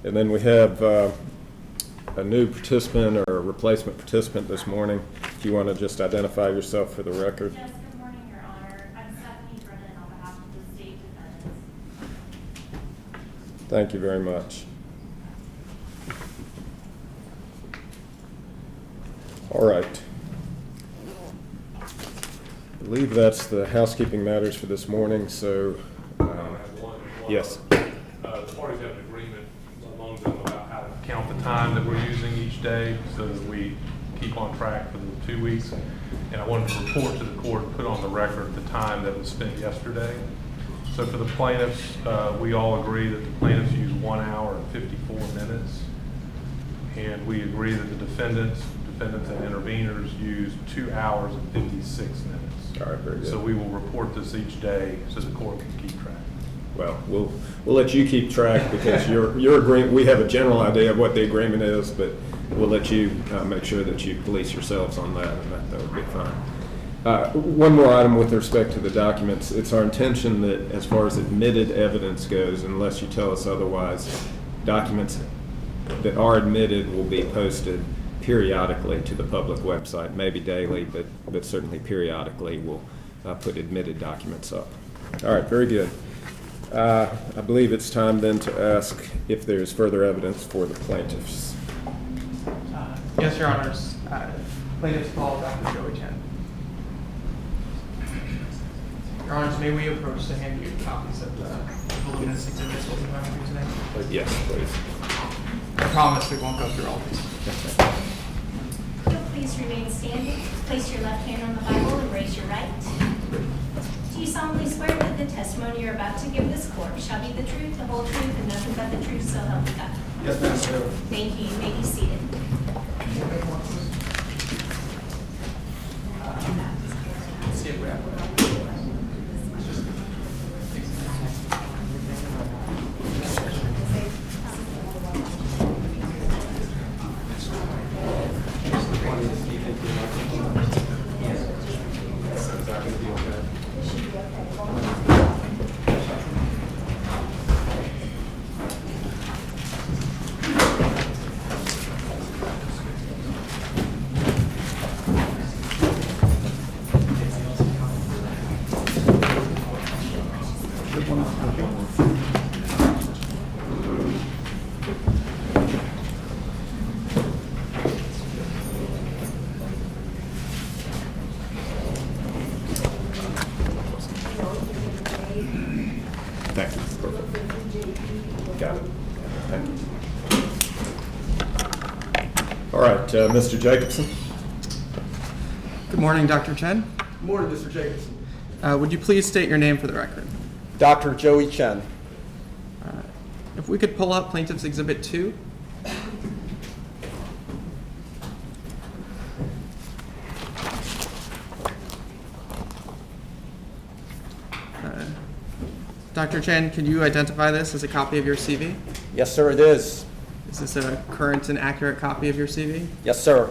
And then we have a new participant or a replacement participant this morning. If you want to just identify yourself for the record. Yes, good morning, Your Honor. I'm Stephanie Brennan on behalf of the state defendants. Thank you very much. All right. I believe that's the housekeeping matters for this morning, so yes. The parties have an agreement among them about how to count the time that we're using each day so that we keep on track for the 2 weeks. And I wanted to report to the court, put on the record the time that was spent yesterday. So for the plaintiffs, we all agree that the plaintiffs used 1 hour and 54 minutes. And we agree that the defendants and interveners used 2 hours and 56 minutes. All right, very good. So we will report this each day so the court can keep track. Well, we'll let you keep track because your agreement. We have a general idea of what the agreement is, but we'll let you make sure that you police yourselves on that, and that would be fine. One more item with respect to the documents. It's our intention that, as far as admitted evidence goes, unless you tell us otherwise, documents that are admitted will be posted periodically to the public website, maybe daily, but certainly periodically we'll put admitted documents up. All right, very good. I believe it's time then to ask if there's further evidence for the plaintiffs. Yes, Your Honors. Plaintiffs call Dr. Joey Chen. Your Honors, may we approach to hand you copies of the voluminous exhibits we'll be going through today? Yes, please. I promise we won't go through all these. Please remain standing. Place your left hand on the Bible and raise your right. Do you solemnly swear that the testimony you're about to give this court shall be the truth, the whole truth, and nothing but the truth, so help you God? Yes, ma'am. Thank you. You may be seated. Let's see if we have one. Thank you. Perfect. Got it. Thank you. All right, Mr. Jacobson. Good morning, Dr. Chen. Good morning, Mr. Jacobson. Would you please state your name for the record? Dr. Joey Chen. If we could pull up Plaintiff's Exhibit 2. Dr. Chen, can you identify this as a copy of your CV? Yes, sir, it is. Is this a current and accurate copy of your CV? Yes, sir.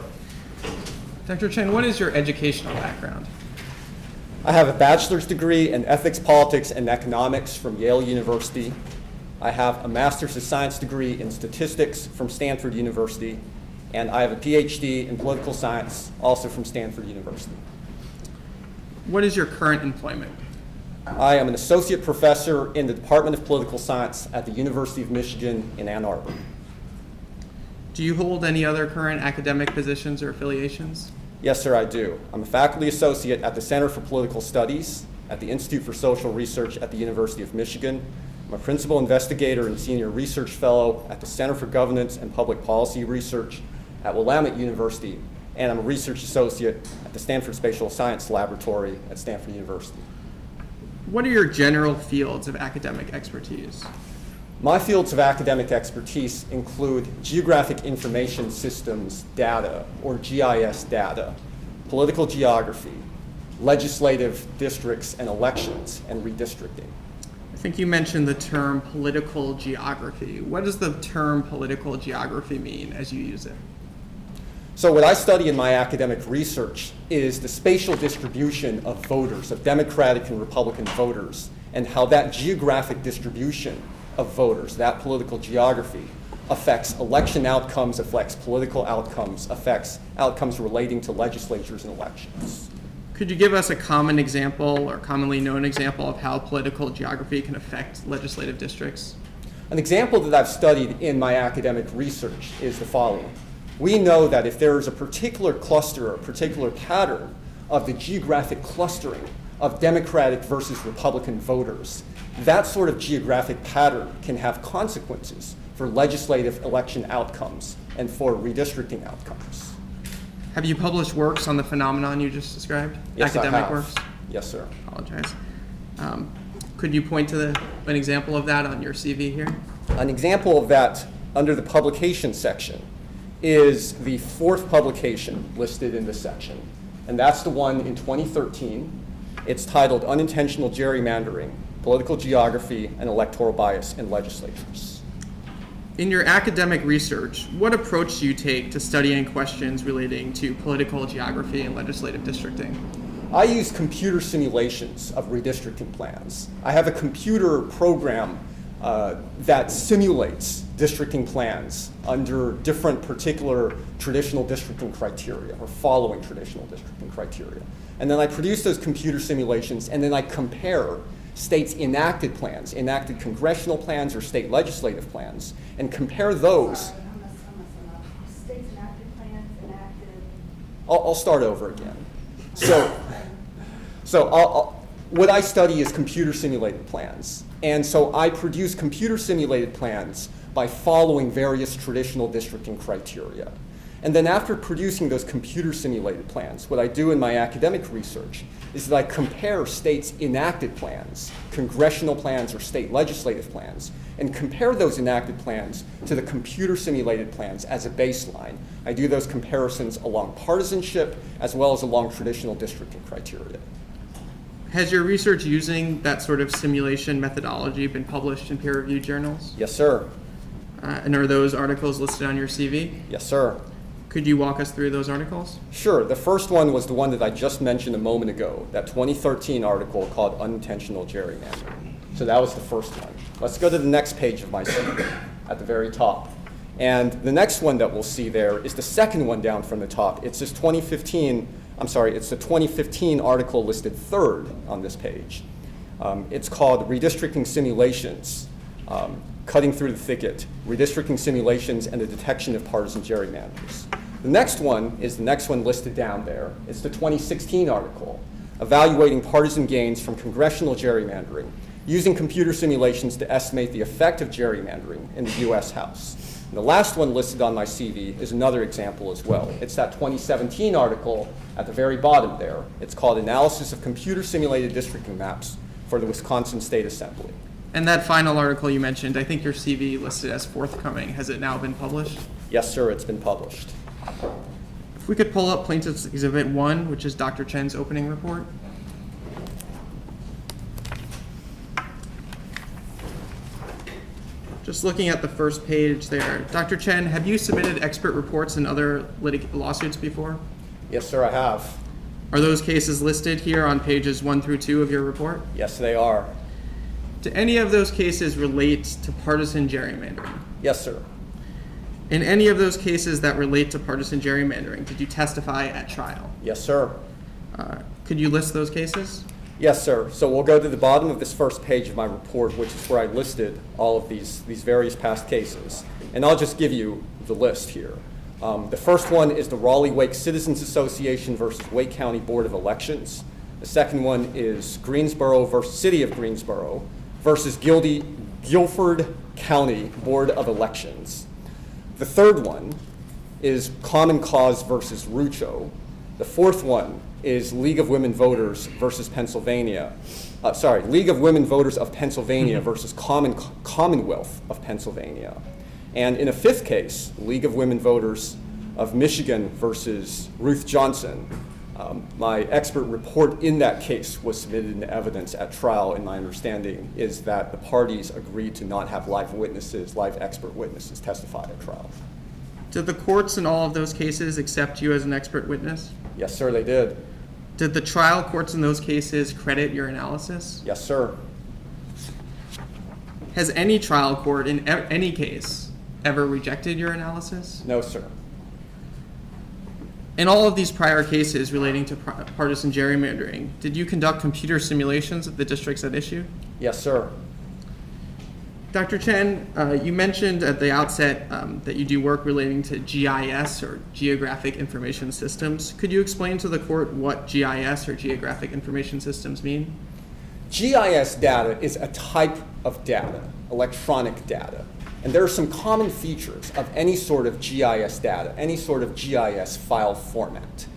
Dr. Chen, what is your educational background? I have a bachelor's degree in ethics, politics, and economics from Yale University. I have a master's of science degree in statistics from Stanford University, and I have a PhD in political science, also from Stanford University. What is your current employment? I am an associate professor in the Department of Political Science at the University of Michigan in Ann Arbor. Do you hold any other current academic positions or affiliations? Yes, sir, I do. I'm a faculty associate at the Center for Political Studies at the Institute for Social Research at the University of Michigan. I'm a principal investigator and senior research fellow at the Center for Governance and Public Policy Research at Willamette University, and I'm a research associate at the Stanford Spatial Science Laboratory at Stanford University. What are your general fields of academic expertise? My fields of academic expertise include geographic information systems data, or GIS data, political geography, legislative districts and elections, and redistricting. I think you mentioned the term political geography. What does the term political geography mean as you use it? So what I study in my academic research is the spatial distribution of voters, of Democratic and Republican voters, and how that geographic distribution of voters, that political geography, affects election outcomes, affects political outcomes, affects outcomes relating to legislatures and elections. Could you give us a common example or commonly known example of how political geography can affect legislative districts? An example that I've studied in my academic research is the following. We know that if there is a particular cluster or a particular pattern of the geographic clustering of Democratic versus Republican voters, that sort of geographic pattern can have consequences for legislative election outcomes and for redistricting outcomes. Have you published works on the phenomenon you just described? Yes, Academic I have. works? Yes, sir. Apologize. Could you point to an example of that on your CV here? An example of that under the publication section is the fourth publication listed in this section, and that's the one in 2013. It's titled Unintentional Gerrymandering, Political Geography and Electoral Bias in Legislatures. In your academic research, what approach do you take to studying questions relating to political geography and legislative districting? I use computer simulations of redistricting plans. I have a computer program that simulates districting plans under different particular traditional districting criteria or following traditional districting criteria. And then I produce those computer simulations and then I compare states' enacted plans, enacted congressional plans or state legislative plans, and compare those. Sorry, states enacted plans, enacted. I'll start over again. What I study is computer simulated plans. And so I produce computer simulated plans by following various traditional districting criteria. And then after producing those computer simulated plans, what I do in my academic research is that I compare states' enacted plans, congressional plans or state legislative plans, and compare those enacted plans to the computer simulated plans as a baseline. I do those comparisons along partisanship as well as along traditional districting criteria. Has your research using that sort of simulation methodology been published in peer-reviewed journals? Yes, sir. And are those articles listed on your CV? Yes, sir. Could you walk us through those articles? Sure. The first one was the one that I just mentioned a moment ago, that 2013 article called Unintentional Gerrymandering. So that was the first one. Let's go to the next page of my CV at the very top. And the next one that we'll see there is the second one down from the top. It's the 2015 article listed third on this page. It's called Redistricting Simulations, Cutting Through the Thicket, Redistricting Simulations and the Detection of Partisan Gerrymanders. The next one is the next one listed down there. It's the 2016 article, Evaluating Partisan Gains from Congressional Gerrymandering, Using Computer Simulations to Estimate the Effect of Gerrymandering in the U.S. House. And the last one listed on my CV is another example as well. It's that 2017 article at the very bottom there. It's called Analysis of Computer Simulated Districting Maps for the Wisconsin State Assembly. And that final article you mentioned, I think your CV listed as forthcoming. Has it now been published? Yes, sir, it's been published. If we could pull up Plaintiff's Exhibit 1, which is Dr. Chen's opening report. Just looking at the first page there. Dr. Chen, have you submitted expert reports in other lawsuits before? Yes, sir, I have. Are those cases listed here on pages 1 through 2 of your report? Yes, they are. Do any of those cases relate to partisan gerrymandering? Yes, sir. In any of those cases that relate to partisan gerrymandering, did you testify at trial? Yes, sir. Could you list those cases? Yes, sir. So we'll go to the bottom of this first page of my report, which is where I listed all of these various past cases. And I'll just give you the list here. The first one is the Raleigh-Wake Citizens Association versus Wake County Board of Elections. The second one is Greensboro versus City of Greensboro versus Guilford County Board of Elections. The third one is Common Cause versus Rucho. The fourth one is League of Women Voters versus Pennsylvania. League of Women Voters of Pennsylvania versus Commonwealth of Pennsylvania. And in a fifth case, League of Women Voters of Michigan versus Ruth Johnson. My expert report in that case was submitted into evidence at trial, and my understanding is that the parties agreed to not have live expert witnesses testify at trial. Did the courts in all of those cases accept you as an expert witness? Yes, sir, they did. Did the trial courts in those cases credit your analysis? Yes, sir. Has any trial court in any case ever rejected your analysis? No, sir. In all of these prior cases relating to partisan gerrymandering, did you conduct computer simulations of the districts at issue? Yes, sir. Dr. Chen, you mentioned at the outset that you do work relating to GIS, or Geographic Information Systems. Could you explain to the court what GIS, or Geographic Information Systems, mean? GIS data is a type of data, electronic data. And there are some common features of any sort of GIS data, any sort of GIS file format.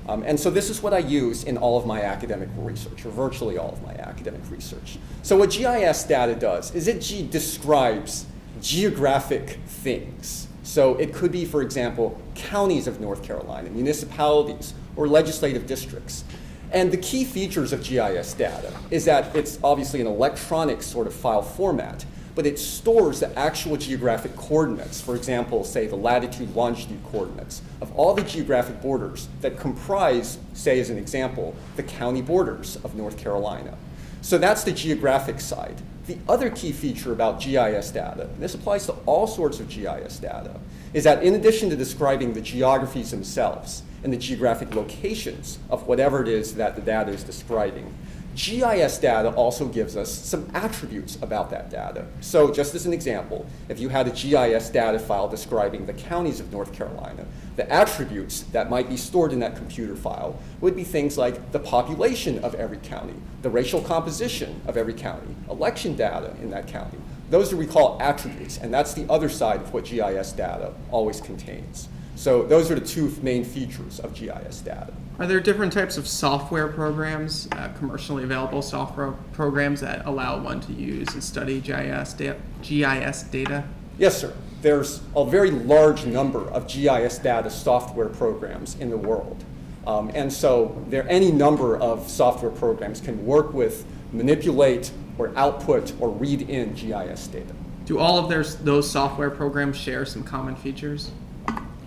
And so this is what I use in all of my academic research, or virtually all of my academic research. So what GIS data does is it describes geographic things. So it could be, for example, counties of North Carolina, municipalities, or legislative districts. And the key features of GIS data is that it's obviously an electronic sort of file format, but it stores the actual geographic coordinates, for example, say the latitude, longitude coordinates of all the geographic borders that comprise, say as an example, the county borders of North Carolina. So that's the geographic side. The other key feature about GIS data, and this applies to all sorts of GIS data, is that in addition to describing the geographies themselves and the geographic locations of whatever it is that the data is describing, GIS data also gives us some attributes about that data. So just as an example, if you had a GIS data file describing the counties of North Carolina, the attributes that might be stored in that computer file would be things like the population of every county, the racial composition of every county, election data in that county. Those are what we call attributes, and that's the other side of what GIS data always contains. So those are the two main features of GIS data. Are there different types of software programs, commercially available software programs that allow one to use and study GIS data? Yes, sir. There's a very large number of GIS data software programs in the world. And so any number of software programs can work with, manipulate, or output, or read in GIS data. Do all of those software programs share some common features?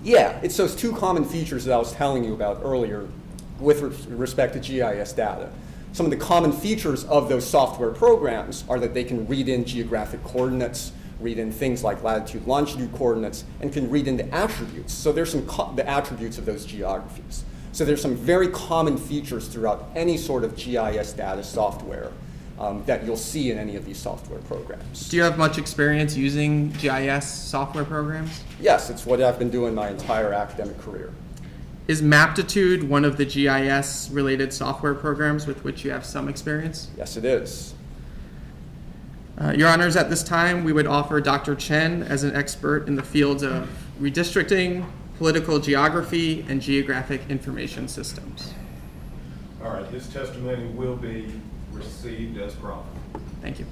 Yeah, it's those two common features that I was telling you about earlier with respect to GIS data. Some of the common features of those software programs are that they can read in geographic coordinates, read in things like latitude, longitude coordinates, and can read into attributes. So there's the attributes of those geographies. So there's some very common features throughout any sort of GIS data software that you'll see in any of these software programs. Do you have much experience using GIS software programs? Yes, it's what I've been doing my entire academic career. Is Maptitude one of the GIS-related software programs with which you have some experience? Yes, it is. Your Honors, at this time, we would offer Dr. Chen as an expert in the fields of redistricting, political geography, and geographic information systems. All right, his testimony will be received as proper. Thank you.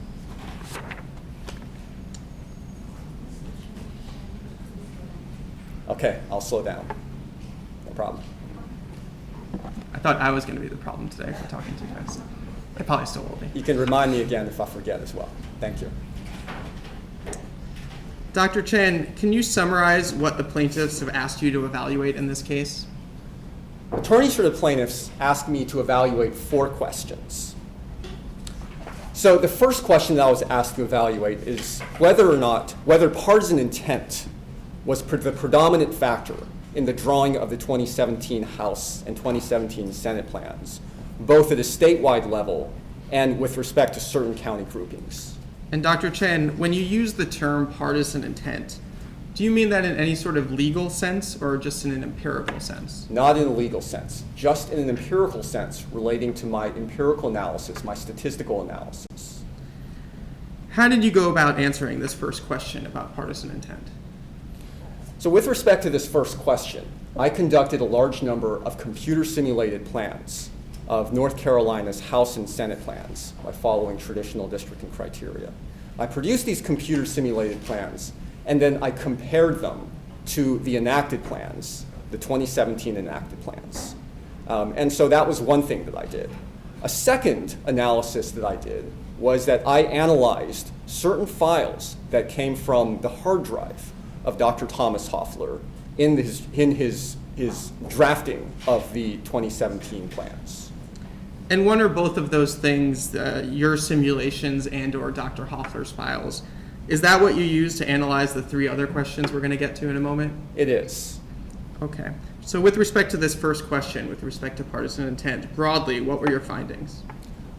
Okay, I'll slow down. No problem. I thought I was going to be the problem today for talking to you guys. I probably still will be. You can remind me again if I forget as well. Thank you. Dr. Chen, can you summarize what the plaintiffs have asked you to evaluate in this case? Attorneys for the plaintiffs asked me to evaluate 4 questions. So the first question that I was asked to evaluate is whether partisan intent was the predominant factor in the drawing of the 2017 House and 2017 Senate plans, both at a statewide level and with respect to certain county groupings. And Dr. Chen, when you use the term partisan intent, do you mean that in any sort of legal sense or just in an empirical sense? Not in a legal sense, just in an empirical sense relating to my empirical analysis, my statistical analysis. How did you go about answering this first question about partisan intent? So with respect to this first question, I conducted a large number of computer simulated plans of North Carolina's House and Senate plans by following traditional districting criteria. I produced these computer simulated plans, and then I compared them to the enacted plans, the 2017 enacted plans. And so that was one thing that I did. A second analysis that I did was that I analyzed certain files that came from the hard drive of Dr. Thomas Hoffler in his drafting of the 2017 plans. And one or both of those things, your simulations and or Dr. Hoffler's files, Is that what you use to analyze the 3 other questions we're going to get to in a moment? It is. Okay. So with respect to this first question, with respect to partisan intent, broadly, what were your findings?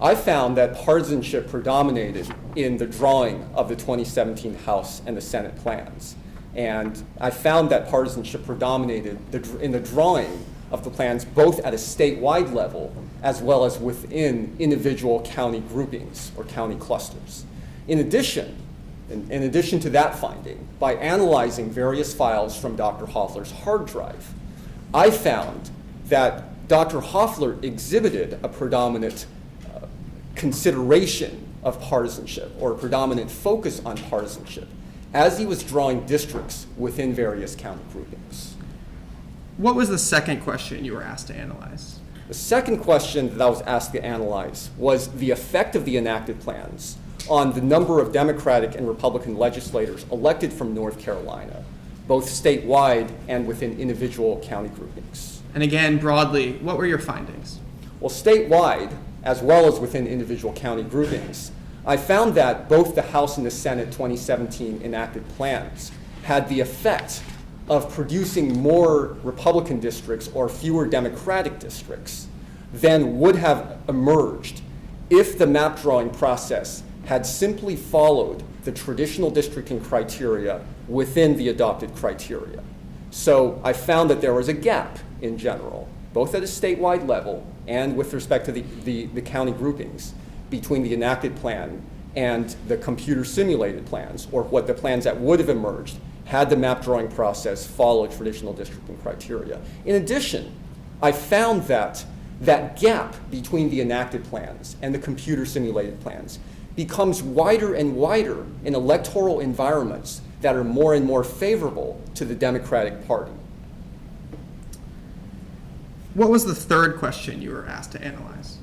I found that partisanship predominated in the drawing of the 2017 House and the Senate plans. And I found that partisanship predominated in the drawing of the plans both at a statewide level as well as within individual county groupings or county clusters. In addition to that finding, by analyzing various files from Dr. Hoffler's hard drive, I found that Dr. Hoffler exhibited a predominant consideration of partisanship or a predominant focus on partisanship as he was drawing districts within various county groupings. What was the second question you were asked to analyze? The second question that I was asked to analyze was the effect of the enacted plans on the number of Democratic and Republican legislators elected from North Carolina, both statewide and within individual county groupings. And again, broadly, what were your findings? Well, statewide, as well as within individual county groupings, I found that both the House and the Senate 2017 enacted plans had the effect of producing more Republican districts or fewer Democratic districts than would have emerged if the map drawing process had simply followed the traditional districting criteria within the adopted criteria. So I found that there was a gap in general, both at a statewide level and with respect to the county groupings, between the enacted plan and the computer simulated plans, or what the plans that would have emerged had the map drawing process followed traditional districting criteria. In addition, I found that that gap between the enacted plans and the computer simulated plans becomes wider and wider in electoral environments that are more and more favorable to the Democratic Party. What was the third question you were asked to analyze?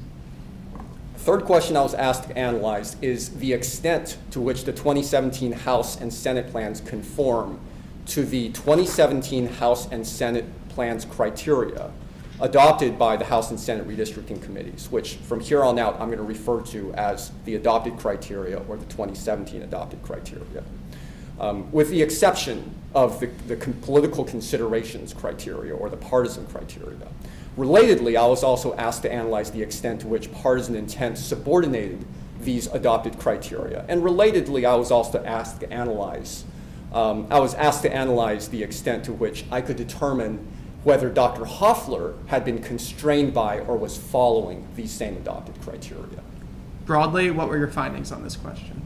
The third question I was asked to analyze is the extent to which the 2017 House and Senate plans conform to the 2017 House and Senate plans criteria adopted by the House and Senate redistricting committees, which from here on out I'm going to refer to as the adopted criteria or the 2017 adopted criteria. With the exception of the political considerations criteria or the partisan criteria. Relatedly, I was also asked to analyze the extent to which partisan intent subordinated these adopted criteria. And relatedly, I was also asked to analyze the extent to which I could determine whether Dr. Hoffler had been constrained by or was following these same adopted criteria. Broadly, what were your findings on this question?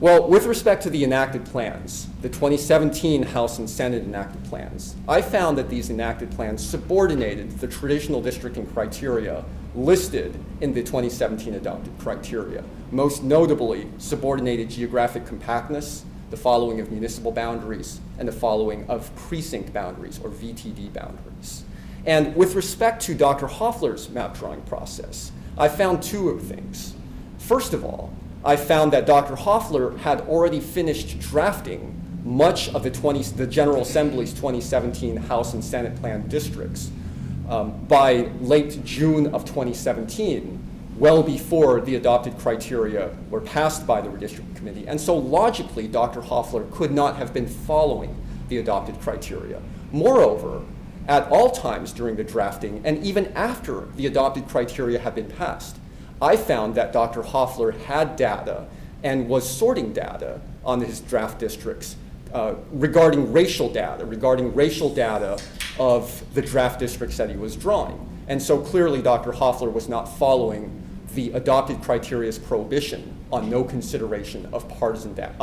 Well, with respect to the enacted plans, the 2017 House and Senate enacted plans, I found that these enacted plans subordinated the traditional districting criteria listed in the 2017 adopted criteria, most notably subordinated geographic compactness, the following of municipal boundaries, and the following of precinct boundaries or VTD boundaries. And with respect to Dr. Hoffler's map drawing process, I found two things. First of all, I found that Dr. Hoffler had already finished drafting much of the General Assembly's 2017 House and Senate plan districts by late June of 2017, well before the adopted criteria were passed by the redistricting committee. And so logically, Dr. Hoffler could not have been following the adopted criteria. Moreover, at all times during the drafting and even after the adopted criteria had been passed, I found that Dr. Hoffler had data and was sorting data on his draft districts regarding racial data of the draft districts that he was drawing. And so clearly Dr. Hoffler was not following the adopted criteria's prohibition on no consideration of partisan data,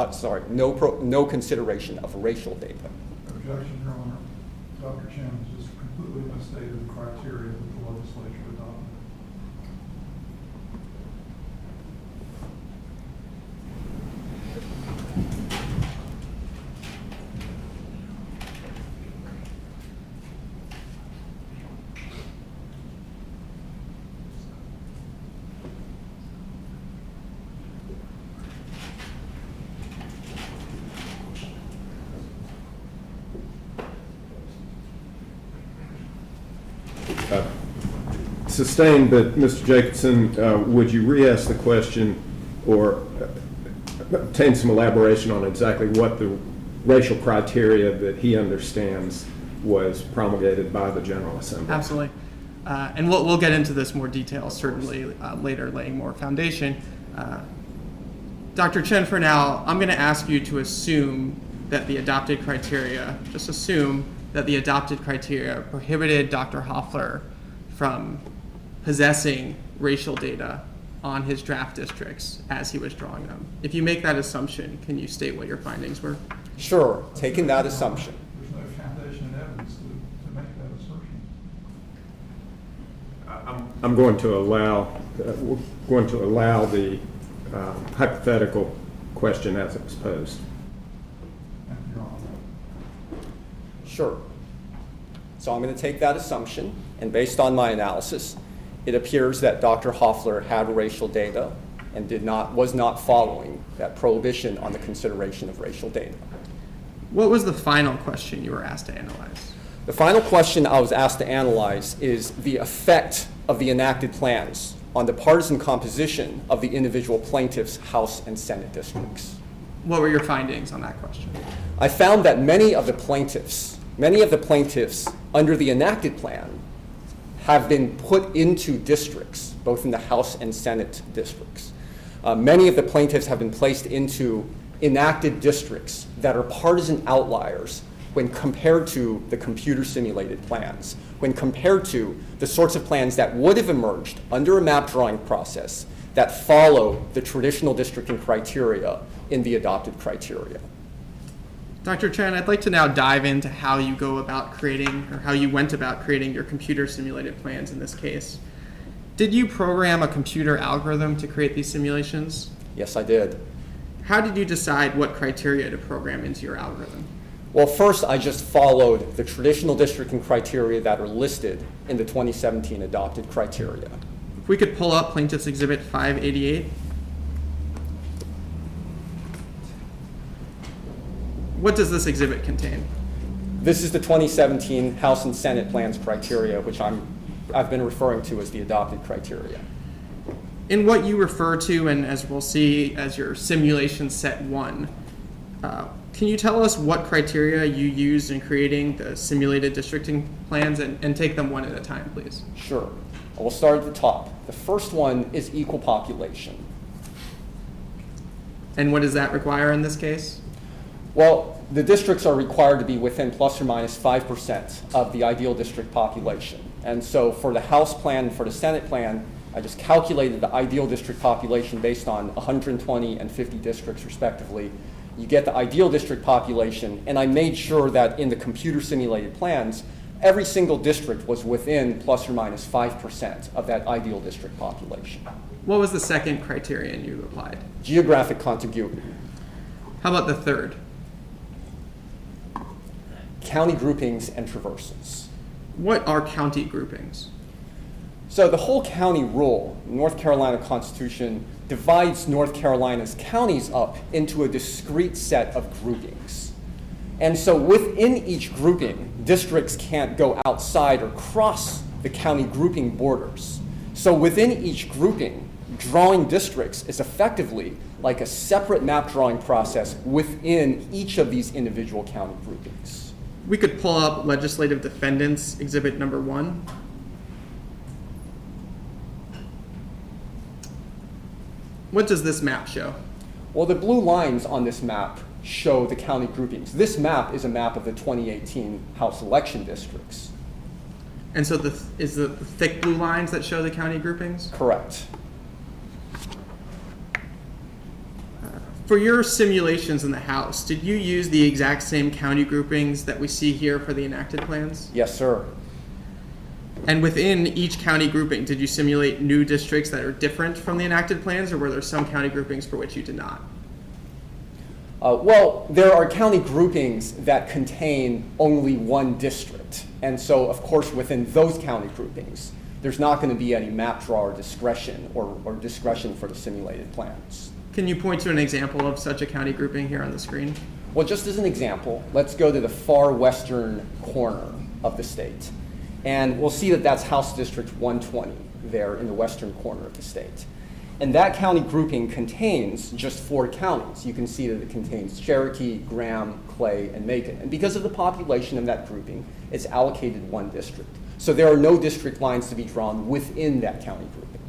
no consideration of racial data. Objection, Your Honor. Dr. Chen has just completely misstated the criteria that the legislature adopted. Sustained, but Mr. Jacobson, would you re-ask the question, or obtain some elaboration on exactly what the racial criteria that he understands was promulgated by the General Assembly. Absolutely. And we'll get into this more detail certainly later, laying more foundation. Dr. Chen, for now, I'm going to ask you to assume that the adopted criteria, just assume that the adopted criteria prohibited Dr. Hoffler from possessing racial data on his draft districts as he was drawing them. If you make that assumption, can you state what your findings were? Sure, taking that assumption. There's no foundation in evidence to make that assertion. I'm going to allow the hypothetical question as it was posed. Thank you, Your Honor. Sure. So I'm going to take that assumption, and based on my analysis, it appears that Dr. Hoffler had racial data and was not following that prohibition on the consideration of racial data. What was the final question you were asked to analyze? The final question I was asked to analyze is the effect of the enacted plans on the partisan composition of the individual plaintiffs' House and Senate districts. What were your findings on that question? I found that many of the plaintiffs under the enacted plan have been put into districts, both in the House and Senate districts. Many of the plaintiffs have been placed into enacted districts that are partisan outliers when compared to the computer simulated plans, when compared to the sorts of plans that would have emerged under a map drawing process that follow the traditional districting criteria in the adopted criteria. Dr. Chen, I'd like to now dive into how you go about creating, or how you went about creating your computer simulated plans in this case. Did you program a computer algorithm to create these simulations? Yes, I did. How did you decide what criteria to program into your algorithm? Well, first, I just followed the traditional districting criteria that are listed in the 2017 adopted criteria. If we could pull up Plaintiff's Exhibit 588. What does this exhibit contain? This is the 2017 House and Senate plans criteria, which I've been referring to as the adopted criteria. In what you refer to, and as we'll see as your simulation set 1, can you tell us what criteria you used in creating the simulated districting plans and take them one at a time, please? Sure. We'll start at the top. The first one is equal population. And what does that require in this case? Well, the districts are required to be within plus or minus 5% of the ideal district population. And so for the House plan and for the Senate plan, I just calculated the ideal district population based on 120 and 50 districts respectively. You get the ideal district population, and I made sure that in the computer simulated plans, every single district was within plus or minus 5% of that ideal district population. What was the second criterion you applied? Geographic contiguity. How about the third? County groupings and traversals. What are county groupings? So the whole county rule, North Carolina Constitution, divides North Carolina's counties up into a discrete set of groupings. And so within each grouping, districts can't go outside or cross the county grouping borders. So within each grouping, drawing districts is effectively like a separate map drawing process within each of these individual county groupings. We could pull up Legislative Defendants Exhibit number 1. What does this map show? Well, the blue lines on this map show the county groupings. This map is a map of the 2018 House election districts. And so is the thick blue lines that show the county groupings? Correct. For your simulations in the House, did you use the exact same county groupings that we see here for the enacted plans? Yes, sir. And within each county grouping, did you simulate new districts that are different from the enacted plans, or were there some county groupings for which you did not? Well, there are county groupings that contain only one district. And so, of course, within those county groupings, there's not going to be any map drawer discretion or discretion for the simulated plans. Can you point to an example of such a county grouping here on the screen? Well, just as an example, let's go to the far western corner of the state. And we'll see that that's House District 120 there in the western corner of the state. And that county grouping contains just 4 counties. You can see that it contains Cherokee, Graham, Clay, and Macon. And because of the population of that grouping, it's allocated 1 district. So there are no district lines to be drawn within that county grouping.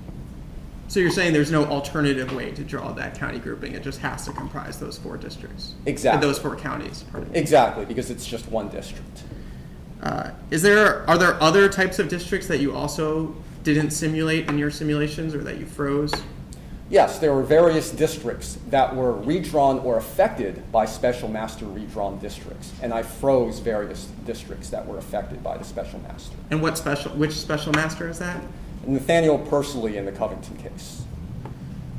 So you're saying there's no alternative way to draw that county grouping. It just has to comprise those 4 districts. Exactly. Those 4 counties. Pardon me. Exactly, because it's just 1 district. Are there other types of districts that you also didn't simulate in your simulations or that you froze? Yes, there were various districts that were redrawn or affected by special master redrawn districts, and I froze various districts that were affected by the special master. And which special master is that? Nathaniel Pursley in the Covington case.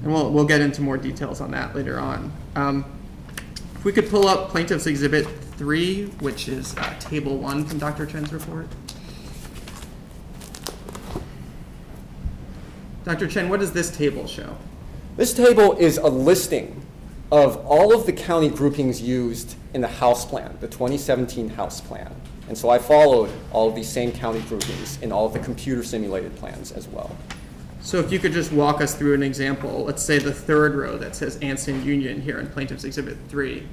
And we'll get into more details on that later on. If we could pull up Plaintiff's Exhibit 3, which is Table 1 from Dr. Chen's report. Dr. Chen, what does this table show? This table is a listing of all of the county groupings used in the House Plan, the 2017 House Plan. And so I followed all of these same county groupings in all of the computer simulated plans as well. So if you could just walk us through an example, let's say the 3rd row that says Anson Union here in Plaintiff's Exhibit 3.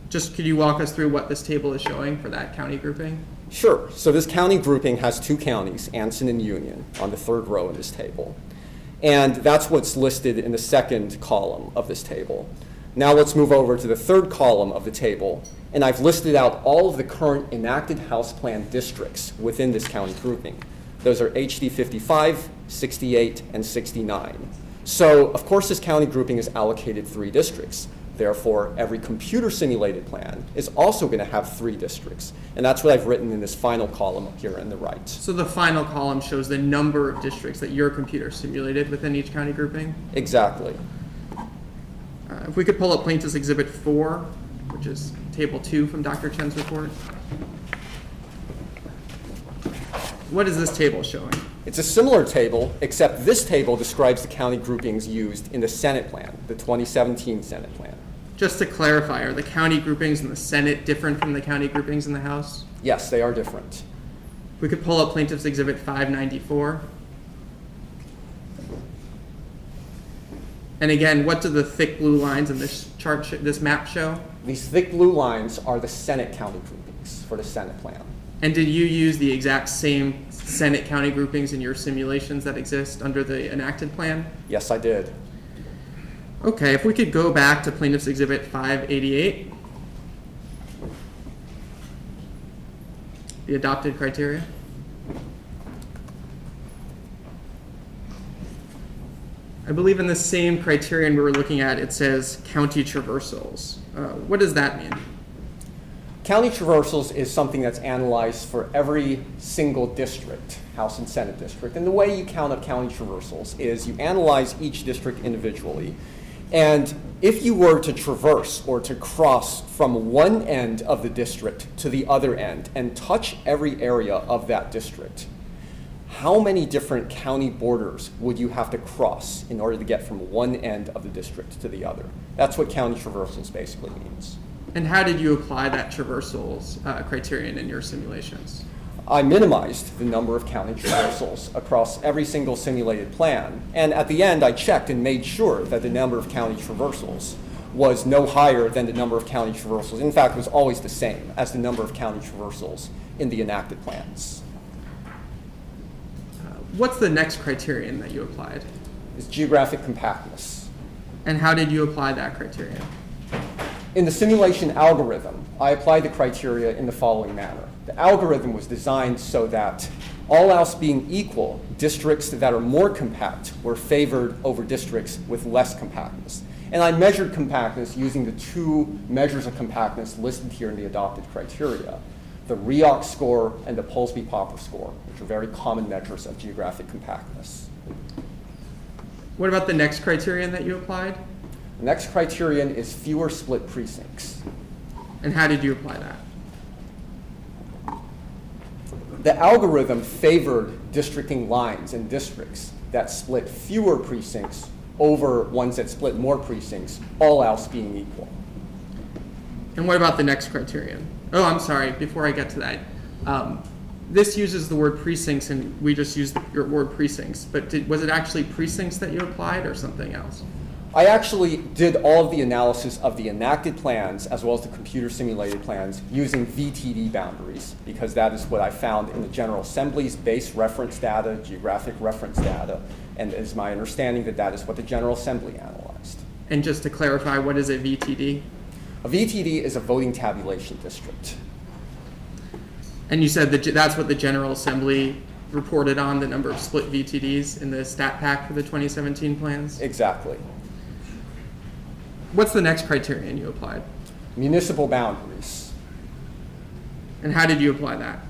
Just could you walk us through what this table is showing for that county grouping? Sure. So this county grouping has 2 counties, Anson and Union, on the 3rd row in this table. And that's what's listed in the 2nd column of this table. Now let's move over to the 3rd column of the table, and I've listed out all of the current enacted House Plan districts within this county grouping. Those are HD 55, 68, and 69. So, of course, this county grouping is allocated 3 districts. Therefore, every computer simulated plan is also going to have 3 districts. And that's what I've written in this final column up here on the right. So the final column shows the number of districts that your computer simulated within each county grouping? Exactly. If we could pull up Plaintiff's Exhibit 4, which is Table 2 from Dr. Chen's report. What is this table showing? It's a similar table, except this table describes the county groupings used in the Senate plan, the 2017 Senate plan. Just to clarify, are the county groupings in the Senate different from the county groupings in the House? Yes, they are different. We could pull up Plaintiff's Exhibit 594. And again, what do the thick blue lines in this chart, this map show? These thick blue lines are the Senate county groupings for the Senate plan. And did you use the exact same Senate county groupings in your simulations that exist under the enacted plan? Yes, I did. Okay, if we could go back to Plaintiff's Exhibit 588, the adopted criteria. I believe in the same criterion we were looking at, it says county traversals. What does that mean? County traversals is something that's analyzed for every single district, House and Senate district. And the way you count up county traversals is you analyze each district individually. And if you were to traverse or to cross from one end of the district to the other end and touch every area of that district, how many different county borders would you have to cross in order to get from one end of the district to the other? That's what county traversals basically means. And how did you apply that traversals criterion in your simulations? I minimized the number of county traversals across every single simulated plan. And at the end, I checked and made sure that the number of county traversals was no higher than the number of county traversals. In fact, it was always the same as the number of county traversals in the enacted plans. What's the next criterion that you applied? It's geographic compactness. And how did you apply that criterion? In the simulation algorithm, I applied the criteria in the following manner. The algorithm was designed so that, all else being equal, districts that are more compact were favored over districts with less compactness. And I measured compactness using the 2 measures of compactness listed here in the adopted criteria, the REOC score and the Polsby-Popper score, which are very common measures of geographic compactness. What about the next criterion that you applied? The next criterion is fewer split precincts. And how did you apply that? The algorithm favored districting lines and districts that split fewer precincts over ones that split more precincts, all else being equal. And what about the next criterion? Oh, I'm sorry, before I get to that. This uses the word precincts, and we just used your word precincts. But was it actually precincts that you applied or something else? I actually did all of the analysis of the enacted plans as well as the computer simulated plans using VTD boundaries, because that is what I found in the General Assembly's base reference data, geographic reference data, and it is my understanding that that is what the General Assembly analyzed. And just to clarify, what is a VTD? A VTD is a voting tabulation district. And you said that that's what the General Assembly reported on, the number of split VTDs in the stat pack for the 2017 plans? Exactly. What's the next criterion you applied? Municipal boundaries. And how did you apply that?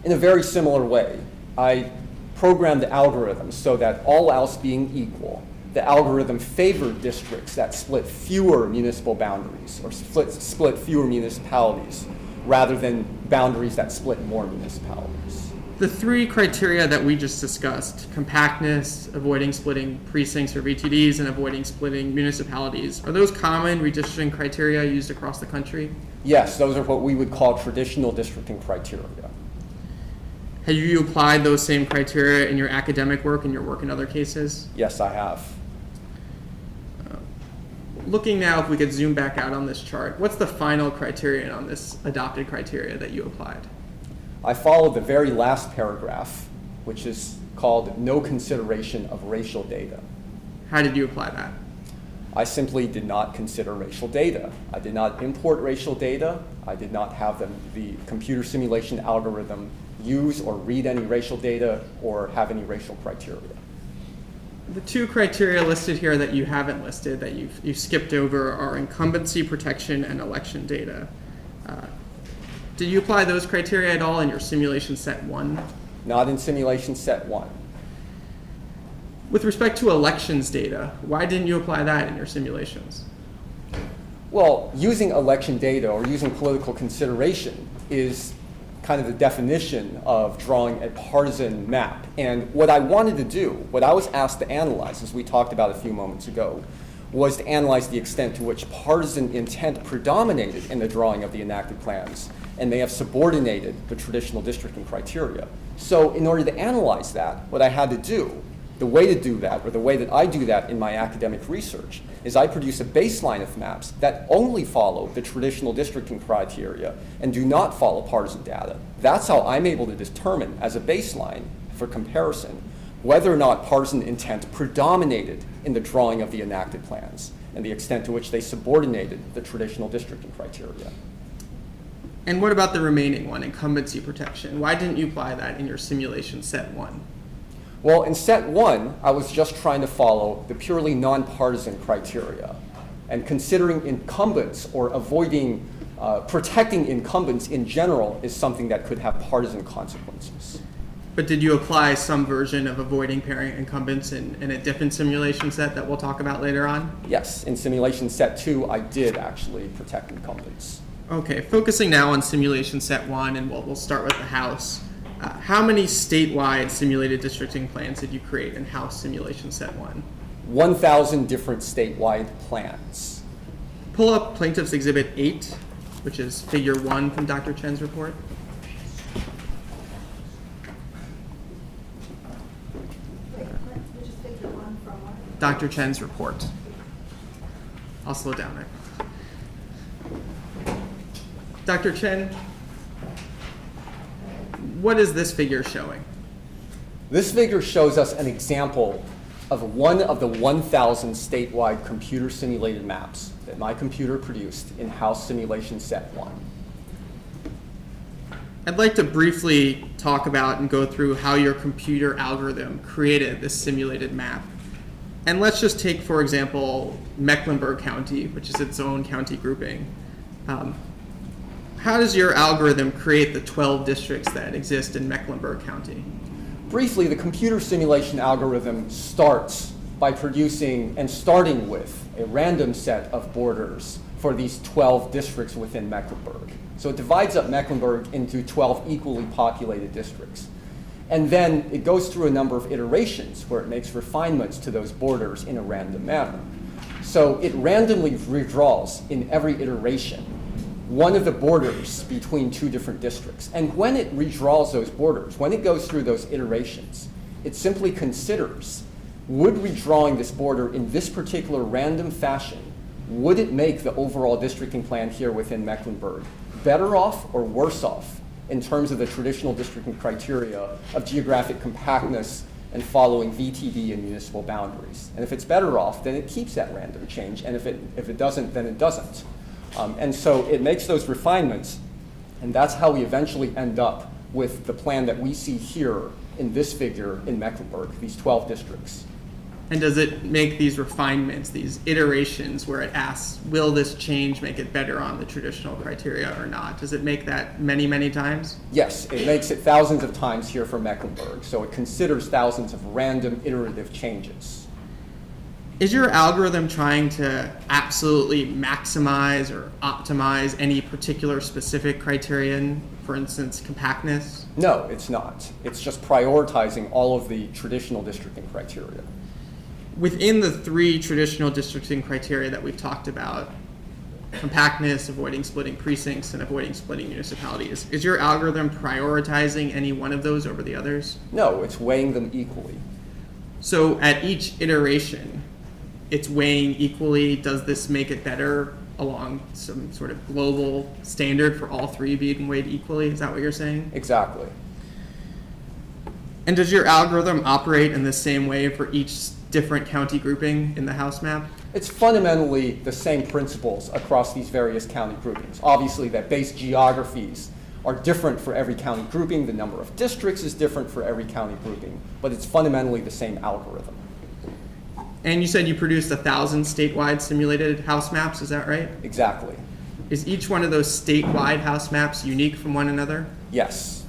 In a very similar way. I programmed the algorithm so that all else being equal, the algorithm favored districts that split fewer municipal boundaries or split fewer municipalities rather than boundaries that split more municipalities. The three criteria that we just discussed, compactness, avoiding splitting precincts or VTDs, and avoiding splitting municipalities, are those common redistricting criteria used across the country? Yes, those are what we would call traditional districting criteria. Have you applied those same criteria in your academic work and your work in other cases? Yes, I have. Looking now, if we could zoom back out on this chart, what's the final criterion on this adopted criteria that you applied? I followed the very last paragraph, which is called no consideration of racial data. How did you apply that? I simply did not consider racial data. I did not import racial data. I did not have the computer simulation algorithm use or read any racial data or have any racial criteria. The two criteria listed here that you haven't listed, that you've skipped over, are incumbency protection and election data. Did you apply those criteria at all in your simulation set 1? Not in simulation set 1. With respect to elections data, why didn't you apply that in your simulations? Well, using election data or using political consideration is kind of the definition of drawing a partisan map. And what I wanted to do, what I was asked to analyze, as we talked about a few moments ago, was to analyze the extent to which partisan intent predominated in the drawing of the enacted plans, and they have subordinated the traditional districting criteria. So in order to analyze that, what I had to do, the way to do that, or the way that I do that in my academic research, is I produce a baseline of maps that only follow the traditional districting criteria and do not follow partisan data. That's how I'm able to determine, as a baseline for comparison, whether or not partisan intent predominated in the drawing of the enacted plans and the extent to which they subordinated the traditional districting criteria. And what about the remaining one, incumbency protection? Why didn't you apply that in your simulation set 1? Well, in set 1, I was just trying to follow the purely nonpartisan criteria. And considering incumbents or avoiding, protecting incumbents in general is something that could have partisan consequences. But did you apply some version of avoiding pairing incumbents in a different simulation set that we'll talk about later on? Yes, in simulation set 2, I did actually protect incumbents. Okay, focusing now on simulation set 1, and we'll start with the House. How many statewide simulated districting plans did you create in House simulation set 1? 1,000 different statewide plans. Pull up Plaintiff's Exhibit 8, which is Figure 1 from Dr. Chen's report. Which is figure 1 from what? Dr. Chen's report. I'll slow down there. Dr. Chen, what is this figure showing? This figure shows us an example of one of the 1,000 statewide computer simulated maps that my computer produced in House Simulation Set 1. I'd like to briefly talk about and go through how your computer algorithm created this simulated map. And let's just take, for example, Mecklenburg County, which is its own county grouping. How does your algorithm create the 12 districts that exist in Mecklenburg County? Briefly, the computer simulation algorithm starts by producing and starting with a random set of borders for these 12 districts within Mecklenburg. So it divides up Mecklenburg into 12 equally populated districts. And then it goes through a number of iterations where it makes refinements to those borders in a random manner. So it randomly redraws in every iteration one of the borders between two different districts. And when it redraws those borders, when it goes through those iterations, it simply considers, would redrawing this border in this particular random fashion, would it make the overall districting plan here within Mecklenburg better off or worse off in terms of the traditional districting criteria of geographic compactness and following VTD and municipal boundaries? And if it's better off, then it keeps that random change, and if it doesn't, then it doesn't. And so it makes those refinements, and that's how we eventually end up with the plan that we see here in this figure in Mecklenburg, these 12 districts. And does it make these refinements, these iterations where it asks, will this change make it better on the traditional criteria or not? Does it make that many, many times? Yes, it makes it thousands of times here for Mecklenburg, so it considers thousands of random iterative changes. Is your algorithm trying to absolutely maximize or optimize any particular specific criterion, for instance, compactness? No, it's not. It's just prioritizing all of the traditional districting criteria. Within the three traditional districting criteria that we've talked about, compactness, avoiding splitting precincts, and avoiding splitting municipalities, is your algorithm prioritizing any one of those over the others? No, it's weighing them equally. So at each iteration, it's weighing equally. Does this make it better along some sort of global standard for all three being weighed equally? Is that what you're saying? Exactly. And does your algorithm operate in the same way for each different county grouping in the house map? It's fundamentally the same principles across these various county groupings. Obviously, that base geographies are different for every county grouping. The number of districts is different for every county grouping, but it's fundamentally the same algorithm. And you said you produced 1,000 statewide simulated house maps, is that right? Exactly. Is each one of those statewide house maps unique from one another? Yes.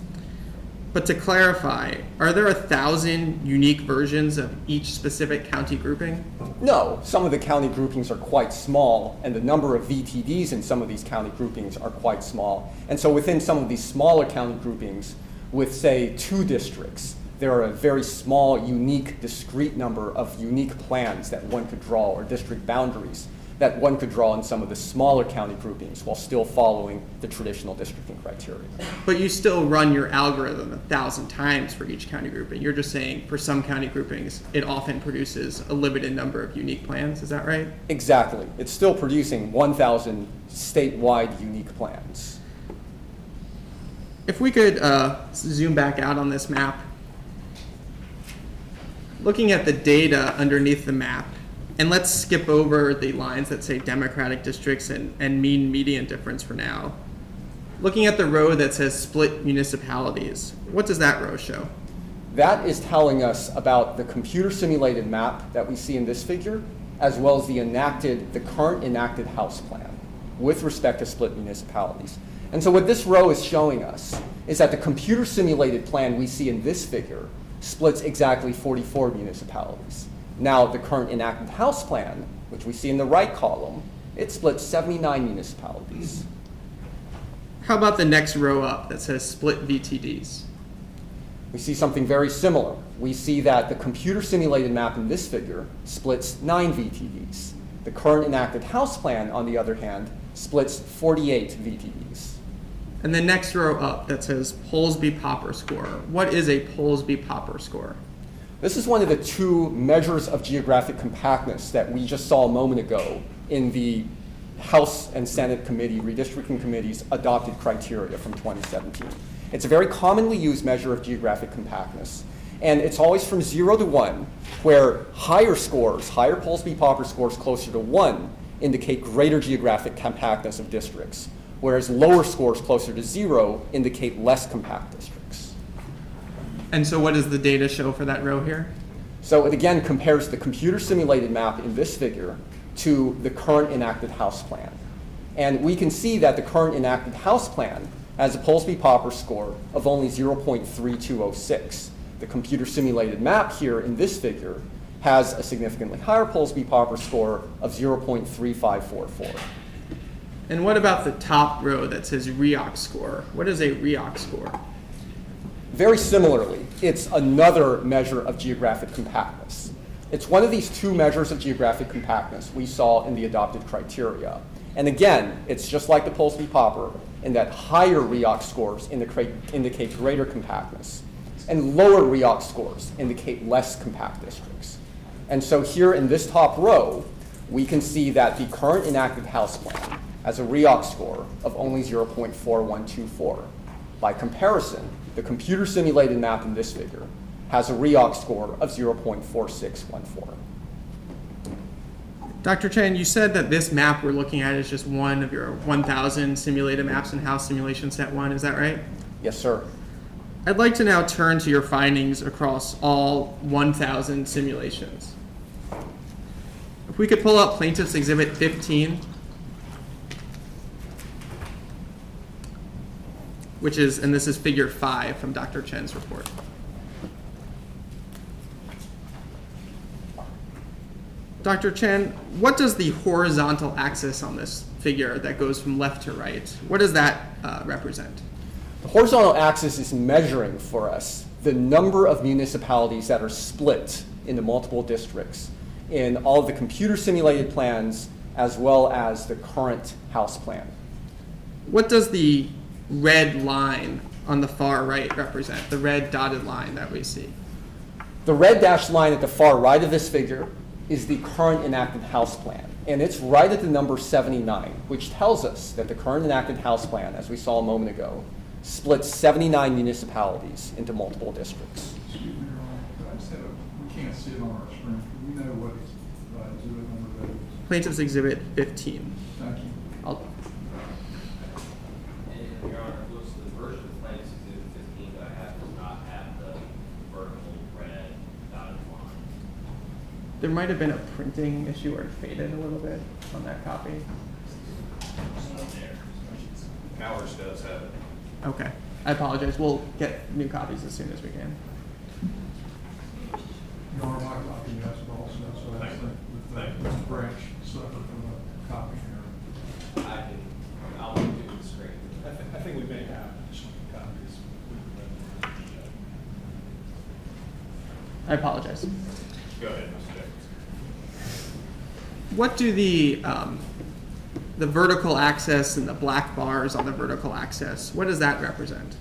But to clarify, are there 1,000 unique versions of each specific county grouping? No, some of the county groupings are quite small, and the number of VTDs in some of these county groupings are quite small. And so within some of these smaller county groupings, with say 2 districts, there are a very small, unique, discrete number of unique plans that one could draw, or district boundaries that one could draw in some of the smaller county groupings while still following the traditional districting criteria. But you still run your algorithm 1,000 times for each county grouping. You're just saying for some county groupings, it often produces a limited number of unique plans. Is that right? Exactly. It's still producing 1,000 statewide unique plans. If we could zoom back out on this map, looking at the data underneath the map, and let's skip over the lines that say Democratic districts and mean median difference for now. Looking at the row that says split municipalities, what does that row show? That is telling us about the computer simulated map that we see in this figure, as well as the current enacted House plan with respect to split municipalities. And so what this row is showing us is that the computer simulated plan we see in this figure splits exactly 44 municipalities. Now, the current enacted House plan, which we see in the right column, it splits 79 municipalities. How about the next row up that says split VTDs? We see something very similar. We see that the computer simulated map in this figure splits 9 VTDs. The current enacted House plan, on the other hand, splits 48 VTDs. And the next row up that says Polsby-Popper score. What is a Polsby-Popper score? This is one of the 2 measures of geographic compactness that we just saw a moment ago in the House and Senate committee, redistricting committees adopted criteria from 2017. It's a very commonly used measure of geographic compactness. And it's always from 0 to 1, where higher scores, higher Polsby-Popper scores closer to 1, indicate greater geographic compactness of districts, whereas lower scores closer to 0 indicate less compact districts. And so what does the data show for that row here? So it again compares the computer simulated map in this figure to the current enacted House plan. And we can see that the current enacted House plan has a Polsby-Popper score of only 0.3206. The computer simulated map here in this figure has a significantly higher Polsby-Popper score of 0.3544. And what about the top row that says REOC score? What is a REOC score? Very similarly, it's another measure of geographic compactness. It's one of these 2 measures of geographic compactness we saw in the adopted criteria. And again, it's just like the Polsky Popper in that higher REOC scores indicate greater compactness, and lower REOC scores indicate less compact districts. And so here in this top row, we can see that the current enacted House plan has a REOC score of only 0.4124. By comparison, the computer simulated map in this figure has a REOC score of 0.4614. Dr. Chen, you said that this map we're looking at is just one of your 1,000 simulated maps in House Simulation Set 1, is that right? Yes, sir. I'd like to now turn to your findings across all 1,000 simulations. If we could pull up Plaintiff's Exhibit 15, which is, and this is Figure 5 from Dr. Chen's report. Dr. Chen, what does the horizontal axis on this figure that goes from left to right, what does that represent? The horizontal axis is measuring for us the number of municipalities that are split into multiple districts in all of the computer simulated plans as well as the current House plan. What does the red line on the far right represent, the red dotted line that we see? The red dashed line at the far right of this figure is the current enacted House plan. And it's right at the number 79, which tells us that the current enacted House plan, as we saw a moment ago, splits 79 municipalities into multiple districts. Excuse me, Your Honor, I just have we can't see it on our screen. Do we know what exhibit number that is? Plaintiff's Exhibit 15. Thank you. I'll, And Your Honor, it looks the version of Plaintiff's Exhibit 15 that I have does not have the vertical red dotted line. there might have been a printing issue where it faded a little bit on that copy. Ours does have it. Okay, I apologize. We'll get new copies as soon as we can. Your Honor, my copy has it also, so I think with the branch suffered from a copy error. I'll do the screen. I think we may have additional copies. I apologize. Go ahead, Mr. Jacobs. What do the vertical axis and the black bars on the vertical axis, what does that represent?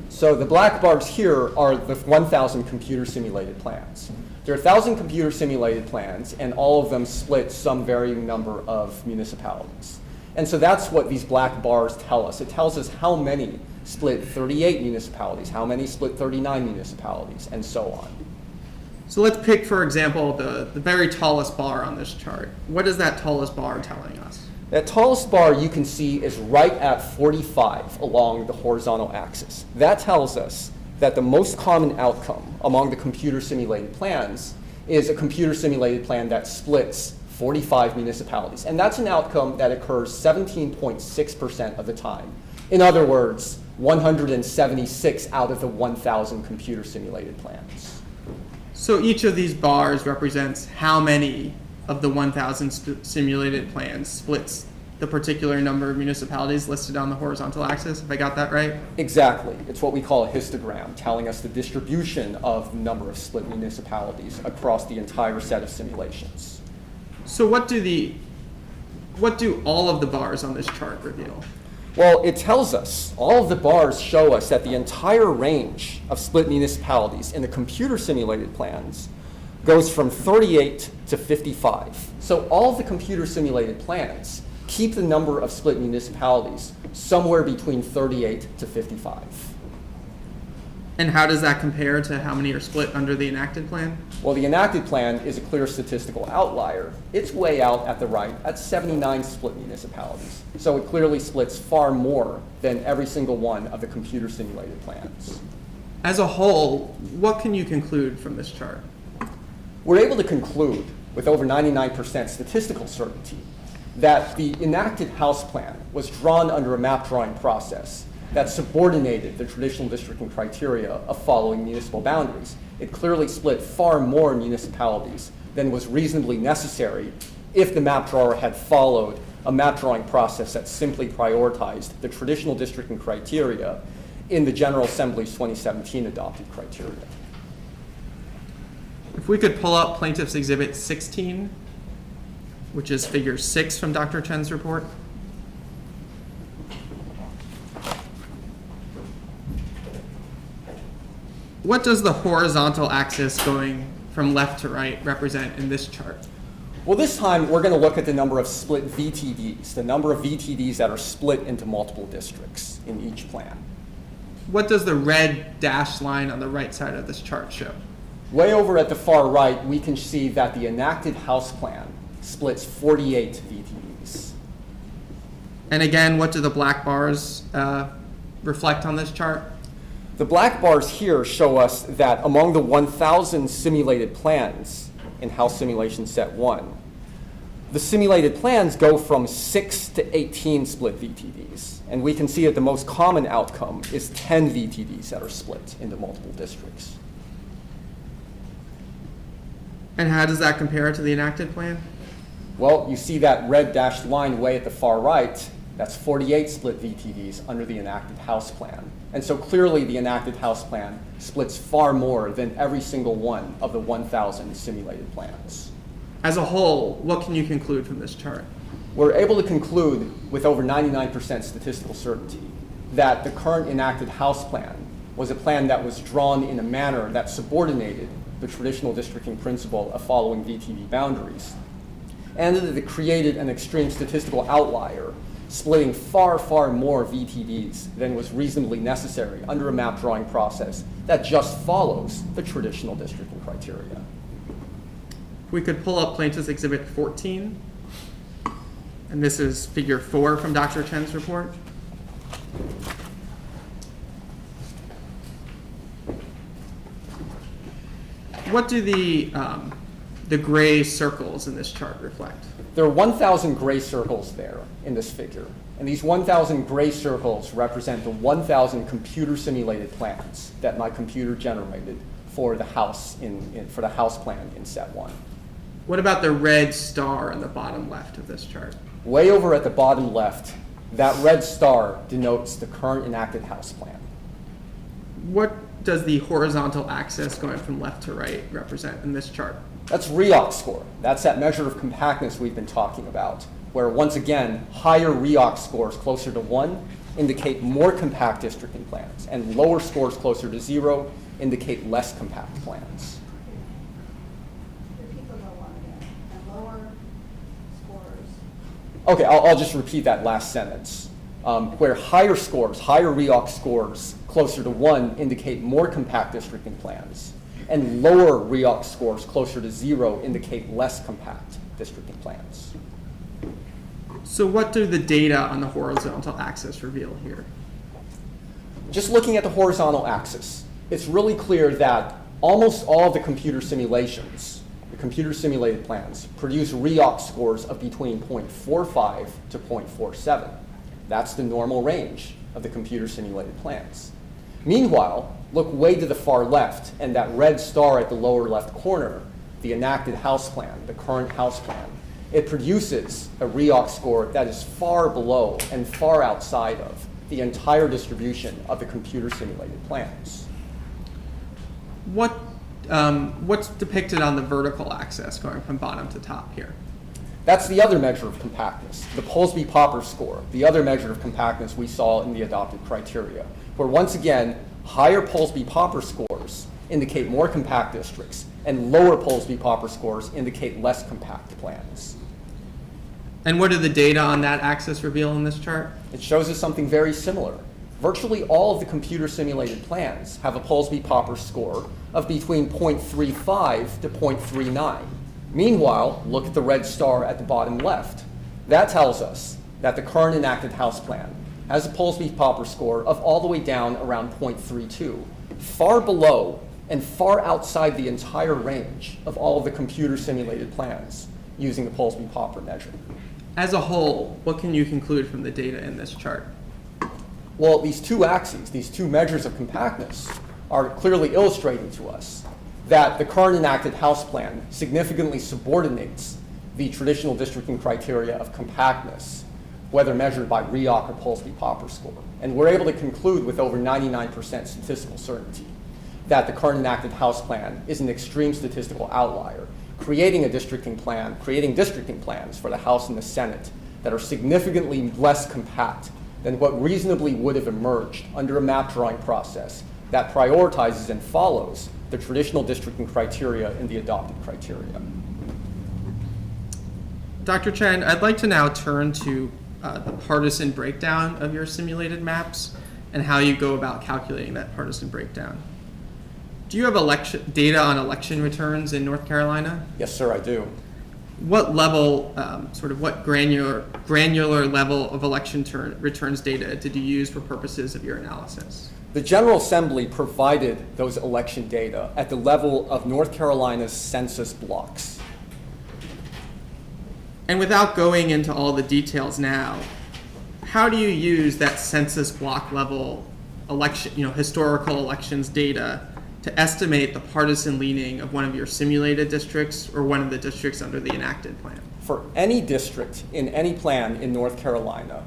So the black bars here are the 1,000 computer simulated plans. There are 1,000 computer simulated plans, and all of them split some varying number of municipalities. And so that's what these black bars tell us. It tells us how many split 38 municipalities, how many split 39 municipalities, and so on. So let's pick, for example, the very tallest bar on this chart. What is that tallest bar telling us? That tallest bar you can see is right at 45 along the horizontal axis. That tells us that the most common outcome among the computer simulated plans is a computer simulated plan that splits 45 municipalities. And that's an outcome that occurs 17.6% of the time. In other words, 176 out of the 1,000 computer simulated plans. So each of these bars represents how many of the 1,000 simulated plans splits the particular number of municipalities listed on the horizontal axis, if I got that right? Exactly. It's what we call a histogram, telling us the distribution of the number of split municipalities across the entire set of simulations. So what do all of the bars on this chart reveal? Well, it tells us, all of the bars show us that the entire range of split municipalities in the computer simulated plans goes from 38 to 55. So all of the computer simulated plans keep the number of split municipalities somewhere between 38 to 55. And how does that compare to how many are split under the enacted plan? Well, the enacted plan is a clear statistical outlier. It's way out at the right at 79 split municipalities. So it clearly splits far more than every single one of the computer simulated plans. As a whole, what can you conclude from this chart? We're able to conclude with over 99% statistical certainty that the enacted House plan was drawn under a map drawing process that subordinated the traditional districting criteria of following municipal boundaries. It clearly split far more municipalities than was reasonably necessary if the map drawer had followed a map drawing process that simply prioritized the traditional districting criteria in the General Assembly's 2017 adopted criteria. If we could pull up Plaintiff's Exhibit 16. which is figure 6 from Dr. Chen's report. What does the horizontal axis going from left to right represent in this chart? Well, this time we're going to look at the number of split VTDs, the number of VTDs that are split into multiple districts in each plan. What does the red dashed line on the right side of this chart show? Way over at the far right, we can see that the enacted House plan splits 48 VTDs. And again, what do the black bars reflect on this chart? The black bars here show us that among the 1,000 simulated plans in House Simulation Set 1, the simulated plans go from 6 to 18 split VTDs. And we can see that the most common outcome is 10 VTDs that are split into multiple districts. And how does that compare to the enacted plan? Well, you see that red dashed line way at the far right. That's 48 split VTDs under the enacted House plan. And so clearly the enacted House plan splits far more than every single one of the 1,000 simulated plans. As a whole, what can you conclude from this chart? We're able to conclude with over 99% statistical certainty that the current enacted House plan was a plan that was drawn in a manner that subordinated the traditional districting principle of following VTD boundaries, and that it created an extreme statistical outlier, splitting far, far more VTDs than was reasonably necessary under a map drawing process that just follows the traditional districting criteria. We could pull up Plaintiff's Exhibit 14, and this is figure 4 from Dr. Chen's report. What do the gray circles in this chart reflect? There are 1,000 gray circles there in this figure, and these 1,000 gray circles represent the 1,000 computer simulated plans that my computer generated for the House for the House plan in Set 1. What about the red star on the bottom left of this chart? Way over at the bottom left, that red star denotes the current enacted House plan. What does the horizontal axis going from left to right represent in this chart? That's REOC score. That's that measure of compactness we've been talking about, where once again, higher REOC scores closer to 1 indicate more compact districting plans, and lower scores closer to 0 indicate less compact plans. Repeat the low one again, and lower scores. Okay, I'll just repeat that last sentence. Where higher scores, higher REOC scores closer to 1 indicate more compact districting plans, and lower REOC scores closer to 0 indicate less compact districting plans. So what do the data on the horizontal axis reveal here? Just looking at the horizontal axis, it's really clear that almost all of the computer simulations, the computer simulated plans, produce REOC scores of between 0.45 to 0.47. That's the normal range of the computer simulated plans. Meanwhile, look way to the far left, and that red star at the lower left corner, the enacted House plan, the current House plan, it produces a REOC score that is far below and far outside of the entire distribution of the computer simulated plans. What's depicted on the vertical axis going from bottom to top here? That's the other measure of compactness, the Polsby-Popper score, the other measure of compactness we saw in the adopted criteria, where once again, higher Polsby-Popper scores indicate more compact districts, and lower Polsby-Popper scores indicate less compact plans. And what do the data on that axis reveal in this chart? It shows us something very similar. Virtually all of the computer simulated plans have a Polsby-Popper score of between 0.35 to 0.39. Meanwhile, look at the red star at the bottom left. That tells us that the current enacted House plan has a Polsby-Popper score of all the way down around 0.32, far below and far outside the entire range of all of the computer simulated plans using the Polsby-Popper measure. As a whole, what can you conclude from the data in this chart? Well, these two axes, these two measures of compactness, are clearly illustrating to us that the current enacted House plan significantly subordinates the traditional districting criteria of compactness, whether measured by REOC or Polsby-Popper score. And we're able to conclude with over 99% statistical certainty that the current enacted House plan is an extreme statistical outlier creating a districting plan, creating districting plans for the House and the Senate that are significantly less compact than what reasonably would have emerged under a map drawing process that prioritizes and follows the traditional districting criteria and the adopted criteria. Dr. Chen, I'd like to now turn to the partisan breakdown of your simulated maps and how you go about calculating that partisan breakdown. Do you have data on election returns in North Carolina? Yes, sir, I do. What level, what granular level of election returns data did you use for purposes of your analysis? The General Assembly provided those election data at the level of North Carolina's census blocks. And without going into all the details now, how do you use that census block level historical elections data to estimate the partisan leaning of one of your simulated districts or one of the districts under the enacted plan? For any district in any plan in North Carolina,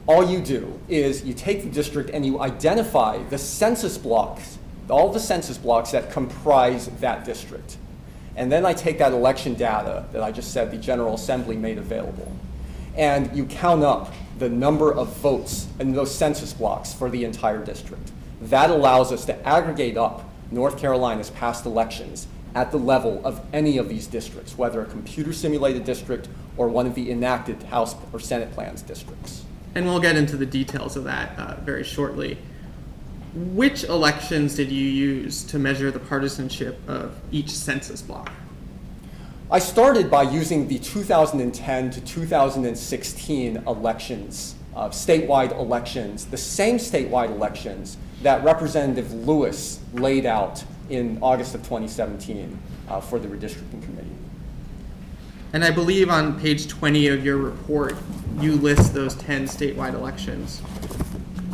all you do is you take the district and you identify the census blocks, all the census blocks that comprise that district. And then I take that election data that I just said the General Assembly made available, and you count up the number of votes in those census blocks for the entire district. That allows us to aggregate up North Carolina's past elections at the level of any of these districts, whether a computer simulated district or one of the enacted House or Senate plans districts. And we'll get into the details of that very shortly. Which elections did you use to measure the partisanship of each census block? I started by using the 2010 to 2016 elections, statewide elections, the same statewide elections that Representative Lewis laid out in August of 2017 for the redistricting committee. And I believe on page 20 of your report, you list those 10 statewide elections.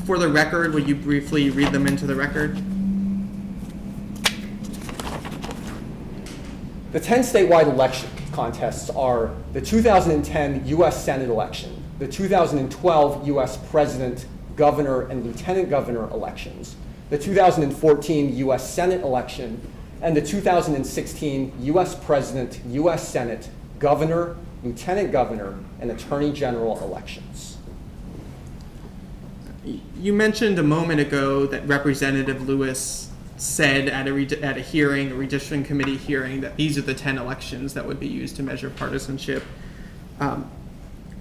For the record, would you briefly read them into the record? The 10 statewide election contests are the 2010 U.S. Senate election, the 2012 U.S. President, Governor, and Lieutenant Governor elections, the 2014 U.S. Senate election, and the 2016 U.S. President, U.S. Senate, Governor, Lieutenant Governor, and Attorney General elections. You mentioned a moment ago that Representative Lewis said at a hearing, a redistricting committee hearing, that these are the 10 elections that would be used to measure partisanship.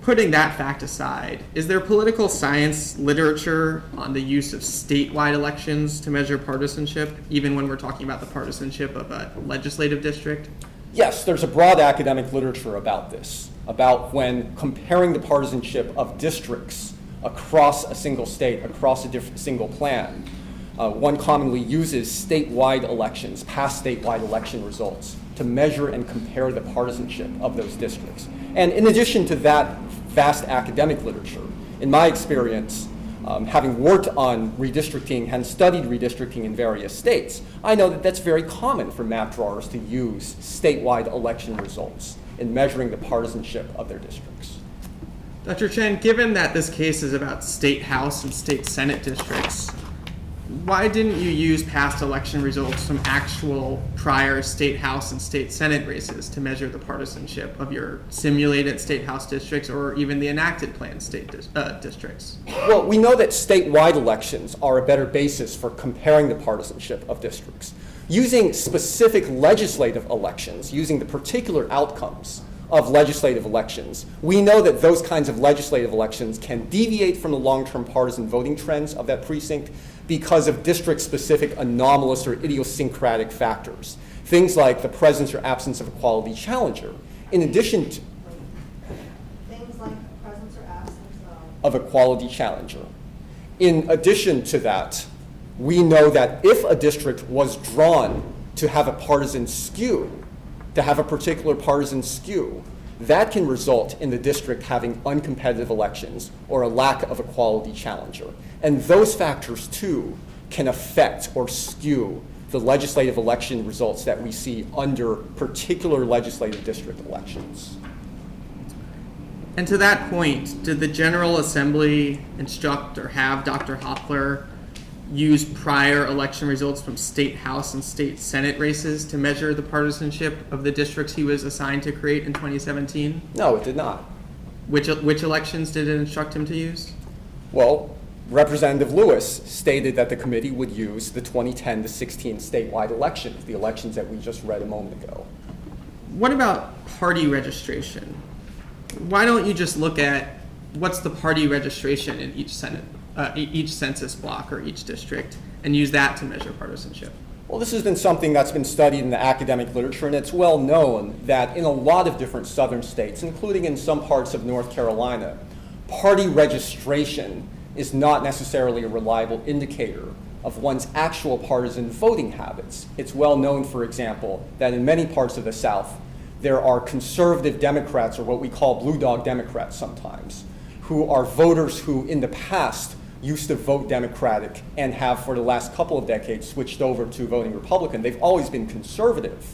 Putting that fact aside, is there political science literature on the use of statewide elections to measure partisanship, even when we're talking about the partisanship of a legislative district? Yes, there's a broad academic literature about this, about when comparing the partisanship of districts across a single state, across a single plan. One commonly uses statewide elections, past statewide election results, to measure and compare the partisanship of those districts. And in addition to that vast academic literature, in my experience, having worked on redistricting and studied redistricting in various states, I know that that's very common for map drawers to use statewide election results in measuring the partisanship of their districts. Dr. Chen, given that this case is about state House and state Senate districts, why didn't you use past election results from actual prior state House and state Senate races to measure the partisanship of your simulated state House districts or even the enacted plan state districts? Well, we know that statewide elections are a better basis for comparing the partisanship of districts. Using specific legislative elections, using the particular outcomes of legislative elections, we know that those kinds of legislative elections can deviate from the long-term partisan voting trends of that precinct because of district-specific anomalous or idiosyncratic factors, things like the presence or absence of a quality challenger. In addition to Things like presence or absence of a quality challenger. In addition to that, we know that if a district was drawn to have a partisan skew, to have a particular partisan skew, that can result in the district having uncompetitive elections or a lack of a quality challenger. And those factors, too, can affect or skew the legislative election results that we see under particular legislative district elections. And to that point, did the General Assembly instruct or have Dr. Hoppler use prior election results from state house and state senate races to measure the partisanship of the districts he was assigned to create in 2017? No, it did not. Which elections did it instruct him to use? Well, Representative Lewis stated that the committee would use the 2010 to 16 statewide elections, the elections that we just read a moment ago. What about party registration? Why don't you just look at what's the party registration in each each census block or each district, and use that to measure partisanship? Well, this has been something that's been studied in the academic literature, and it's well known that in a lot of different southern states, including in some parts of North Carolina, party registration is not necessarily a reliable indicator of one's actual partisan voting habits. It's well known, for example, that in many parts of the South, there are conservative Democrats, or what we call blue dog Democrats sometimes, who are voters who in the past used to vote Democratic and have for the last couple of decades switched over to voting Republican. They've always been conservative,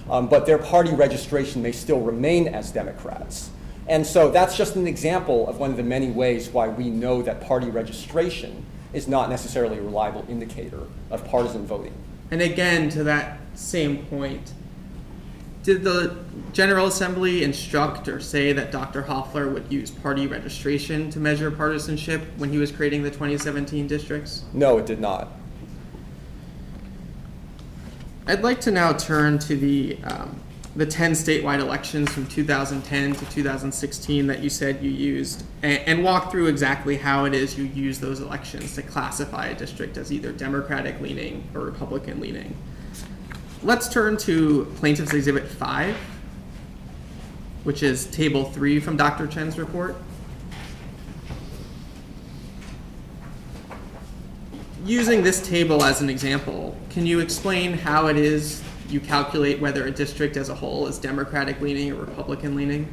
but their party registration may still remain as Democrats. And so that's just an example of one of the many ways why we know that party registration is not necessarily a reliable indicator of partisan voting. And again, to that same point, did the General Assembly instruct or say that Dr. Hoffler would use party registration to measure partisanship when he was creating the 2017 districts? No, it did not. I'd like to now turn to the 10 statewide elections from 2010 to 2016 that you said you used, and walk through exactly how it is you use those elections to classify a district as either Democratic leaning or Republican leaning. Let's turn to Plaintiff's Exhibit 5, which is Table 3 from Dr. Chen's report. Using this table as an example, can you explain how it is you calculate whether a district as a whole is Democratic leaning or Republican leaning?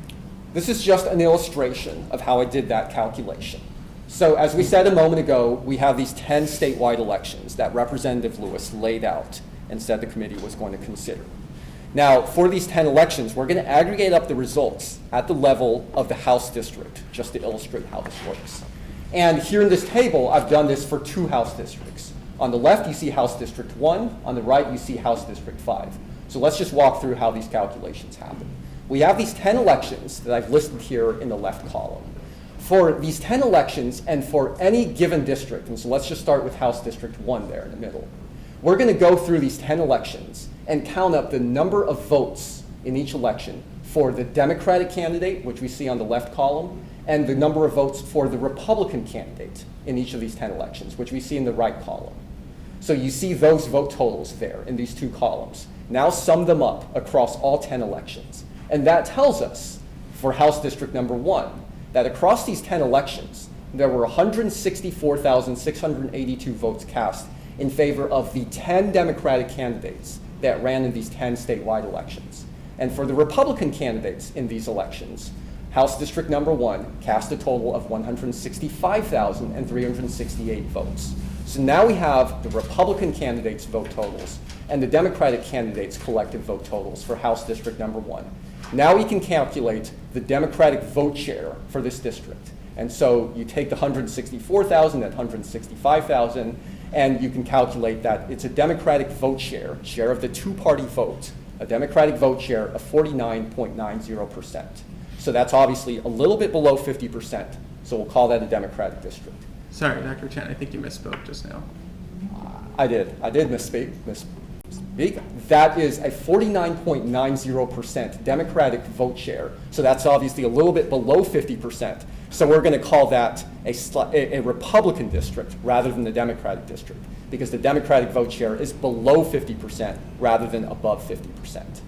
This is just an illustration of how I did that calculation. So as we said a moment ago, we have these 10 statewide elections that Representative Lewis laid out and said the committee was going to consider. Now, for these 10 elections, we're going to aggregate up the results at the level of the House district, just to illustrate how this works. And here in this table, I've done this for 2 House districts. On the left, you see House District 1. On the right, you see House District 5. So let's just walk through how these calculations happen. We have these 10 elections that I've listed here in the left column. For these 10 elections and for any given district, and so let's just start with House District 1 there in the middle, we're going to go through these 10 elections and count up the number of votes in each election for the Democratic candidate, which we see on the left column, and the number of votes for the Republican candidate in each of these 10 elections, which we see in the right column. So you see those vote totals there in these 2 columns. Now sum them up across all 10 elections. And that tells us, for House District number 1, that across these 10 elections, there were 164,682 votes cast in favor of the 10 Democratic candidates that ran in these 10 statewide elections. And for the Republican candidates in these elections, House District number 1 cast a total of 165,368 votes. So now we have the Republican candidates' vote totals and the Democratic candidates' collective vote totals for House District number 1. Now we can calculate the Democratic vote share for this district. And so you take the 164,000 and 165,000, and you can calculate that it's a Democratic vote share of the 2-party vote, a Democratic vote share of 49.90%. So that's obviously a little bit below 50%, so we'll call that a Democratic district. Sorry, Dr. Chen, I think you misspoke just now. I did misspeak. That is a 49.90% Democratic vote share. So that's obviously a little bit below 50%. So we're going to call that a Republican district rather than the Democratic district, because the Democratic vote share is below 50% rather than above 50%.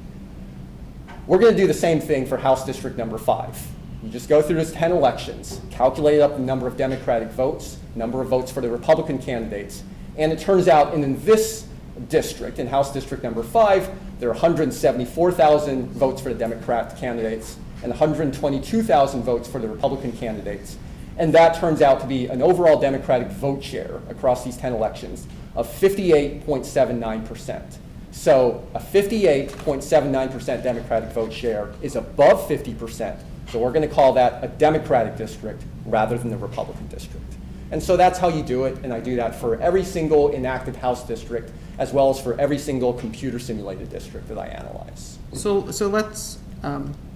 We're going to do the same thing for House District number 5. You just go through those 10 elections, calculate up the number of Democratic votes, number of votes for the Republican candidates, and it turns out in this district, in House District number 5, there are 174,000 votes for the Democrat candidates and 122,000 votes for the Republican candidates. And that turns out to be an overall Democratic vote share across these 10 elections of 58.79%. So a 58.79% Democratic vote share is above 50%. So we're going to call that a Democratic district rather than the Republican district. And so that's how you do it, and I do that for every single inactive House district, as well as for every single computer simulated district that I analyze. So let's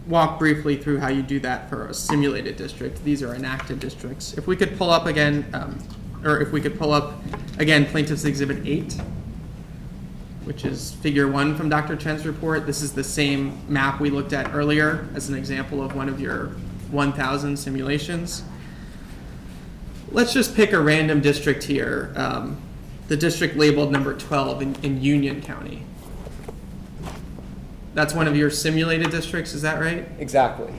walk briefly through how you do that for a simulated district. These are inactive districts. If we could pull up again, Plaintiff's Exhibit 8, which is Figure 1 from Dr. Chen's report. This is the same map we looked at earlier as an example of one of your 1,000 simulations. Let's just pick a random district here, the district labeled number 12 in Union County. That's one of your simulated districts, is that right? Exactly.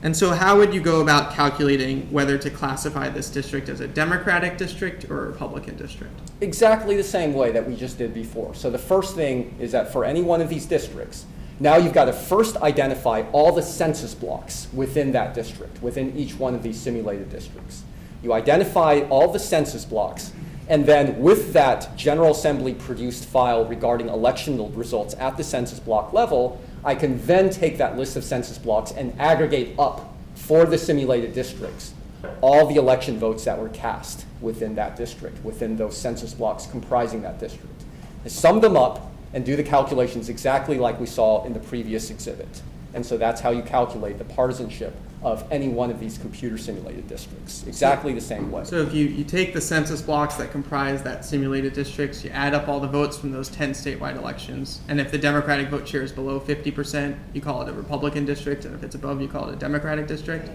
And so how would you go about calculating whether to classify this district as a Democratic district or a Republican district? Exactly the same way that we just did before. So the first thing is that for any one of these districts, now you've got to first identify all the census blocks within that district, within each one of these simulated districts. You identify all the census blocks, and then with that General Assembly produced file regarding election results at the census block level, I can then take that list of census blocks and aggregate up for the simulated districts all the election votes that were cast within that district, within those census blocks comprising that district. I sum them up and do the calculations exactly like we saw in the previous exhibit. And so that's how you calculate the partisanship of any one of these computer simulated districts, exactly the same way. So if you take the census blocks that comprise that simulated districts, you add up all the votes from those 10 statewide elections, and if the Democratic vote share is below 50%, you call it a Republican district, and if it's above, you call it a Democratic district?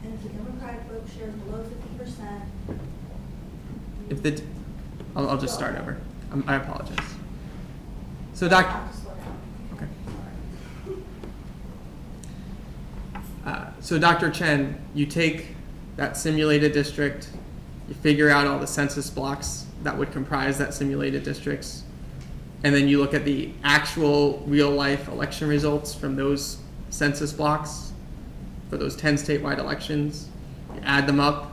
And if the Democratic vote share is below 50%. If the, I'll just start over. I apologize. So Dr. Okay. So Dr. Chen, you take that simulated district, you figure out all the census blocks that would comprise that simulated districts, and then you look at the actual real-life election results from those census blocks for those 10 statewide elections. You add them up,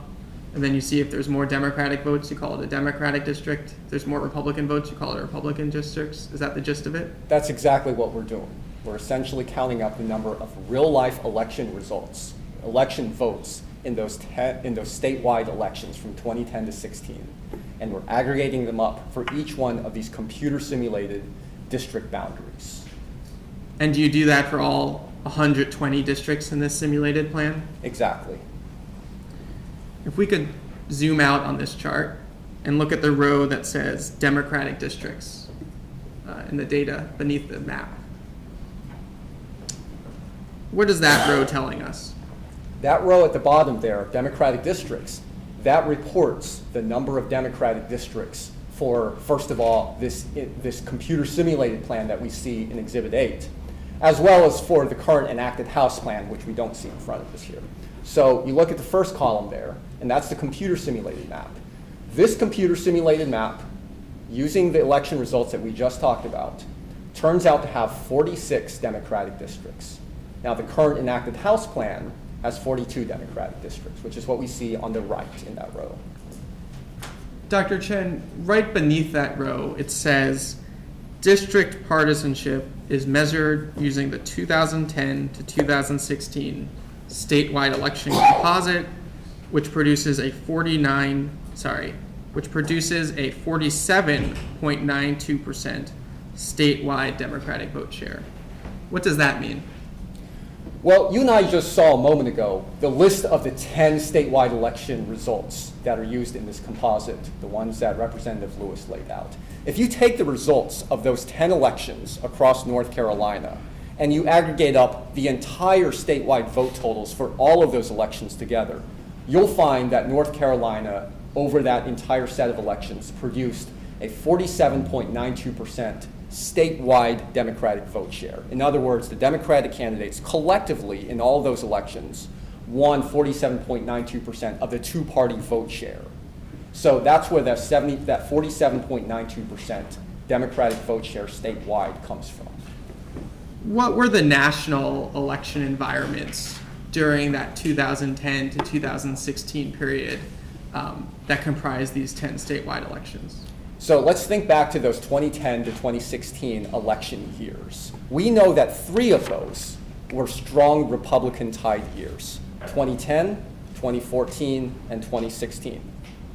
and then you see if there's more Democratic votes, you call it a Democratic district. If there's more Republican votes, you call it a Republican districts. Is that the gist of it? That's exactly what we're doing. We're essentially counting up the number of real-life election results, election votes in those statewide elections from 2010 to 16. And we're aggregating them up for each one of these computer-simulated district boundaries. And do you do that for all 120 districts in this simulated plan? Exactly. If we could zoom out on this chart and look at the row that says Democratic districts in the data beneath the map. What is that row telling us? That row at the bottom there, Democratic districts, that reports the number of Democratic districts for, first of all, this computer simulated plan that we see in Exhibit 8, as well as for the current enacted House plan, which we don't see in front of us here. So you look at the first column there, and that's the computer simulated map. This computer simulated map, using the election results that we just talked about, turns out to have 46 Democratic districts. Now the current enacted House plan has 42 Democratic districts, which is what we see on the right in that row. Dr. Chen, right beneath that row, it says district partisanship is measured using the 2010 to 2016 statewide election composite, which produces a 47.92% statewide Democratic vote share. What does that mean? Well, you and I just saw a moment ago the list of the 10 statewide election results that are used in this composite, the ones that Representative Lewis laid out. If you take the results of those 10 elections across North Carolina and you aggregate up the entire statewide vote totals for all of those elections together, you'll find that North Carolina, over that entire set of elections, produced a 47.92% statewide Democratic vote share. In other words, the Democratic candidates collectively in all those elections won 47.92% of the two-party vote share. So that's where that 47.92% Democratic vote share statewide comes from. What were the national election environments during that 2010 to 2016 period that comprised these 10 statewide elections? So let's think back to those 2010 to 2016 election years. We know that 3 of those were strong Republican-tied years. 2010, 2014, and 2016.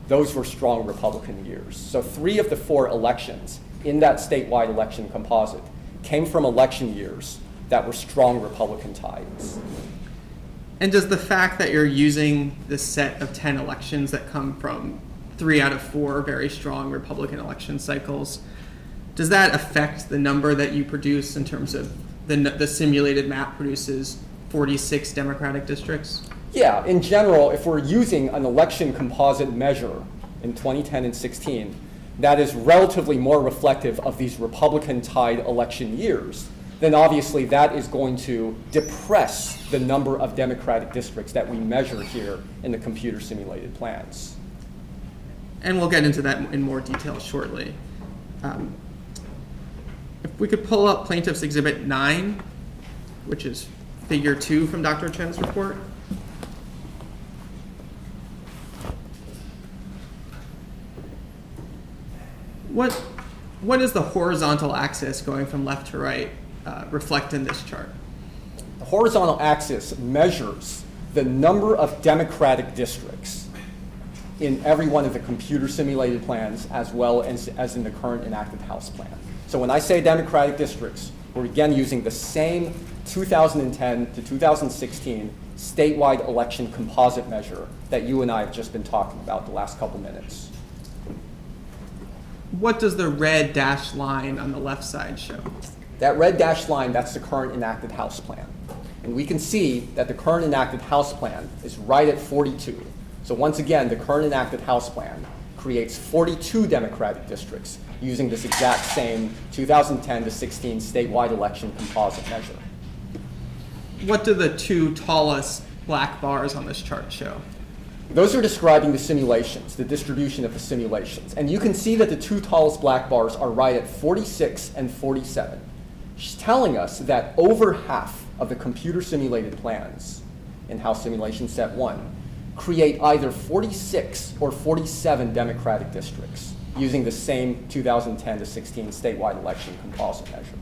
Those were strong Republican years. So 3 of the 4 elections in that statewide election composite came from election years that were strong Republican ties. And does the fact that you're using this set of 10 elections that come from 3 out of 4 very strong Republican election cycles, does that affect the number that you produce in terms of the simulated map produces 46 Democratic districts? Yeah, in general, if we're using an election composite measure in 2010 and 16, that is relatively more reflective of these Republican-tied election years, then obviously that is going to depress the number of Democratic districts that we measure here in the computer simulated plans. And we'll get into that in more detail shortly. If we could pull up Plaintiff's Exhibit 9, which is Figure 2 from Dr. Chen's report. What is the horizontal axis going from left to right reflect in this chart? The horizontal axis measures the number of Democratic districts in every one of the computer simulated plans as well as in the current enacted House plan. So when I say Democratic districts, we're again using the same 2010 to 2016 statewide election composite measure that you and I have just been talking about the last couple minutes. What does the red dashed line on the left side show? That red dashed line, that's the current enacted House plan. And we can see that the current enacted House plan is right at 42. So once again, the current enacted House plan creates 42 Democratic districts using this exact same 2010 to 16 statewide election composite measure. What do the 2 tallest black bars on this chart show? Those are describing the simulations, the distribution of the simulations. And you can see that the 2 tallest black bars are right at 46 and 47. She's telling us that over half of the computer simulated plans in House Simulation Set 1 create either 46 or 47 Democratic districts using the same 2010 to 16 statewide election composite measure.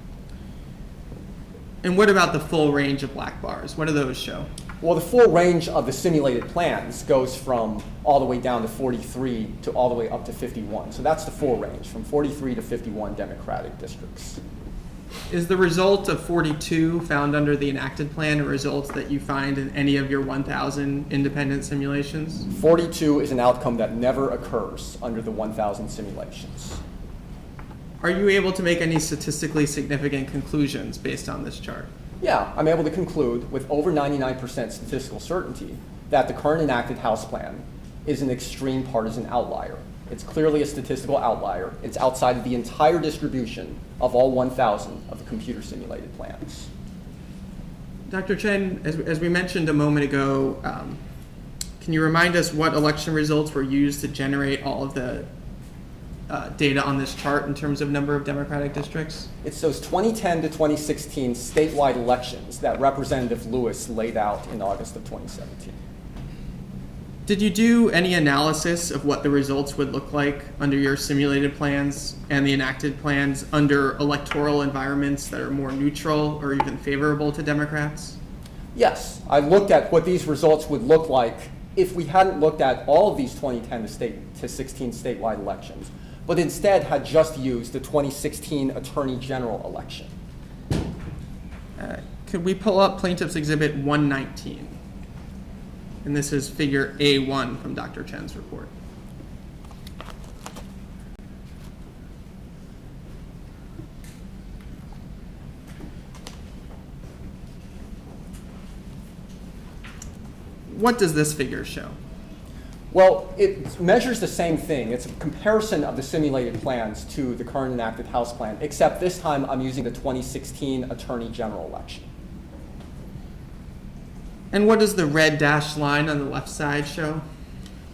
And what about the full range of black bars? What do those show? Well, the full range of the simulated plans goes from all the way down to 43 to all the way up to 51. So that's the full range, from 43 to 51 Democratic districts. Is the result of 42 found under the enacted plan a result that you find in any of your 1,000 independent simulations? 42 is an outcome that never occurs under the 1,000 simulations. Are you able to make any statistically significant conclusions based on this chart? Yeah, I'm able to conclude with over 99% statistical certainty that the current enacted House plan is an extreme partisan outlier. It's clearly a statistical outlier. It's outside of the entire distribution of all 1,000 of the computer simulated plans. Dr. Chen, as we mentioned a moment ago, can you remind us what election results were used to generate all of the data on this chart in terms of number of Democratic districts? It's those 2010 to 2016 statewide elections that Representative Lewis laid out in August of 2017. Did you do any analysis of what the results would look like under your simulated plans and the enacted plans under electoral environments that are more neutral or even favorable to Democrats? Yes, I looked at what these results would look like if we hadn't looked at all of these 2010 to 16 statewide elections, but instead had just used the 2016 Attorney General election. Could we pull up Plaintiff's Exhibit 119? And this is Figure A1 from Dr. Chen's report. What does this figure show? Well, it measures the same thing. It's a comparison of the simulated plans to the current enacted House plan, except this time I'm using the 2016 Attorney General election. And what does the red dashed line on the left side show?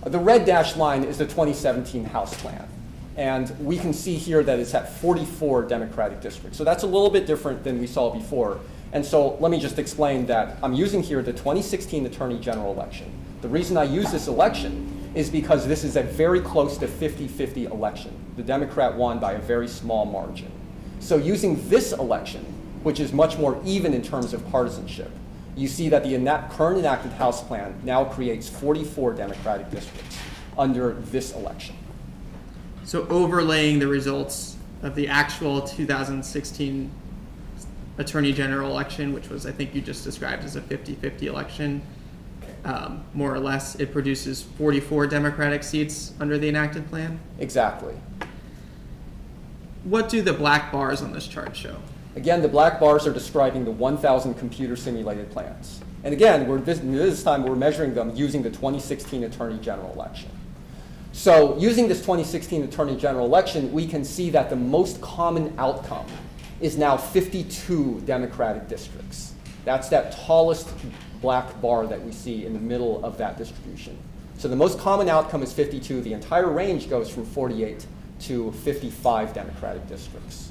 The red dashed line is the 2017 House plan. And we can see here that it's at 44 Democratic districts. So that's a little bit different than we saw before. And so let me just explain that I'm using here the 2016 Attorney General election. The reason I use this election is because this is a very close to 50-50 election. The Democrat won by a very small margin. So using this election which is much more even in terms of partisanship, you see that the current enacted House plan now creates 44 Democratic districts under this election. So overlaying the results of the actual 2016 Attorney General election, which was, I think you just described as a 50-50 election, more or less, it produces 44 Democratic seats under the enacted plan? Exactly. What do the black bars on this chart show? Again, the black bars are describing the 1,000 computer simulated plans. And again, this time we're measuring them using the 2016 Attorney General election. So using this 2016 Attorney General election, we can see that the most common outcome is now 52 Democratic districts. That's that tallest black bar that we see in the middle of that distribution. So the most common outcome is 52. The entire range goes from 48 to 55 Democratic districts.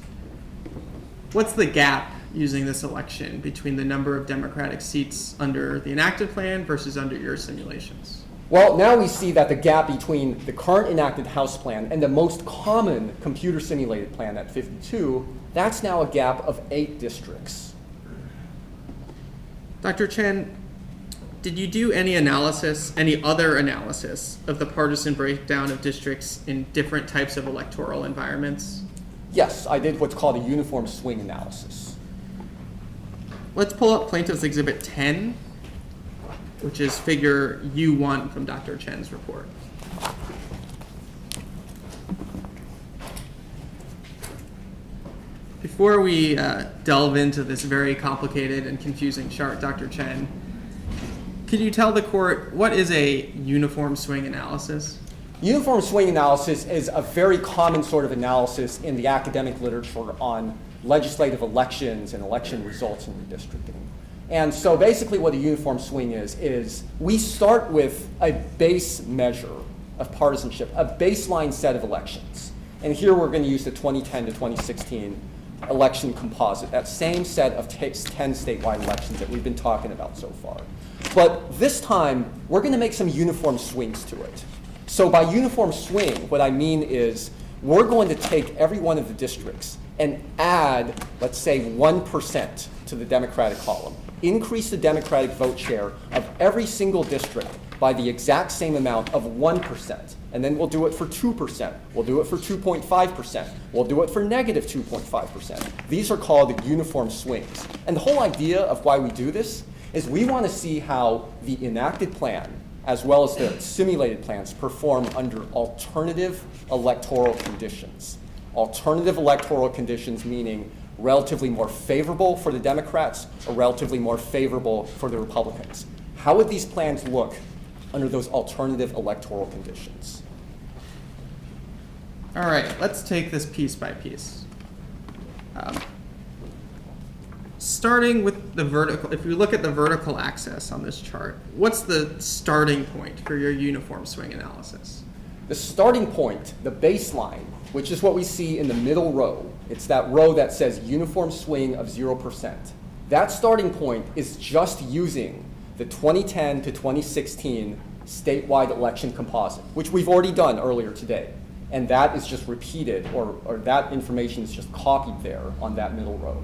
What's the gap using this election between the number of Democratic seats under the enacted plan versus under your simulations? Well, now we see that the gap between the current enacted House plan and the most common computer simulated plan at 52, that's now a gap of 8 districts. Dr. Chen, did you do any other analysis of the partisan breakdown of districts in different types of electoral environments? Yes, I did what's called a uniform swing analysis. Let's pull up Plaintiff's Exhibit 10, which is figure U1 from Dr. Chen's report. Before we delve into this very complicated and confusing chart, Dr. Chen, could you tell the court what is a uniform swing analysis? Uniform swing analysis is a very common sort of analysis in the academic literature on legislative elections and election results and redistricting. And so basically what a uniform swing is we start with a base measure of partisanship, a baseline set of elections. And here we're going to use the 2010 to 2016 election composite, that same set of 10 statewide elections that we've been talking about so far. But this time, we're going to make some uniform swings to it. So by uniform swing, what I mean is we're going to take every one of the districts and add, let's say, 1% to the Democratic column. Increase the Democratic vote share of every single district by the exact same amount of 1%. And then we'll do it for 2%. We'll do it for 2.5%. We'll do it for negative 2.5%. These are called uniform swings. And the whole idea of why we do this is we want to see how the enacted plan, as well as the simulated plans, perform under alternative electoral conditions. Alternative electoral conditions meaning relatively more favorable for the Democrats or relatively more favorable for the Republicans. How would these plans look under those alternative electoral conditions? All right, let's take this piece by piece. Starting with the vertical, if you look at the vertical axis on this chart, what's the starting point for your uniform swing analysis? The starting point, the baseline, which is what we see in the middle row, it's that row that says uniform swing of 0%. That starting point is just using the 2010 to 2016 statewide election composite, which we've already done earlier today. And that is just repeated, or that information is just copied there on that middle row.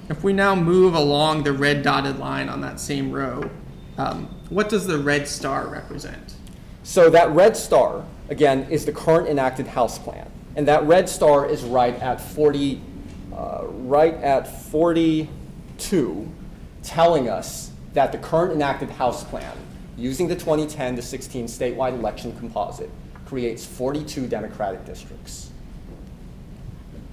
If we now move along the red dotted line on that same row, what does the red star represent? So that red star, again, is the current enacted House plan. And that red star is right at 42, telling us that the current enacted House plan, using the 2010 to 16 statewide election composite, creates 42 Democratic districts.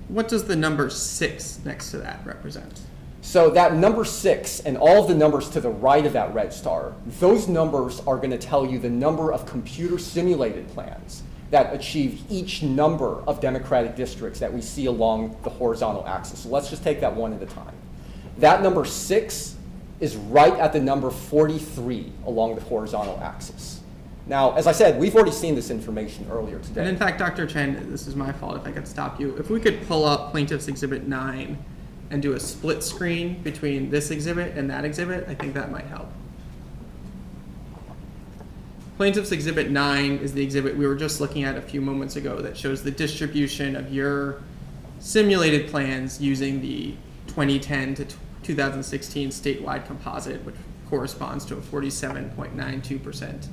What does the number 6 next to that represent? So that number 6 and all of the numbers to the right of that red star, those numbers are going to tell you the number of computer simulated plans that achieve each number of Democratic districts that we see along the horizontal axis. So let's just take that one at a time. That number 6 is right at the number 43 along the horizontal axis. Now, as I said, we've already seen this information earlier today. And in fact, Dr. Chen, this is my fault if I could stop you. If we could pull up Plaintiff's Exhibit 9 and do a split screen between this exhibit and that exhibit, I think that might help. Plaintiff's Exhibit 9 is the exhibit we were just looking at a few moments ago that shows the distribution of your simulated plans using the 2010 to 2016 statewide composite, which corresponds to a 47.92%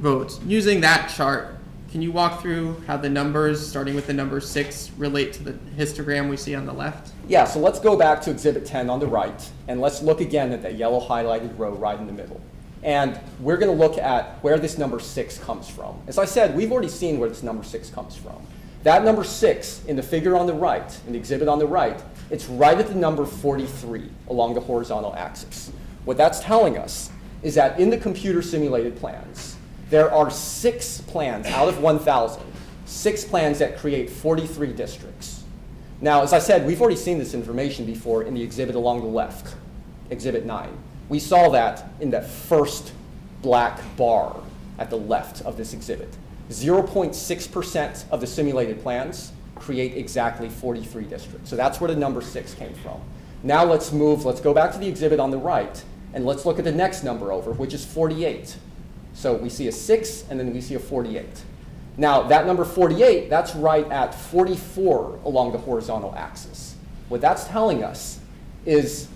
votes. Using that chart, can you walk through how the numbers, starting with the number 6, relate to the histogram we see on the left? Yeah, so let's go back to Exhibit 10 on the right, and let's look again at that yellow highlighted row right in the middle. And we're going to look at where this number 6 comes from. As I said, we've already seen where this number 6 comes from. That number 6 in the figure on the right, in the exhibit on the right, it's right at the number 43 along the horizontal axis. What that's telling us is that in the computer simulated plans, there are 6 plans out of 1,000, 6 plans that create 43 districts. Now, as I said, we've already seen this information before in the exhibit along the left, Exhibit 9. We saw that in that first black bar at the left of this exhibit. 0.6% of the simulated plans create exactly 43 districts. So that's where the number 6 came from. Now let's go back to the exhibit on the right, and let's look at the next number over, which is 48. So we see a 6, and then we see a 48. Now that number 48, that's right at 44 along the horizontal axis. What that's telling us is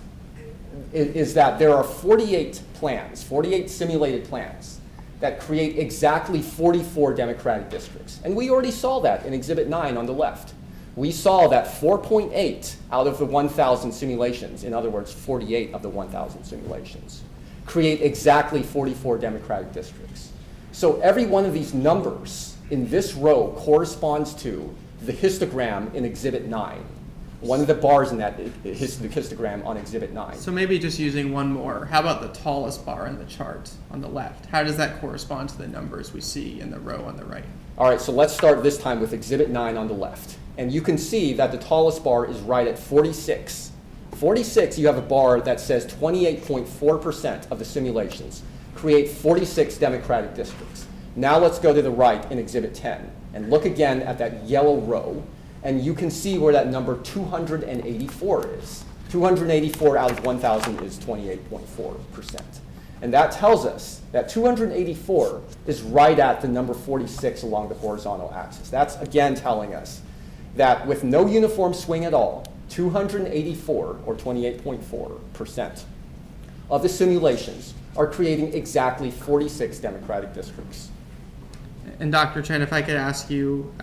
that there are 48 plans, 48 simulated plans, that create exactly 44 Democratic districts. And we already saw that in Exhibit 9 on the left. We saw that 4.8 out of the 1,000 simulations, in other words, 48 of the 1,000 simulations, create exactly 44 Democratic districts. So every one of these numbers in this row corresponds to the histogram in Exhibit 9. One of the bars in that the histogram on Exhibit 9. So maybe just using one more. How about the tallest bar in the chart on the left? How does that correspond to the numbers we see in the row on the right? All right, so let's start this time with Exhibit 9 on the left. And you can see that the tallest bar is right at 46. 46, you have a bar that says 28.4% of the simulations create 46 Democratic districts. Now let's go to the right in Exhibit 10 and look again at that yellow row. And you can see where that number 284 is. 284 out of 1,000 is 28.4%. And that tells us that 284 is right at the number 46 along the horizontal axis. That's again telling us that with no uniform swing at all, 284 or 28.4% of the simulations are creating exactly 46 Democratic districts. And Dr. Chen, if I could ask you,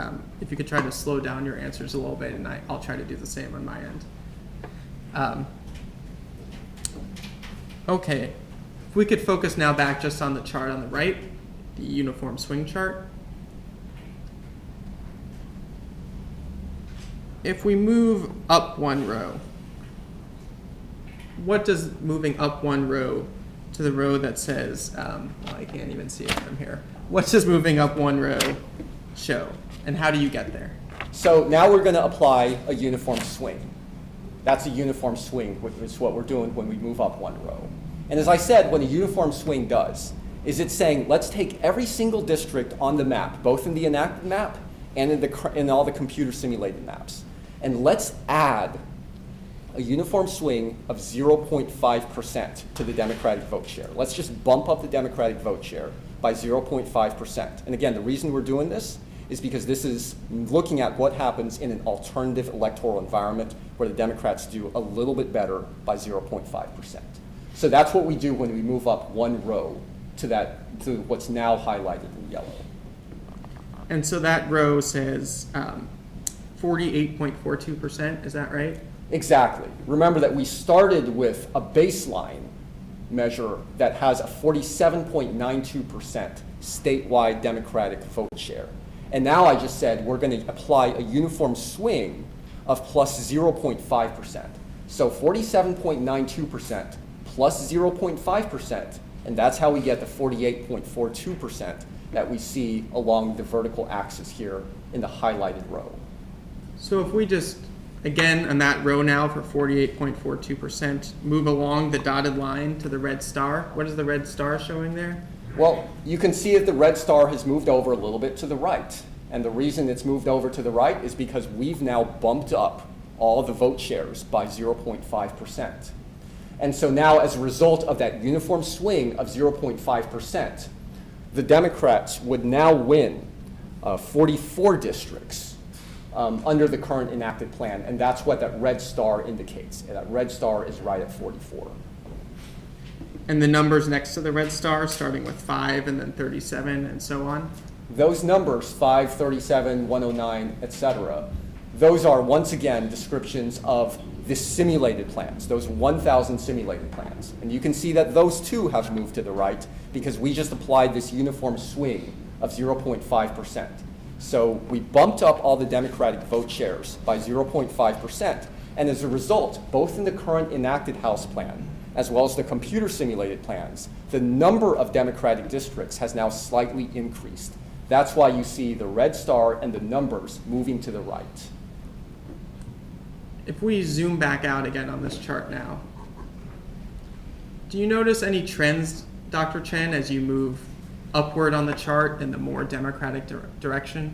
if you could try to slow down your answers a little bit, and I'll try to do the same on my end. Okay, if we could focus now back just on the chart on the right, the uniform swing chart. If we move up one row, what does moving up one row to the row that says, well, I can't even see it from here. What does moving up one row show, and how do you get there? So now we're going to apply a uniform swing. That's a uniform swing, which is what we're doing when we move up one row. And as I said, what a uniform swing does is it's saying, let's take every single district on the map, both in the enacted map and in all the computer simulated maps, and let's add a uniform swing of 0.5% to the Democratic vote share. Let's just bump up the Democratic vote share by 0.5%. And again, the reason we're doing this is because this is looking at what happens in an alternative electoral environment where the Democrats do a little bit better by 0.5%. So that's what we do when we move up one row to what's now highlighted in yellow. And so that row says 48.42%, is that right? Exactly. Remember that we started with a baseline measure that has a 47.92% statewide Democratic vote share. And now I just said we're going to apply a uniform swing of plus 0.5%. So 47.92% plus 0.5%, and that's how we get the 48.42% that we see along the vertical axis here in the highlighted row. So if we just, again, on that row now for 48.42%, move along the dotted line to the red star. What is the red star showing there? Well, you can see that the red star has moved over a little bit to the right. And the reason it's moved over to the right is because we've now bumped up all the vote shares by 0.5%. And so now, as a result of that uniform swing of 0.5%, the Democrats would now win 44 districts under the current enacted plan, and that's what that red star indicates. And that red star is right at 44. And the numbers next to the red star, starting with 5 and then 37 and so on? Those numbers, 5, 37, 109, etc., those are, once again, descriptions of the simulated plans, those 1,000 simulated plans. And you can see that those too have moved to the right because we just applied this uniform swing of 0.5%. So we bumped up all the Democratic vote shares by 0.5%. And as a result, both in the current enacted House plan as well as the computer simulated plans, the number of Democratic districts has now slightly increased. That's why you see the red star and the numbers moving to the right. If we zoom back out again on this chart now, do you notice any trends, Dr. Chen, as you move upward on the chart in the more Democratic direction?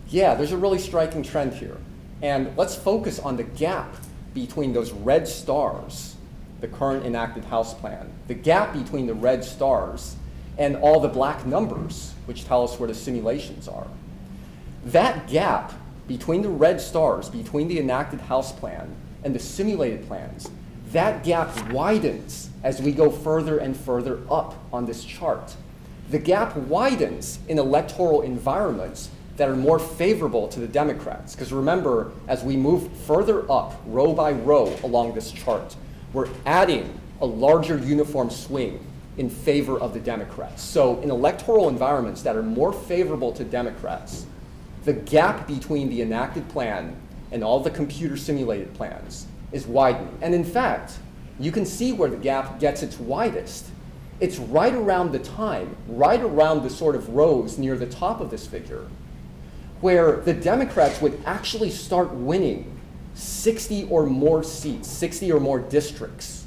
Yeah, there's a really striking trend here. And let's focus on the gap between those red stars, the current enacted House plan, the gap between the red stars and all the black numbers, which tell us where the simulations are. That gap between the red stars, between the enacted House plan and the simulated plans, that gap widens as we go further and further up on this chart. The gap widens in electoral environments that are more favorable to the Democrats. Because remember, as we move further up, row by row along this chart, we're adding a larger uniform swing in favor of the Democrats. So in electoral environments that are more favorable to Democrats, the gap between the enacted plan and all the computer simulated plans is widening. And in fact, you can see where the gap gets its widest. It's right around the time, right around the sort of rows near the top of this figure, where the Democrats would actually start winning 60 or more seats, 60 or more districts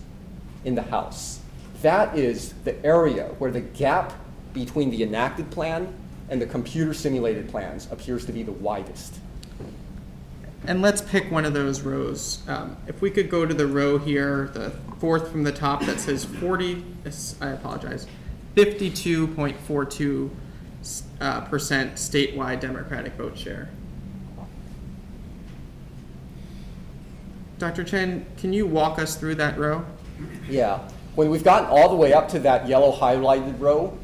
in the House. That is the area where the gap between the enacted plan and the computer simulated plans appears to be the widest. And let's pick one of those rows. If we could go to the row here, the fourth from the top that says 52.42% statewide Democratic vote share. Dr. Chen, can you walk us through that row? Yeah. When we've gotten all the way up to that yellow highlighted row,